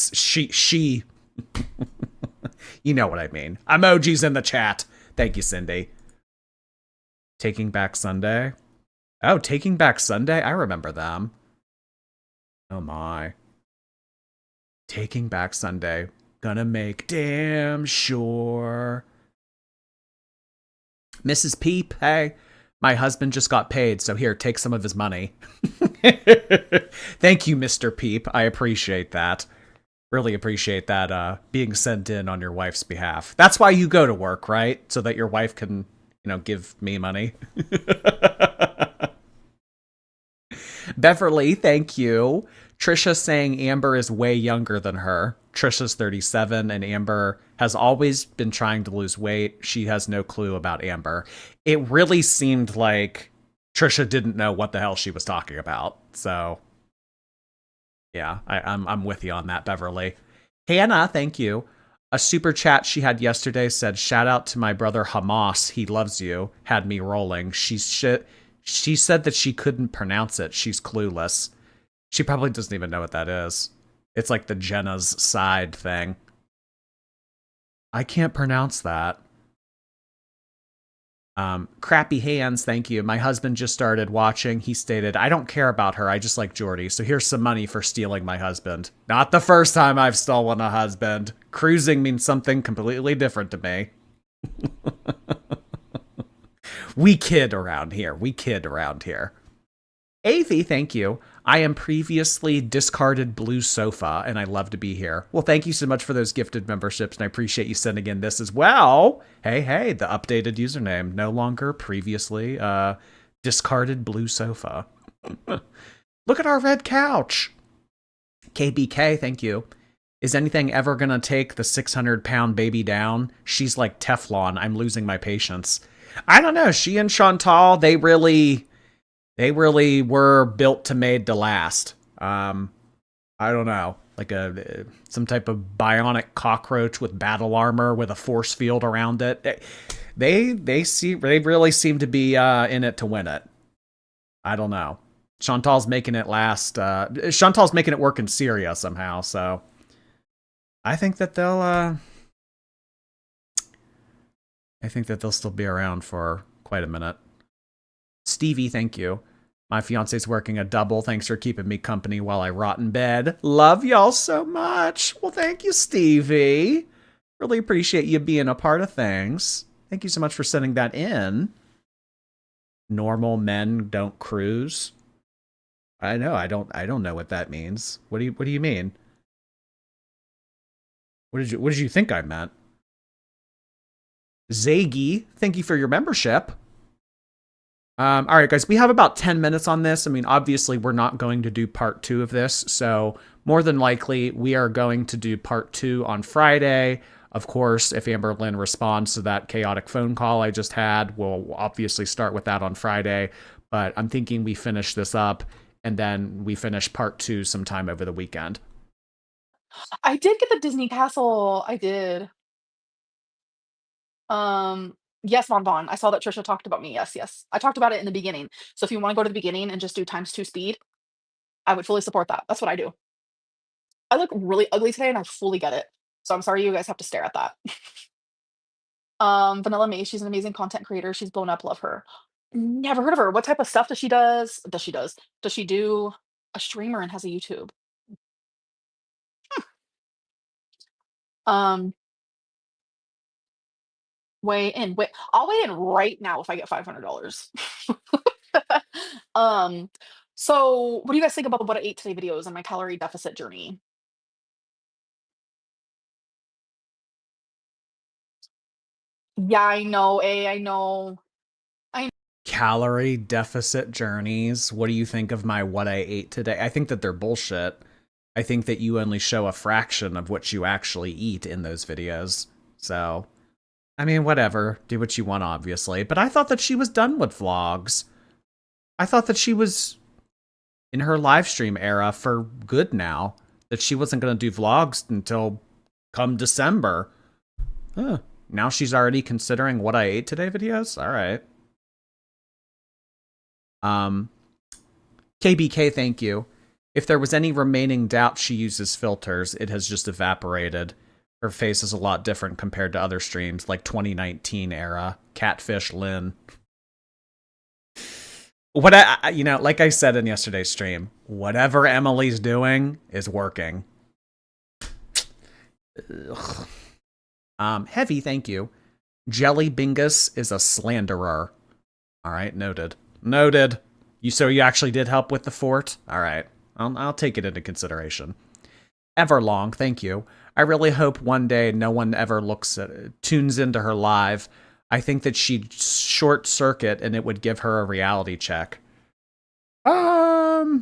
You know what I mean. Emojis in the chat. Thank you, Cindy. Taking Back Sunday. Oh, Taking Back Sunday? I remember them. Oh my. Taking Back Sunday. Gonna make damn sure. Mrs. Peep, hey. My husband just got paid, so here, take some of his money. Thank you, Mr. Peep. I appreciate that. Really appreciate that being sent in on your wife's behalf. That's why you go to work, right? So that your wife can, give me money. Beverly, thank you. Trisha saying Amber is way younger than her. Trisha's 37 and Amber has always been trying to lose weight. She has no clue about Amber. It really seemed like Trisha didn't know what the hell she was talking about. So yeah, I'm with you on that, Beverly. Hannah, thank you. A super chat she had yesterday said, shout out to my brother Hamas. He loves you. Had me rolling. She said that she couldn't pronounce it. She's clueless. She probably doesn't even know what that is. It's like the Jenna's side thing. I can't pronounce that. Crappy Hands, thank you. My husband just started watching. He stated, I don't care about her. I just like Jordy. So here's some money for stealing my husband. Not the first time I've stolen a husband. Cruising means something completely different to me. We kid around here. Avi, thank you. I am previously discarded blue sofa, and I love to be here. Well, thank you so much for those gifted memberships, and I appreciate you sending in this as well. Hey, the updated username. No longer previously discarded blue sofa. Look at our red couch. KBK, thank you. Is anything ever going to take the 600-pound baby down? She's like Teflon. I'm losing my patience. I don't know. She and Chantal, they really were built to made to last. I don't know, like some type of bionic cockroach with battle armor with a force field around it. They really seem to be in it to win it. I don't know. Chantal's making it last. Chantal's making it work in Syria somehow. So I think that they'll still be around for quite a minute. Stevie, thank you. My fiance's working a double. Thanks for keeping me company while I rot in bed. Love y'all so much. Well, thank you, Stevie. Really appreciate you being a part of things. Thank you so much for sending that in. Normal men don't cruise. I know. I don't know what that means. What do you mean? What did you think I meant? Zaggy, thank you for your membership. All right, guys, we have about 10 minutes on this. I mean, obviously, we're not going to do part 2 of this. So more than likely, we are going to do part 2 on Friday. Of course, if Amberlynn responds to that chaotic phone call I just had, we'll obviously start with that on Friday. But I'm thinking we finish this up and then we finish part 2 sometime over the weekend. I did get the Disney Castle. I did. Yes, Von Vaughn. I saw that Trisha talked about me. Yes, yes. I talked about it in the beginning. So if you want to go to the beginning and just do ×2 speed, I would fully support that. That's what I do. I look really ugly today and I fully get it. So I'm sorry you guys have to stare at that. Vanilla Mae, she's an amazing content creator. She's blown up. Love her. Never heard of her. What type of stuff does she does? Does she does? Does she do a streamer and has a YouTube? Um, weigh in. Wait, I'll weigh in right now if I get $500. um, so what do you guys think about the what I ate today videos and my calorie deficit journey? Yeah, I know, I know. Calorie deficit journeys. What do you think of my what I ate today? I think that they're bullshit. I think that you only show a fraction of what you actually eat in those videos. So, I mean, whatever. Do what you want, obviously. But I thought that she was done with vlogs. I thought that she was in her live stream era for good now. That she wasn't going to do vlogs until come December. Huh. Now she's already considering what I ate today videos? All right. KBK, thank you. If there was any remaining doubt she uses filters, it has just evaporated. Her face is a lot different compared to other streams, like 2019 era. Catfish Lynn. What like I said in yesterday's stream, whatever Emily's doing is working. Heavy, thank you. Jelly Bingus is a slanderer. All right, noted. Noted. So you actually did help with the fort? All right. I'll take it into consideration. Everlong, thank you. I really hope one day no one ever tunes into her live. I think that she'd short circuit and it would give her a reality check. Well,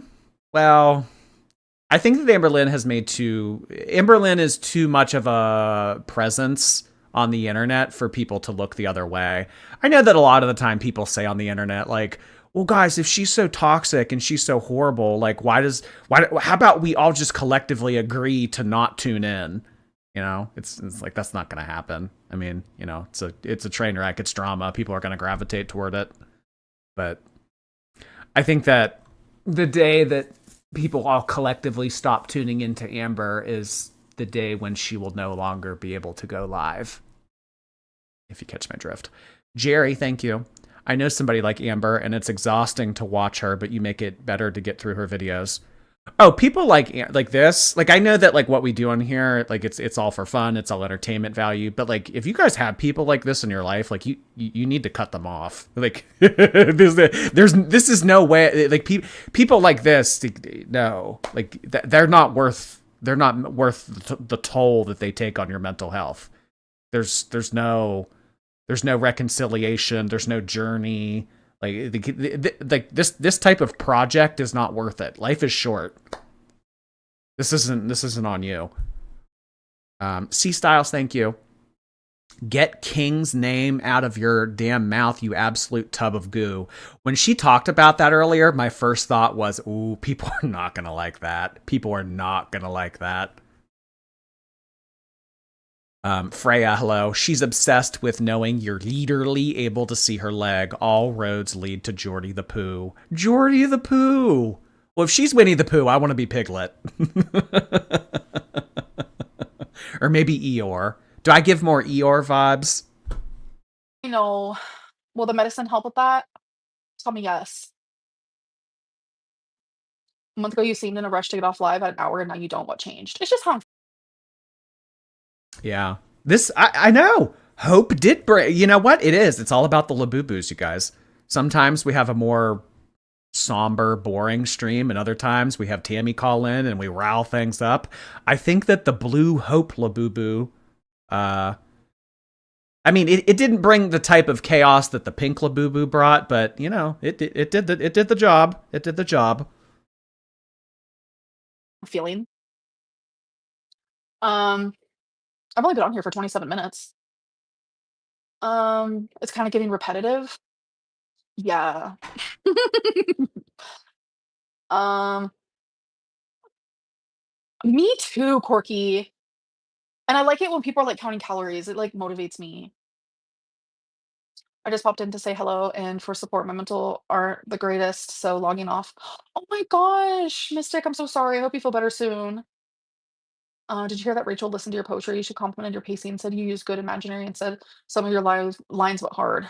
I think that Amberlynn is too much of a presence on the internet for people to look the other way. I know that a lot of the time people say on the internet, like, well, guys, if she's so toxic and she's so horrible, like, how about we all just collectively agree to not tune in? You know, it's like, that's not going to happen. I mean, you know, it's a train wreck. It's drama. People are going to gravitate toward it. But I think that the day that people all collectively stop tuning into Amber is the day when she will no longer be able to go live. If you catch my drift. Jerry, thank you. I know somebody like Amber, and it's exhausting to watch her, but you make it better to get through her videos. Oh, people like this, like, I know that, like, what we do on here, like, it's all for fun, it's all entertainment value, but, like, if you guys have people like this in your life, like, you need to cut them off. Like, this is no way, like, people like this, no, like, they're not worth the toll that they take on your mental health. There's no reconciliation. There's no journey. Like this type of project is not worth it. Life is short. This isn't on you. C Styles, thank you. Get King's name out of your damn mouth, you absolute tub of goo. When she talked about that earlier, my first thought was, ooh, people are not gonna like that. People are not gonna like that. Freya, hello. She's obsessed with knowing you're literally able to see her leg. All roads lead to Geordie the Pooh. Geordie the Pooh! Well, if she's Winnie the Pooh, I want to be Piglet. Or maybe Eeyore. Do I give more Eeyore vibes? You know, will the medicine help with that? Tell me yes. A month ago, you seemed in a rush to get off live at an hour, and now you don't. What changed? It's just how I'm. Yeah. I know. Hope did break. You know what? It is. It's all about the Labubu's, you guys. Sometimes we have a more somber, boring stream, and other times we have Tammy call in and we rile things up. I think that the blue Hope Labubu, I mean, it didn't bring the type of chaos that the pink Labubu brought, but you know, it did the job. It did the job. Feeling. I've only been on here for 27 minutes. It's kind of getting repetitive. Yeah. um, Me too, Corky. And I like it when people are like counting calories. It like motivates me. I just popped in to say hello and for support. My mental aren't the greatest, so logging off. Oh my gosh, Mystic, I'm so sorry. I hope you feel better soon. Did you hear that Rachel listened to your poetry? She complimented your pacing, said you used good imaginary, and said some of your lines but hard.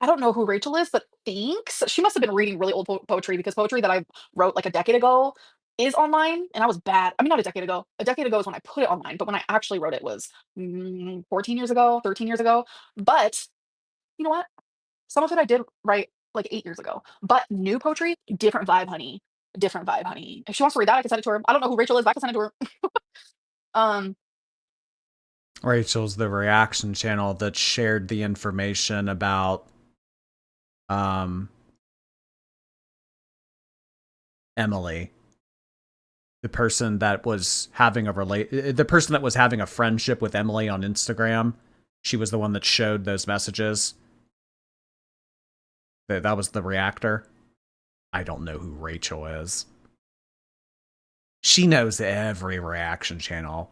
I don't know who Rachel is, but thanks. She must have been reading really old poetry because poetry that I wrote like a decade ago is online, and I was bad. I mean, not a decade ago. A decade ago is when I put it online, but when I actually wrote it was 14 years ago, 13 years ago. But you know what? Some of it I did write like 8 years ago. But new poetry, different vibe, honey. Different vibe, honey. If she wants to read that, I can send it to her. I don't know who Rachel is, but I can send it to her. um, Rachel's the reaction channel that shared the information about Emily, the person that was having a friendship with Emily on Instagram. She was the one that showed those messages. That was the reactor. I don't know who Rachel is. She knows every reaction channel.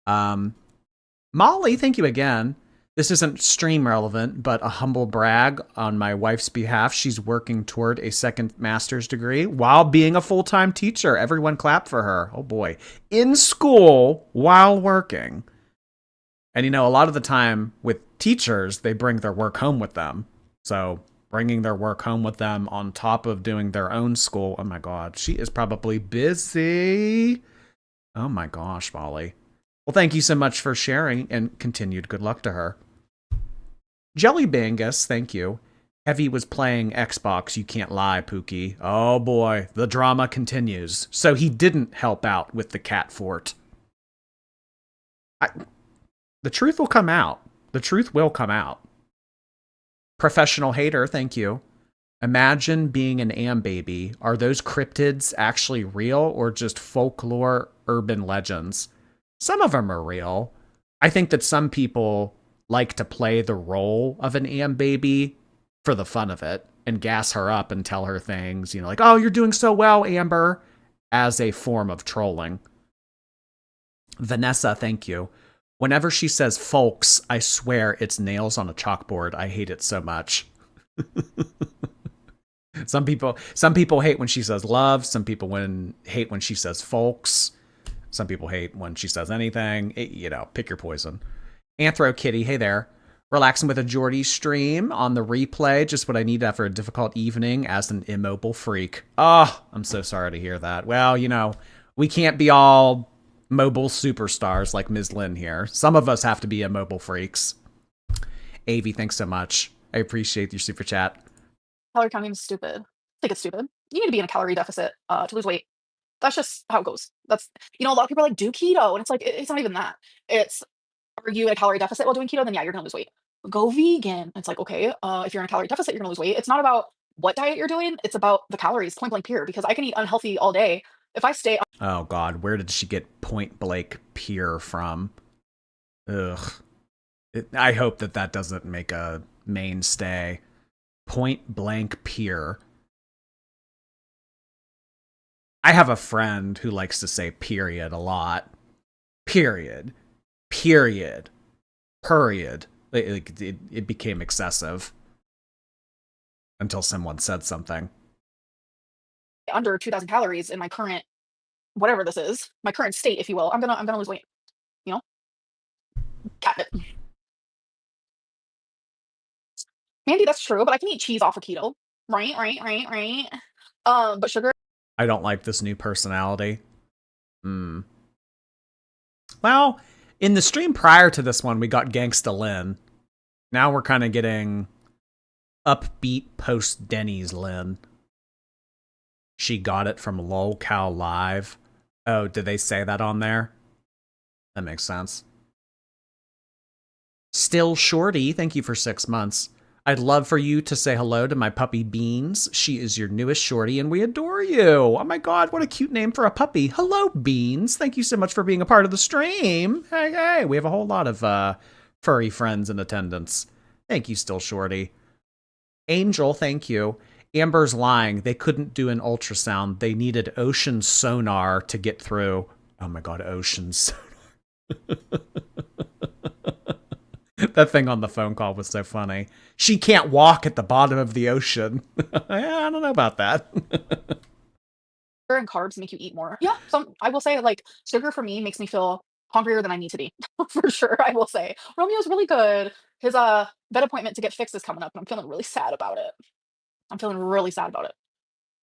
Molly, thank you again. This isn't stream relevant, but a humble brag on my wife's behalf. She's working toward a second master's degree while being a full-time teacher. Everyone clap for her. Oh boy. In school while working. And you know, a lot of the time with teachers, they bring their work home with them. So bringing their work home with them on top of doing their own school. Oh my God, she is probably busy. Oh my gosh, Molly. Well, thank you so much for sharing and continued good luck to her. Jelly Bangus, thank you. Heavy was playing Xbox, you can't lie, Pookie. Oh boy, the drama continues. So he didn't help out with the cat fort. The truth will come out. The truth will come out. Professional hater, thank you. Imagine being an Am baby. Are those cryptids actually real or just folklore urban legends? Some of them are real. I think that some people like to play the role of an Am baby for the fun of it and gas her up and tell her things, you know, like, oh, you're doing so well, Amber, as a form of trolling. Vanessa, thank you. Whenever she says folks, I swear it's nails on a chalkboard. I hate it so much. Some people hate when she says love. Some people hate when she says folks. Some people hate when she says anything. Pick your poison. Anthro Kitty, hey there. Relaxing with a Geordie stream on the replay. Just what I need after a difficult evening as an immobile freak. Oh, I'm so sorry to hear that. Well, we can't be all mobile superstars like Ms. Lynn here. Some of us have to be immobile freaks. Avi, thanks so much. I appreciate your super chat. calorie counting is stupid. I think it's stupid. You need to be in a calorie deficit to lose weight. That's just how it goes. That's a lot of people are like, do keto, and it's like it's not even that. It's, are you in a calorie deficit while doing keto? Then yeah, you're gonna lose weight. Go vegan. It's like, okay, if you're in a calorie deficit, you're gonna lose weight. It's not about what diet you're doing. It's about the calories. Point blank period. Because I can eat unhealthy all day if I stay. Oh God, where did she get point blank pure from? Ugh. I hope that doesn't make a mainstay. Point blank pure. I have a friend who likes to say period a lot. Period. Period. Period. It became excessive until someone said something. Under 2,000 calories in my current, whatever this is, my current state, if you will, I'm gonna lose weight. Catnip. Mandy, that's true, but I can eat cheese off of keto. Right. But sugar. I don't like this new personality. Well, in the stream prior to this one, we got Gangsta Lynn. Now we're kind of getting upbeat post Denny's Lynn. She got it from Lol Cow Live. Oh, did they say that on there? That makes sense. Still Shorty, thank you for 6 months. I'd love for you to say hello to my puppy Beans. She is your newest shorty and we adore you. Oh my god, what a cute name for a puppy. Hello, Beans. Thank you so much for being a part of the stream. Hey, we have a whole lot of furry friends in attendance. Thank you, Still Shorty. Angel, thank you. Amber's lying. They couldn't do an ultrasound. They needed ocean sonar to get through. Oh my god, ocean sonar. That thing on the phone call was so funny. She can't walk at the bottom of the ocean. I don't know about that. Sugar and carbs make you eat more. Yeah, I will say, like, sugar for me makes me feel hungrier than I need to be. For sure, I will say. Romeo's really good. His vet appointment to get fixed is coming up, and I'm feeling really sad about it. I'm feeling really sad about it.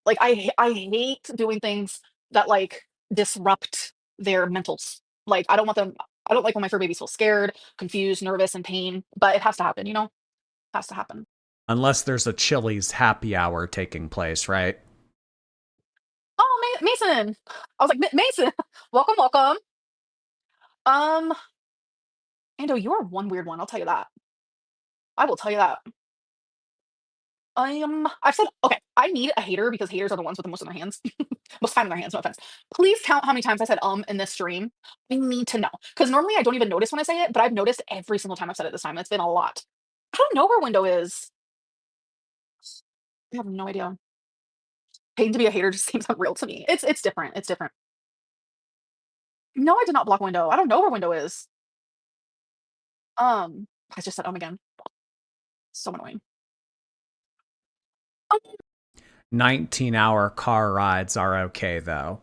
Like, I hate doing things that, like, disrupt their mentals. Like, I don't like when my fur babies feel scared, confused, nervous, and pain, but it has to happen, you know? Has to happen. Unless there's a Chili's happy hour taking place, right? Oh, Mason! I was like, Mason, welcome, welcome. Um, Ando, you are one weird one. I'll tell you that. I will tell you that. I've said okay. I need a hater because haters are the ones with the most in their hands, most time in their hands. No offense. Please count how many times I said in this stream. I need to know because normally I don't even notice when I say it, but I've noticed every single time I've said it this time. It's been a lot. I don't know where window is. I have no idea. Pain to be a hater just seems unreal to me. It's different. It's different. No, I did not block window. I don't know where window is. I just said again. So annoying. 19-hour car rides are okay, though.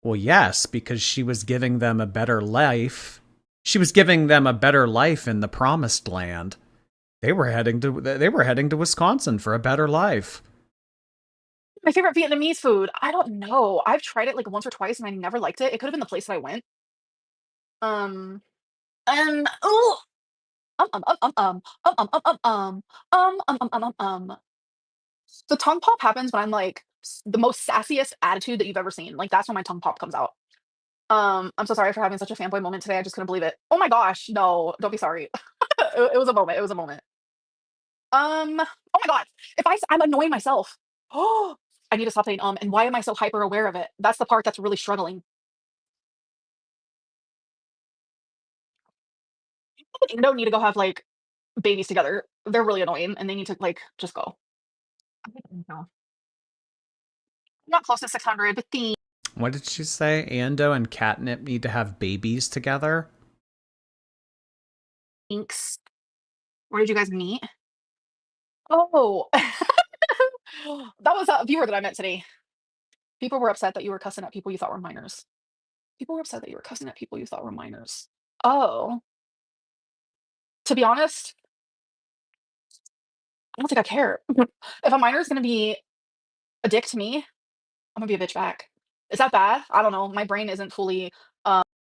Well, yes, because she was giving them a better life. She was giving them a better life in the promised land. They were heading to Wisconsin for a better life. My favorite Vietnamese food. I don't know. I've tried it like once or twice and I never liked it. It could have been the place that I went. Oh, um, um, um, um, um, um, um, um, um, The tongue pop happens when I'm like the most sassiest attitude that you've ever seen. Like that's when my tongue pop comes out. I'm so sorry for having such a fanboy moment today. I just couldn't believe it. Oh my gosh, no, don't be sorry. It was a moment. It was a moment. Oh my god, I'm annoying myself. Oh, I need to stop saying and why am I so hyper aware of it? That's the part that's really struggling. You don't need to go have like babies together. They're really annoying and they need to like just go. No. I'm not close to 600, but What did she say? Ando and Catnip need to have babies together? thanks. Where did you guys meet? Oh, that was a viewer that I met today. People were upset that you were cussing at people you thought were minors. People were upset that you were cussing at people you thought were minors. Oh, to be honest, I don't think I care. If a minor is gonna be a dick to me, I'm gonna be a bitch back. Is that bad? I don't know. My brain isn't fully.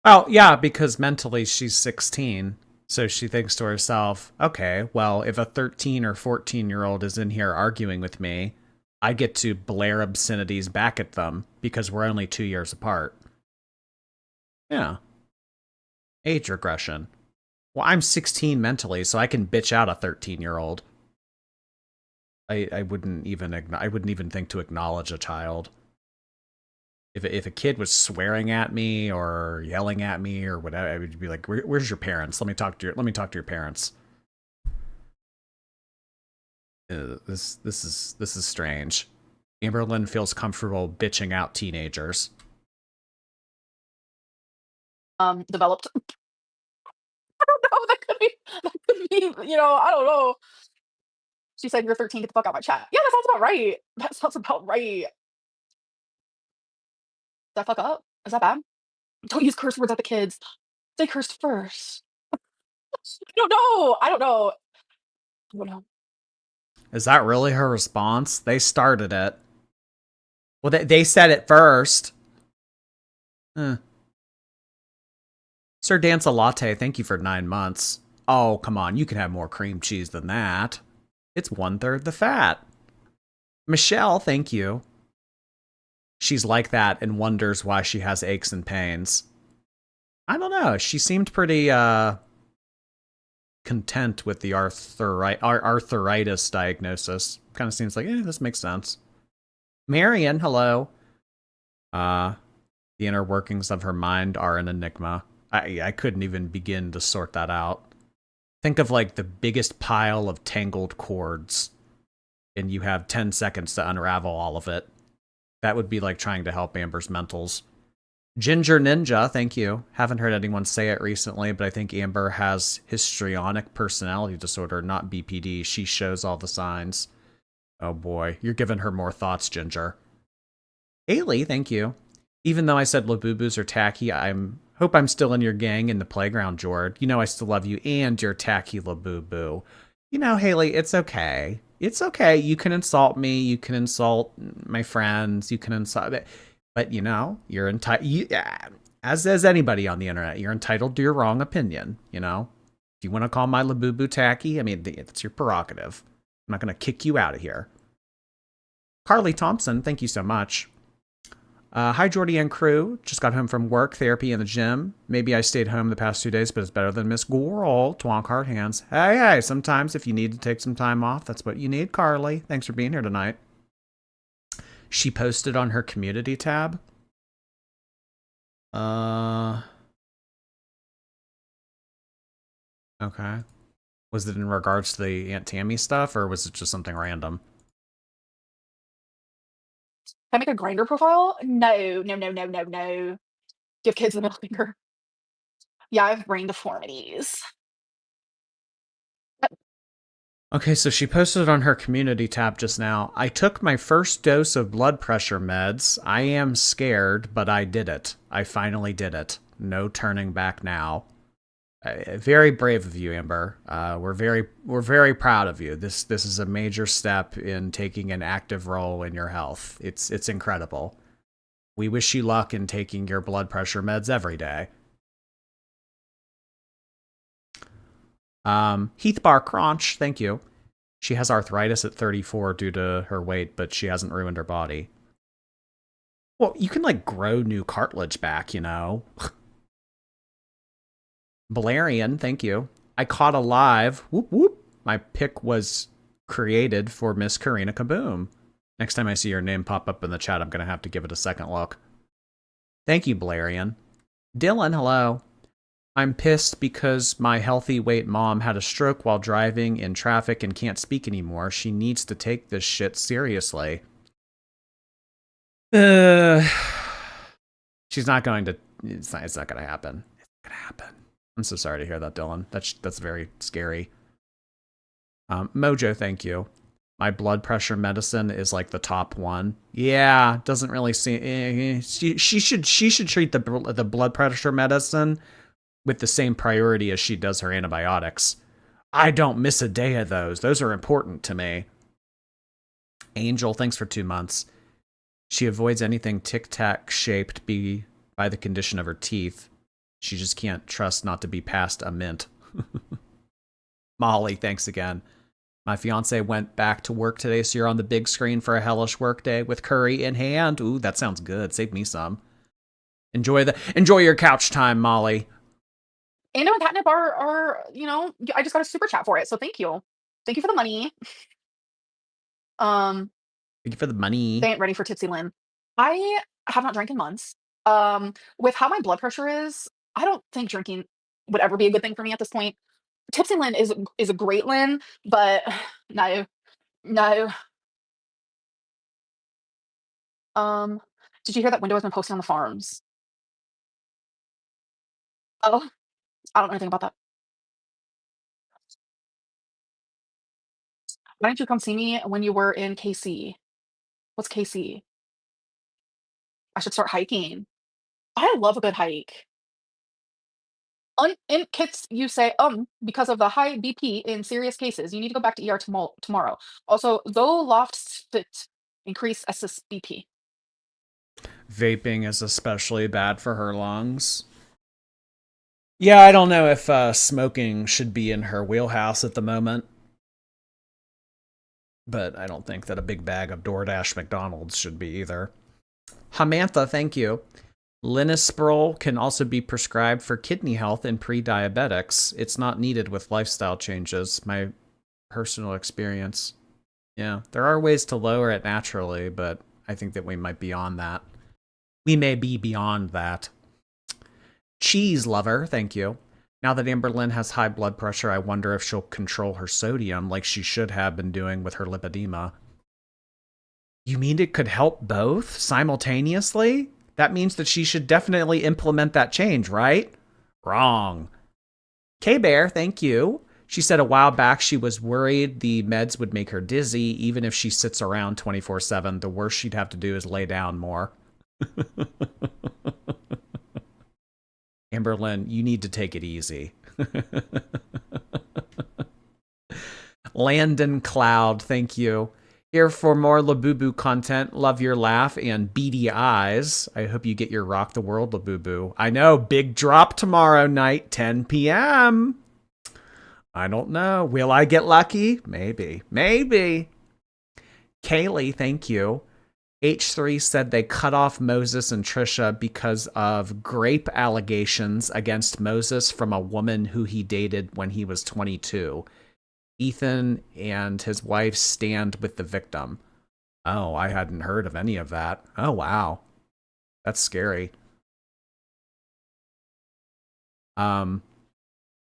Oh, yeah, because mentally she's 16. So she thinks to herself, okay, well, if a 13 or 14-year-old is in here arguing with me, I get to blare obscenities back at them because we're only 2 years apart. Yeah. Age regression. Well, I'm 16 mentally, so I can bitch out a 13-year-old. I wouldn't even think to acknowledge a child. If a kid was swearing at me or yelling at me or whatever, I would be like, "Where's your parents? Let me talk to your parents." This is strange. Amberlynn feels comfortable bitching out teenagers. Developed. I don't know. That could be. I don't know. She said you're 13. Get the fuck out of my chat. Yeah, that sounds about right. That sounds about right. That fuck up? Is that bad? Don't use curse words at the kids. They cursed first. I don't know. I don't know. I don't know. Is that really her response? They started it. Well, they said it first. Sir Dance a Latte, thank you for 9 months. Oh, come on, you can have more cream cheese than that. It's 1/3 the fat. Michelle, thank you. She's like that and wonders why she has aches and pains. I don't know. She seemed pretty content with the arthritis diagnosis. Kind of seems like, this makes sense. Marion, hello. The inner workings of her mind are an enigma. I couldn't even begin to sort that out. Think of like the biggest pile of tangled cords, and you have 10 seconds to unravel all of it. That would be like trying to help Amber's mentals. Ginger Ninja, thank you. Haven't heard anyone say it recently, but I think Amber has histrionic personality disorder, not BPD. She shows all the signs. Oh boy, you're giving her more thoughts, Ginger. Ailey, thank you. Even though I said Labubus are tacky, hope I'm still in your gang in the playground, Jord. You know I still love you and your tacky Labubu. You know, Haley, it's okay. It's okay. You can insult me. You can insult my friends. You can insult... But, you know, you're entitled... as anybody on the internet, you're entitled to your wrong opinion, you know? If you want to call my Labubu tacky, I mean, it's your prerogative. I'm not going to kick you out of here. Carly Thompson, thank you so much. Hi, Jordy and crew. Just got home from work, therapy, and the gym. Maybe I stayed home the past 2 days, but it's better than Miss Gorl. Twonk heart hands. Hey, sometimes if you need to take some time off, that's what you need, Carly. Thanks for being here tonight. She posted on her community tab. Okay. Was it in regards to the Aunt Tammy stuff, or was it just something random? Can I make a grinder profile? No. Give kids the middle finger. Yeah, I have brain deformities. Okay, so she posted on her community tab just now. I took my first dose of blood pressure meds. I am scared, but I did it. I finally did it. No turning back now. Very brave of you, Amber. We're very proud of you. This is a major step in taking an active role in your health. It's incredible. We wish you luck in taking your blood pressure meds every day. Heath Bar Crunch, thank you. She has arthritis at 34 due to her weight, but she hasn't ruined her body. Well, you can like grow new cartilage back, you know. Valerian, thank you. I caught a live. Whoop whoop. My pick was created for Miss Karina Kaboom. Next time I see your name pop up in the chat, I'm going to have to give it a second look. Thank you, Valerian. Dylan, hello. I'm pissed because my healthy weight mom had a stroke while driving in traffic and can't speak anymore. She needs to take this shit seriously. She's not going to... It's not going to happen. It's not going to happen. I'm so sorry to hear that, Dylan. That's very scary. Mojo, thank you. My blood pressure medicine is like the top one. Yeah, doesn't really seem... She should treat the blood pressure medicine with the same priority as she does her antibiotics. I don't miss a day of those. Those are important to me. Angel, thanks for 2 months. She avoids anything tic-tac shaped by the condition of her teeth. She just can't trust not to be past a mint. Molly, thanks again. My fiance went back to work today, so you're on the big screen for a hellish work day with curry in hand. Ooh, that sounds good. Save me some. Enjoy your couch time, Molly. Ando and Catnip are, you know, I just got a super chat for it, so thank you. Thank you for the money. Thank you for the money. They ain't ready for Tipsy Lynn. I have not drank in months. With how my blood pressure is, I don't think drinking would ever be a good thing for me at this point. Tipsy Lynn is a great Lynn, but no. Did you hear that Window has been posting on the farms? Oh, I don't know anything about that. Why didn't you come see me when you were in KC? What's KC? I should start hiking. I love a good hike. In kits, you say, because of the high BP in serious cases, you need to go back to ER tomorrow. Also, Zoloftit increase SSBP. Vaping is especially bad for her lungs. Yeah, I don't know if smoking should be in her wheelhouse at the moment. But I don't think that a big bag of DoorDash McDonald's should be either. Hamantha, thank you. Linasprol can also be prescribed for kidney health in pre-diabetics. It's not needed with lifestyle changes, my personal experience. Yeah, there are ways to lower it naturally, but I think that we might be on that. We may be beyond that. Cheese lover, thank you. Now that Amberlynn has high blood pressure, I wonder if she'll control her sodium like she should have been doing with her lipedema. You mean it could help both simultaneously? That means that she should definitely implement that change, right? Wrong. K-Bear, thank you. She said a while back she was worried the meds would make her dizzy, even if she sits around 24/7. The worst she'd have to do is lay down more. Amberlynn, you need to take it easy. Landon Cloud, thank you. Here for more Labubu content. Love your laugh and beady eyes. I hope you get your Rock the World Labubu. I know, big drop tomorrow night, 10 p.m. I don't know. Will I get lucky? Maybe. Maybe. Kaylee, thank you. H3 said they cut off Moses and Trisha because of grape allegations against Moses from a woman who he dated when he was 22. Ethan and his wife stand with the victim. Oh, I hadn't heard of any of that. Oh, wow. That's scary.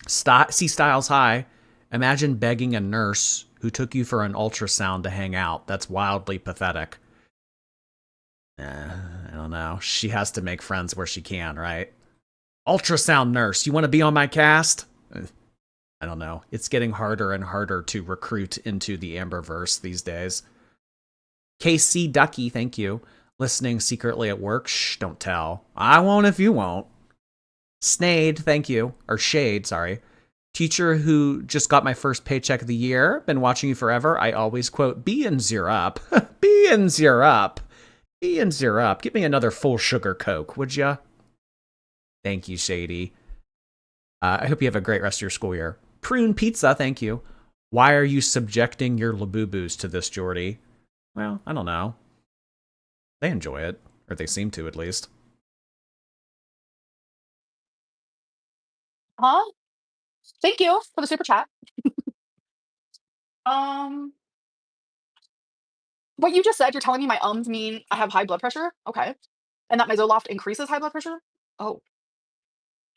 C Styles High. Imagine begging a nurse who took you for an ultrasound to hang out. That's wildly pathetic. I don't know. She has to make friends where she can, right? Ultrasound nurse, you want to be on my cast? I don't know. It's getting harder and harder to recruit into the Amberverse these days. KC Ducky, thank you. Listening secretly at work? Shh, don't tell. I won't if you won't. Snade, thank you. Or Shade, sorry. Teacher who just got my first paycheck of the year. Been watching you forever. I always quote, beans, you're up. Beans, you're up. Beans, you're up. Give me another full sugar Coke, would ya? Thank you, Shady. I hope you have a great rest of your school year. Prune Pizza, thank you. Why are you subjecting your Labubus to this, Jordy? Well, I don't know. They enjoy it. Or they seem to, at least. Huh? Thank you for the super chat. Um, what you just said, you're telling me my ums mean I have high blood pressure? Okay. And that my Zoloft increases high blood pressure? Oh,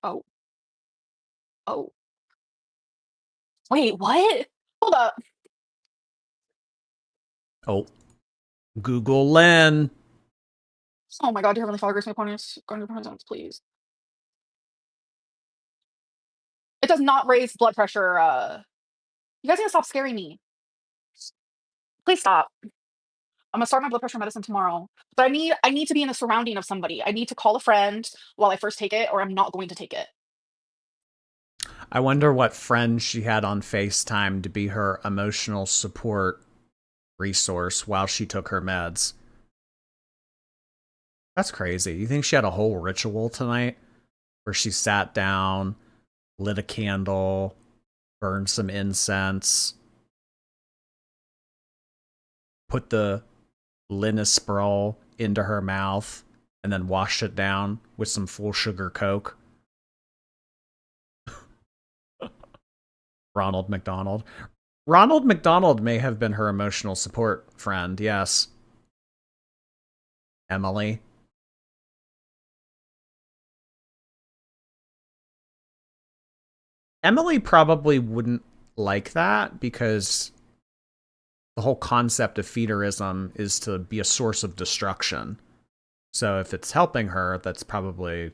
oh, oh. Wait, what? Hold up. Oh. Google Len. Oh my god, dear Heavenly Father, grace my opponents, go into your presence, please. It does not raise blood pressure. You guys need to stop scaring me. Please stop. I'm gonna start my blood pressure medicine tomorrow. But I need to be in the surrounding of somebody. I need to call a friend while I first take it, or I'm not going to take it. I wonder what friend she had on FaceTime to be her emotional support resource while she took her meds. That's crazy. You think she had a whole ritual tonight where she sat down, lit a candle, burned some incense, put the Linasprol into her mouth, and then washed it down with some full sugar Coke? Ronald McDonald. Ronald McDonald may have been her emotional support friend, yes. Emily. Emily probably wouldn't like that because the whole concept of feederism is to be a source of destruction. So if it's helping her, that's probably...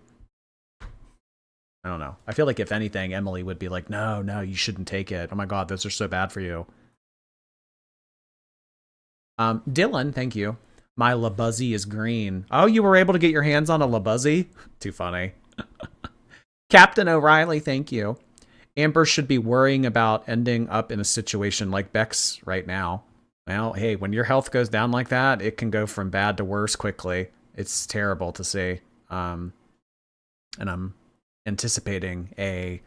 I don't know. I feel like if anything, Emily would be like, no, you shouldn't take it. Oh my god, those are so bad for you. Dylan, thank you. My Labuzzy is green. Oh, you were able to get your hands on a Labuzzy? Too funny. Captain O'Reilly, thank you. Amber should be worrying about ending up in a situation like Beck's right now. Well, hey, when your health goes down like that, it can go from bad to worse quickly. It's terrible to see. And I'm anticipating an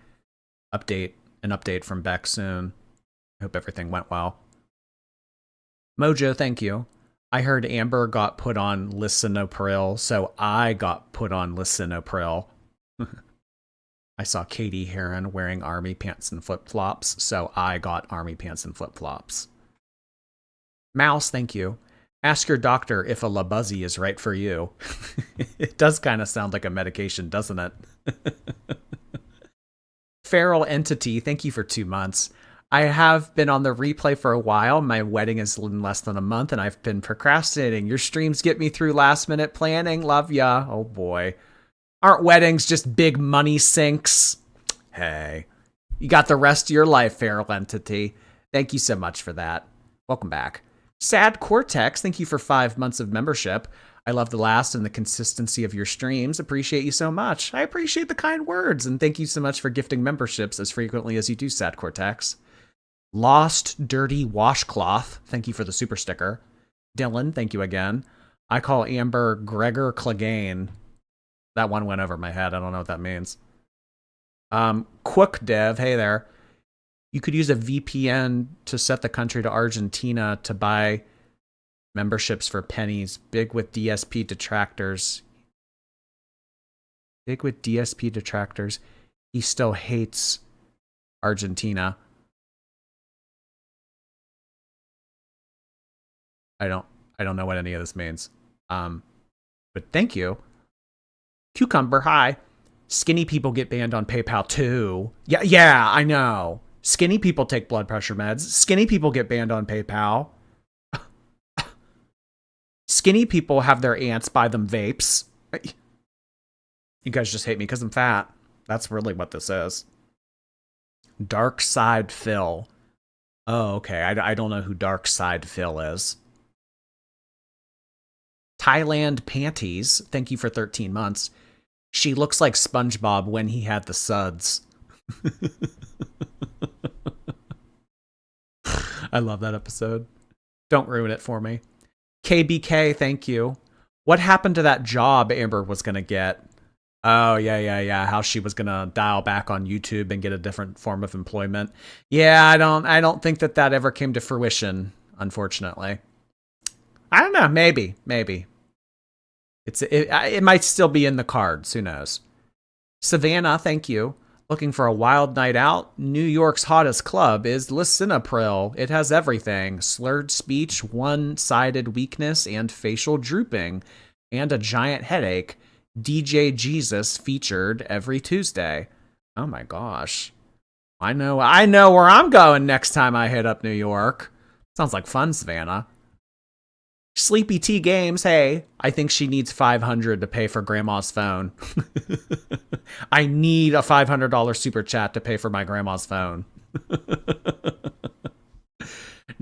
update from Beck soon. I hope everything went well. Mojo, thank you. I heard Amber got put on lisinopril, so I got put on lisinopril. I saw Katie Heron wearing army pants and flip-flops, so I got army pants and flip-flops. Mouse, thank you. Ask your doctor if a Labuzzy is right for you. It does kind of sound like a medication, doesn't it? Feral Entity, thank you for 2 months. I have been on the replay for a while. My wedding is in less than a month, and I've been procrastinating. Your streams get me through last-minute planning. Love ya. Oh, boy. Aren't weddings just big money sinks? Hey. You got the rest of your life, Feral Entity. Thank you so much for that. Welcome back. Sad Cortex, thank you for 5 months of membership. I love the last and the consistency of your streams. Appreciate you so much. I appreciate the kind words, and thank you so much for gifting memberships as frequently as you do, Sad Cortex. Lost Dirty Washcloth, thank you for the super sticker. Dylan, thank you again. I call Amber Gregor Clegane. That one went over my head. I don't know what that means. Quick Dev, hey there. You could use a VPN to set the country to Argentina to buy memberships for pennies. Big with DSP detractors. Big with DSP detractors. He still hates Argentina. I don't know what any of this means. But thank you. Cucumber, hi. Skinny people get banned on PayPal too. Yeah, I know. Skinny people take blood pressure meds. Skinny people get banned on PayPal. Skinny people have their aunts buy them vapes. You guys just hate me because I'm fat. That's really what this is. Dark Side Phil. Oh, okay. I don't know who Dark Side Phil is. Thailand Panties. Thank you for 13 months. She looks like SpongeBob when he had the suds. I love that episode. Don't ruin it for me. KBK, thank you. What happened to that job Amber was going to get? Oh, yeah. How she was going to dial back on YouTube and get a different form of employment. Yeah, I don't think that ever came to fruition, unfortunately. I don't know. Maybe. It might still be in the cards. Who knows? Savannah, thank you. Looking for a wild night out? New York's hottest club is Lisinopril. It has everything. Slurred speech, one-sided weakness, and facial drooping. And a giant headache. DJ Jesus featured every Tuesday. Oh my gosh. I know where I'm going next time I hit up New York. Sounds like fun, Savannah. Sleepy T Games, hey, I think she needs $500 to pay for grandma's phone. I need a $500 super chat to pay for my grandma's phone.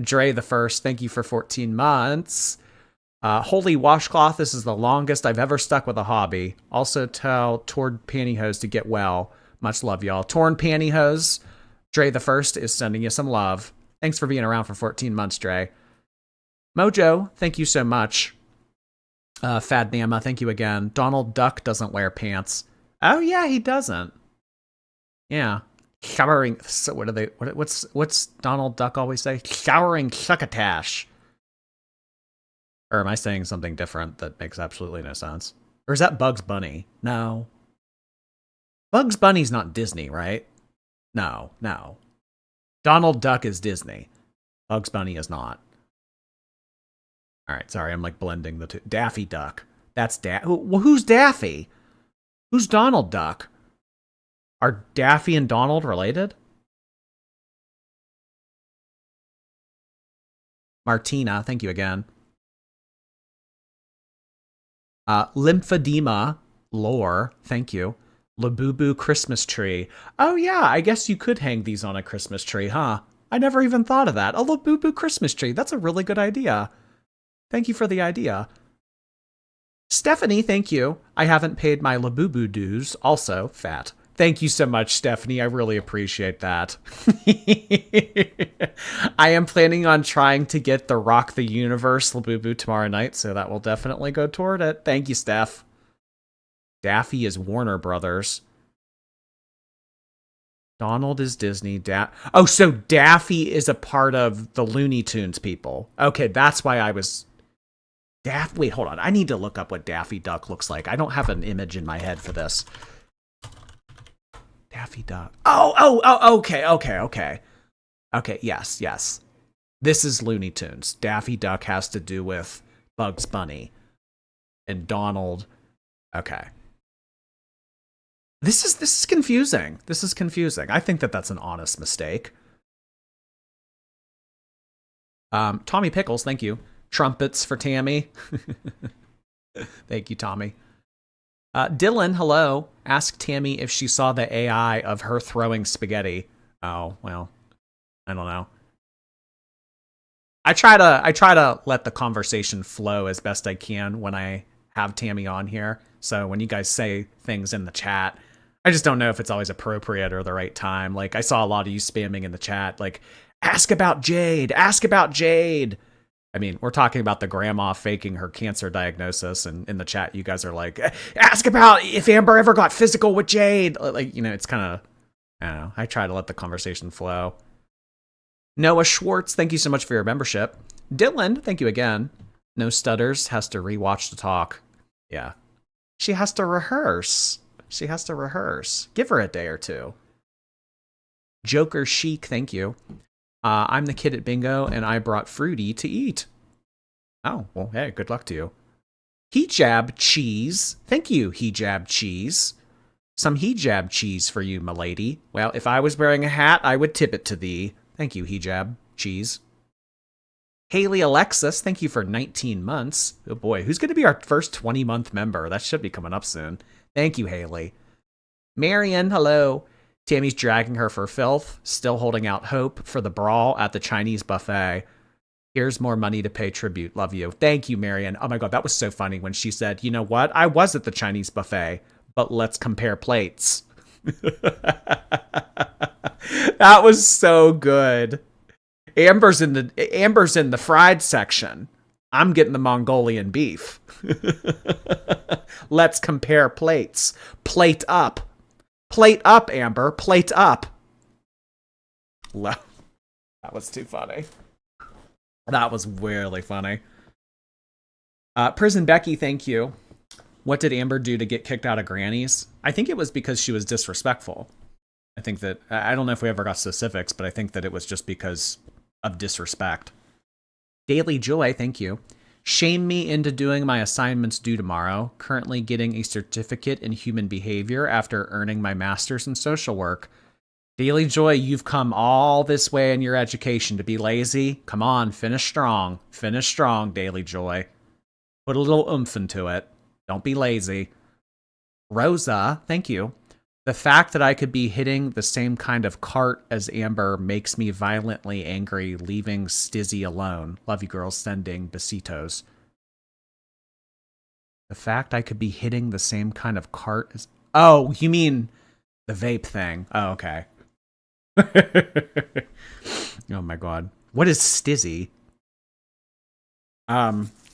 Dre the First, thank you for 14 months. Holy Washcloth, this is the longest I've ever stuck with a hobby. Also tell Torn Pantyhose to get well. Much love, y'all. Torn Pantyhose, Dre the First is sending you some love. Thanks for being around for 14 months, Dre. Mojo, thank you so much. Fad Nama, thank you again. Donald Duck doesn't wear pants. Oh yeah, he doesn't. Yeah. Showering. So what are they? What's Donald Duck always say? Showering succotash. Or am I saying something different that makes absolutely no sense? Or is that Bugs Bunny? No. Bugs Bunny's not Disney, right? No. Donald Duck is Disney. Bugs Bunny is not. All right, sorry, I'm like blending the two. Daffy Duck. That's who's Daffy? Who's Donald Duck? Are Daffy and Donald related? Martina, thank you again. Lymphedema lore, thank you. Labubu Christmas tree. Oh yeah, I guess you could hang these on a Christmas tree, huh? I never even thought of that. A Labubu Christmas tree. That's a really good idea. Thank you for the idea. Stephanie, thank you. I haven't paid my Labubu dues. Also, fat. Thank you so much, Stephanie. I really appreciate that. I am planning on trying to get the Rock the Universe Labubu tomorrow night, so that will definitely go toward it. Thank you, Steph. Daffy is Warner Brothers. Donald is Disney. Oh, so Daffy is a part of the Looney Tunes people. Okay, that's why I was Wait, hold on. I need to look up what Daffy Duck looks like. I don't have an image in my head for this. Daffy Duck. Oh, okay. Okay, yes. This is Looney Tunes. Daffy Duck has to do with Bugs Bunny. And Donald. Okay. This is confusing. This is confusing. I think that that's an honest mistake. Tommy Pickles, thank you. Trumpets for Tammy. Thank you, Tommy. Dylan, hello. Ask Tammy if she saw the AI of her throwing spaghetti. Oh, well, I don't know. I try to let the conversation flow as best I can when I have Tammy on here. So when you guys say things in the chat, I just don't know if it's always appropriate or the right time. Like, I saw a lot of you spamming in the chat, like, ask about Jade, ask about Jade. I mean, we're talking about the grandma faking her cancer diagnosis, and in the chat, you guys are like, ask about if Amber ever got physical with Jade. Like, you know, it's kind of, I don't know. I try to let the conversation flow. Noah Schwartz, thank you so much for your membership. Dylan, thank you again. No Stutters has to rewatch the talk. Yeah. She has to rehearse. Give her a day or two. Joker Chic, thank you. I'm the kid at bingo, and I brought Fruity to eat. Oh, well, hey, good luck to you. Hijab Cheese. Thank you, Hijab Cheese. Some hijab cheese for you, milady. Well, if I was wearing a hat, I would tip it to thee. Thank you, Hijab Cheese. Haley Alexis, thank you for 19 months. Oh boy, who's going to be our first 20-month member? That should be coming up soon. Thank you, Haley. Marion, hello. Tammy's dragging her for filth, still holding out hope for the brawl at the Chinese buffet. Here's more money to pay tribute. Love you. Thank you, Marion. Oh my God, that was so funny when she said, you know what? I was at the Chinese buffet, but let's compare plates. That was so good. Amber's in the fried section. I'm getting the Mongolian beef. Let's compare plates. Plate up. Plate up, Amber. Plate up. That was too funny. That was really funny. Prison Becky, thank you. What did Amber do to get kicked out of Granny's? I think it was because she was disrespectful. I think that, I don't know if we ever got specifics, but I think that it was just because of disrespect. Daily Joy, thank you. Shame me into doing my assignments due tomorrow. Currently getting a certificate in human behavior after earning my master's in social work. Daily Joy, you've come all this way in your education to be lazy. Come on, finish strong. Finish strong, Daily Joy. Put a little oomph into it. Don't be lazy. Rosa, thank you. The fact that I could be hitting the same kind of cart as Amber makes me violently angry, leaving Stizzy alone. Love you, girls. Sending besitos. The fact I could be hitting the same kind of cart as... Oh, you mean the vape thing. Oh, okay. Oh my God. What is Stizzy?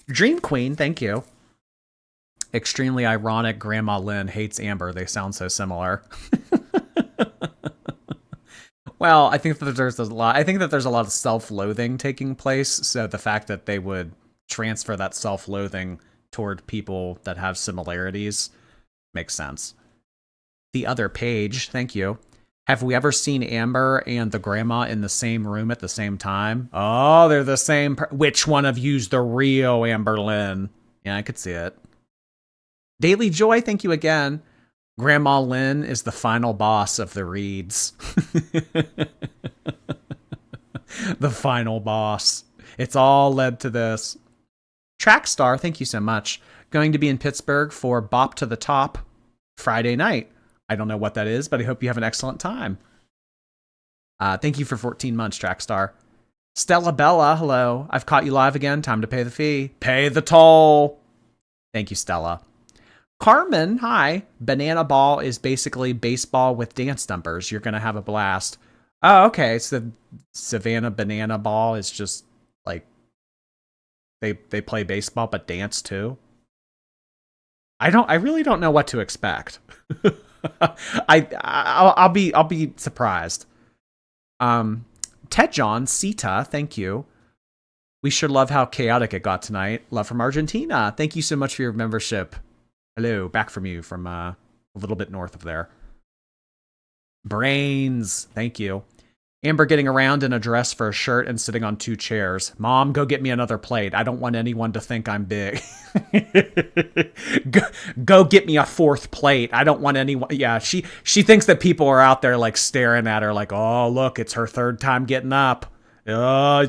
Dream Queen, thank you. Extremely ironic. Grandma Lynn hates Amber. They sound so similar. Well, I think that there's a lot. I think that there's a lot of self-loathing taking place. So the fact that they would transfer that self-loathing toward people that have similarities makes sense. The other page, thank you. Have we ever seen Amber and the grandma in the same room at the same time? Oh, they're the same. Which one of you's the real Amberlynn? Yeah, I could see it. Daily Joy, thank you again. Grandma Lynn is the final boss of the Reeds. The final boss. It's all led to this. Trackstar, thank you so much. Going to be in Pittsburgh for Bop to the Top Friday night. I don't know what that is, but I hope you have an excellent time. Thank you for 14 months, Trackstar. Stella Bella, hello. I've caught you live again. Time to pay the fee. Pay the toll. Thank you, Stella. Carmen, hi. Banana Ball is basically baseball with dance numbers. You're going to have a blast. Oh, okay. So Savannah Banana Ball is just like they play baseball but dance too. I really don't know what to expect. I'll be surprised. Ted John, Sita, thank you. We sure love how chaotic it got tonight. Love from Argentina. Thank you so much for your membership. Hello, back from you from a little bit north of there. Brains. Thank you. Amber getting around in a dress for a shirt and sitting on 2 chairs. Mom, go get me another plate. I don't want anyone to think I'm big. go get me a 4th plate. I don't want anyone. Yeah, she thinks that people are out there like staring at her like, oh, look, it's her 3rd time getting up. Oh,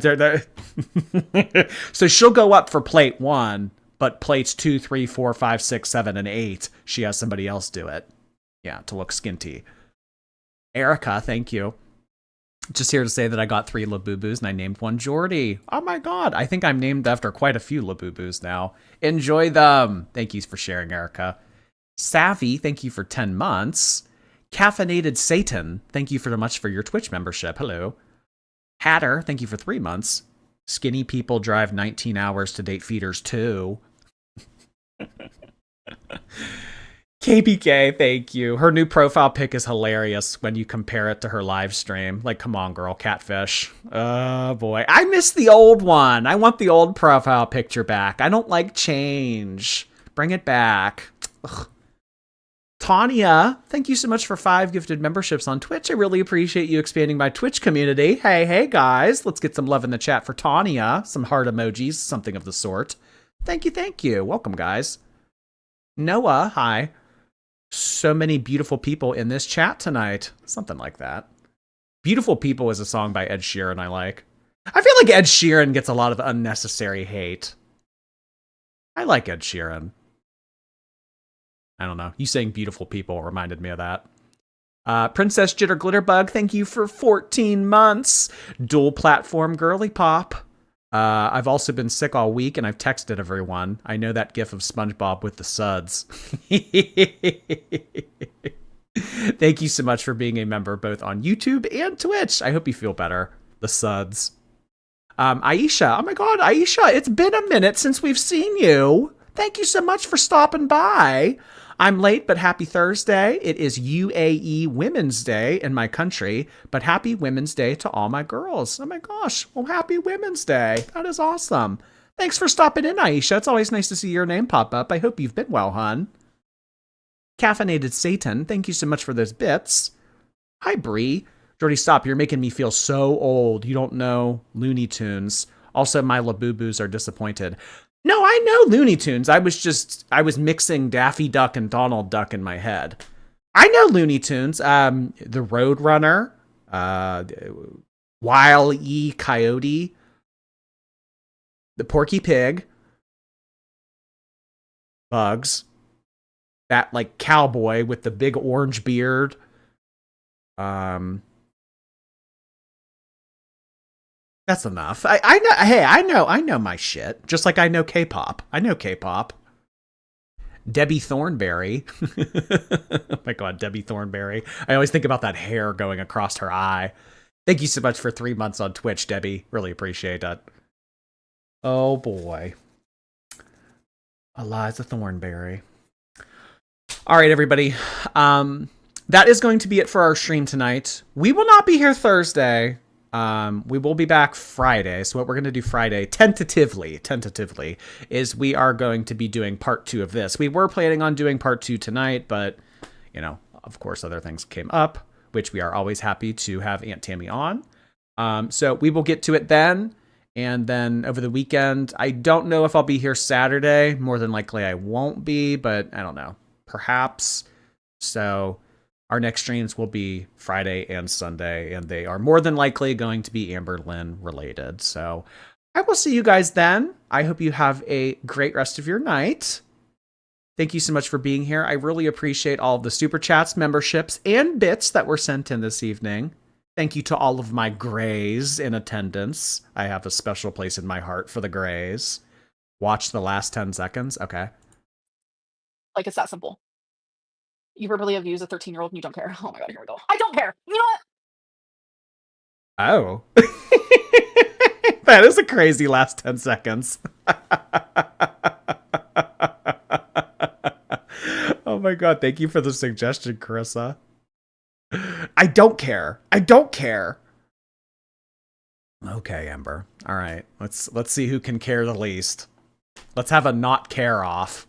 so she'll go up for plate 1, but plates 2, 3, 4, 5, 6, 7, and 8, she has somebody else do it. Yeah, to look skinty. Erica, thank you. Just here to say that I got 3 Labubus and I named one Jordy. Oh my god, I think I'm named after quite a few Labubus now. Enjoy them. Thank you for sharing, Erica. Savvy, thank you for 10 months. Caffeinated Satan, thank you for much for your Twitch membership. Hello. Hatter, thank you for 3 months. Skinny people drive 19 hours to date feeders too. KBK, thank you. Her new profile pic is hilarious when you compare it to her live stream. Like, come on, girl, catfish. Oh, boy. I miss the old one. I want the old profile picture back. I don't like change. Bring it back. Ugh. Tanya, thank you so much for 5 gifted memberships on Twitch. I really appreciate you expanding my Twitch community. Hey, guys. Let's get some love in the chat for Tanya. Some heart emojis, something of the sort. Thank you. Welcome, guys. Noah, hi. So many beautiful people in this chat tonight. Something like that. Beautiful People is a song by Ed Sheeran I like. I feel like Ed Sheeran gets a lot of unnecessary hate. I like Ed Sheeran. I don't know. You saying Beautiful People reminded me of that. Princess Jitter Glitterbug, thank you for 14 months. Dual platform girly pop. I've also been sick all week and I've texted everyone. I know that gif of SpongeBob with the suds. Thank you so much for being a member both on YouTube and Twitch. I hope you feel better. The suds. Aisha. Oh my god, Aisha, it's been a minute since we've seen you. Thank you so much for stopping by. I'm late, but happy Thursday. It is UAE Women's Day in my country, but happy Women's Day to all my girls. Oh my gosh. Well, happy Women's Day. That is awesome. Thanks for stopping in, Aisha. It's always nice to see your name pop up. I hope you've been well, hon. Caffeinated Satan, thank you so much for those bits. Hi, Bree. Jordy, stop. You're making me feel so old. You don't know Looney Tunes. Also, my Labubus are disappointed. No, I know Looney Tunes. I was mixing Daffy Duck and Donald Duck in my head. I know Looney Tunes. The Roadrunner, Wile E. Coyote, the Porky Pig, Bugs, that like cowboy with the big orange beard. That's enough. I know. Hey, I know my shit. Just like I know K-pop. I know K-pop. Debbie Thornberry. Oh my god, Debbie Thornberry. I always think about that hair going across her eye. Thank you so much for 3 months on Twitch, Debbie. Really appreciate it. Oh boy. Eliza Thornberry. All right, everybody. That is going to be it for our stream tonight. We will not be here Thursday. We will be back Friday. So what we're going to do Friday, tentatively, is we are going to be doing part 2 of this. We were planning on doing part 2 tonight, but, you know, of course, other things came up, which we are always happy to have Aunt Tammy on. So we will get to it then. And then over the weekend, I don't know if I'll be here Saturday. More than likely I won't be, but I don't know. Perhaps. So our next streams will be Friday and Sunday, and they are more than likely going to be Amberlynn related. So I will see you guys then. I hope you have a great rest of your night. Thank you so much for being here. I really appreciate all of the super chats, memberships, and bits that were sent in this evening. Thank you to all of my Greys in attendance. I have a special place in my heart for the Greys. Watch the last 10 seconds. Okay. Like, it's that simple. You verbally abuse a 13-year-old and you don't care. Oh my god, here we go. I don't care. You know what? Oh. That is a crazy last 10 seconds. Oh my god, thank you for the suggestion, Carissa. I don't care. I don't care. Okay, Ember. All right. Let's see who can care the least. Let's have a not care off.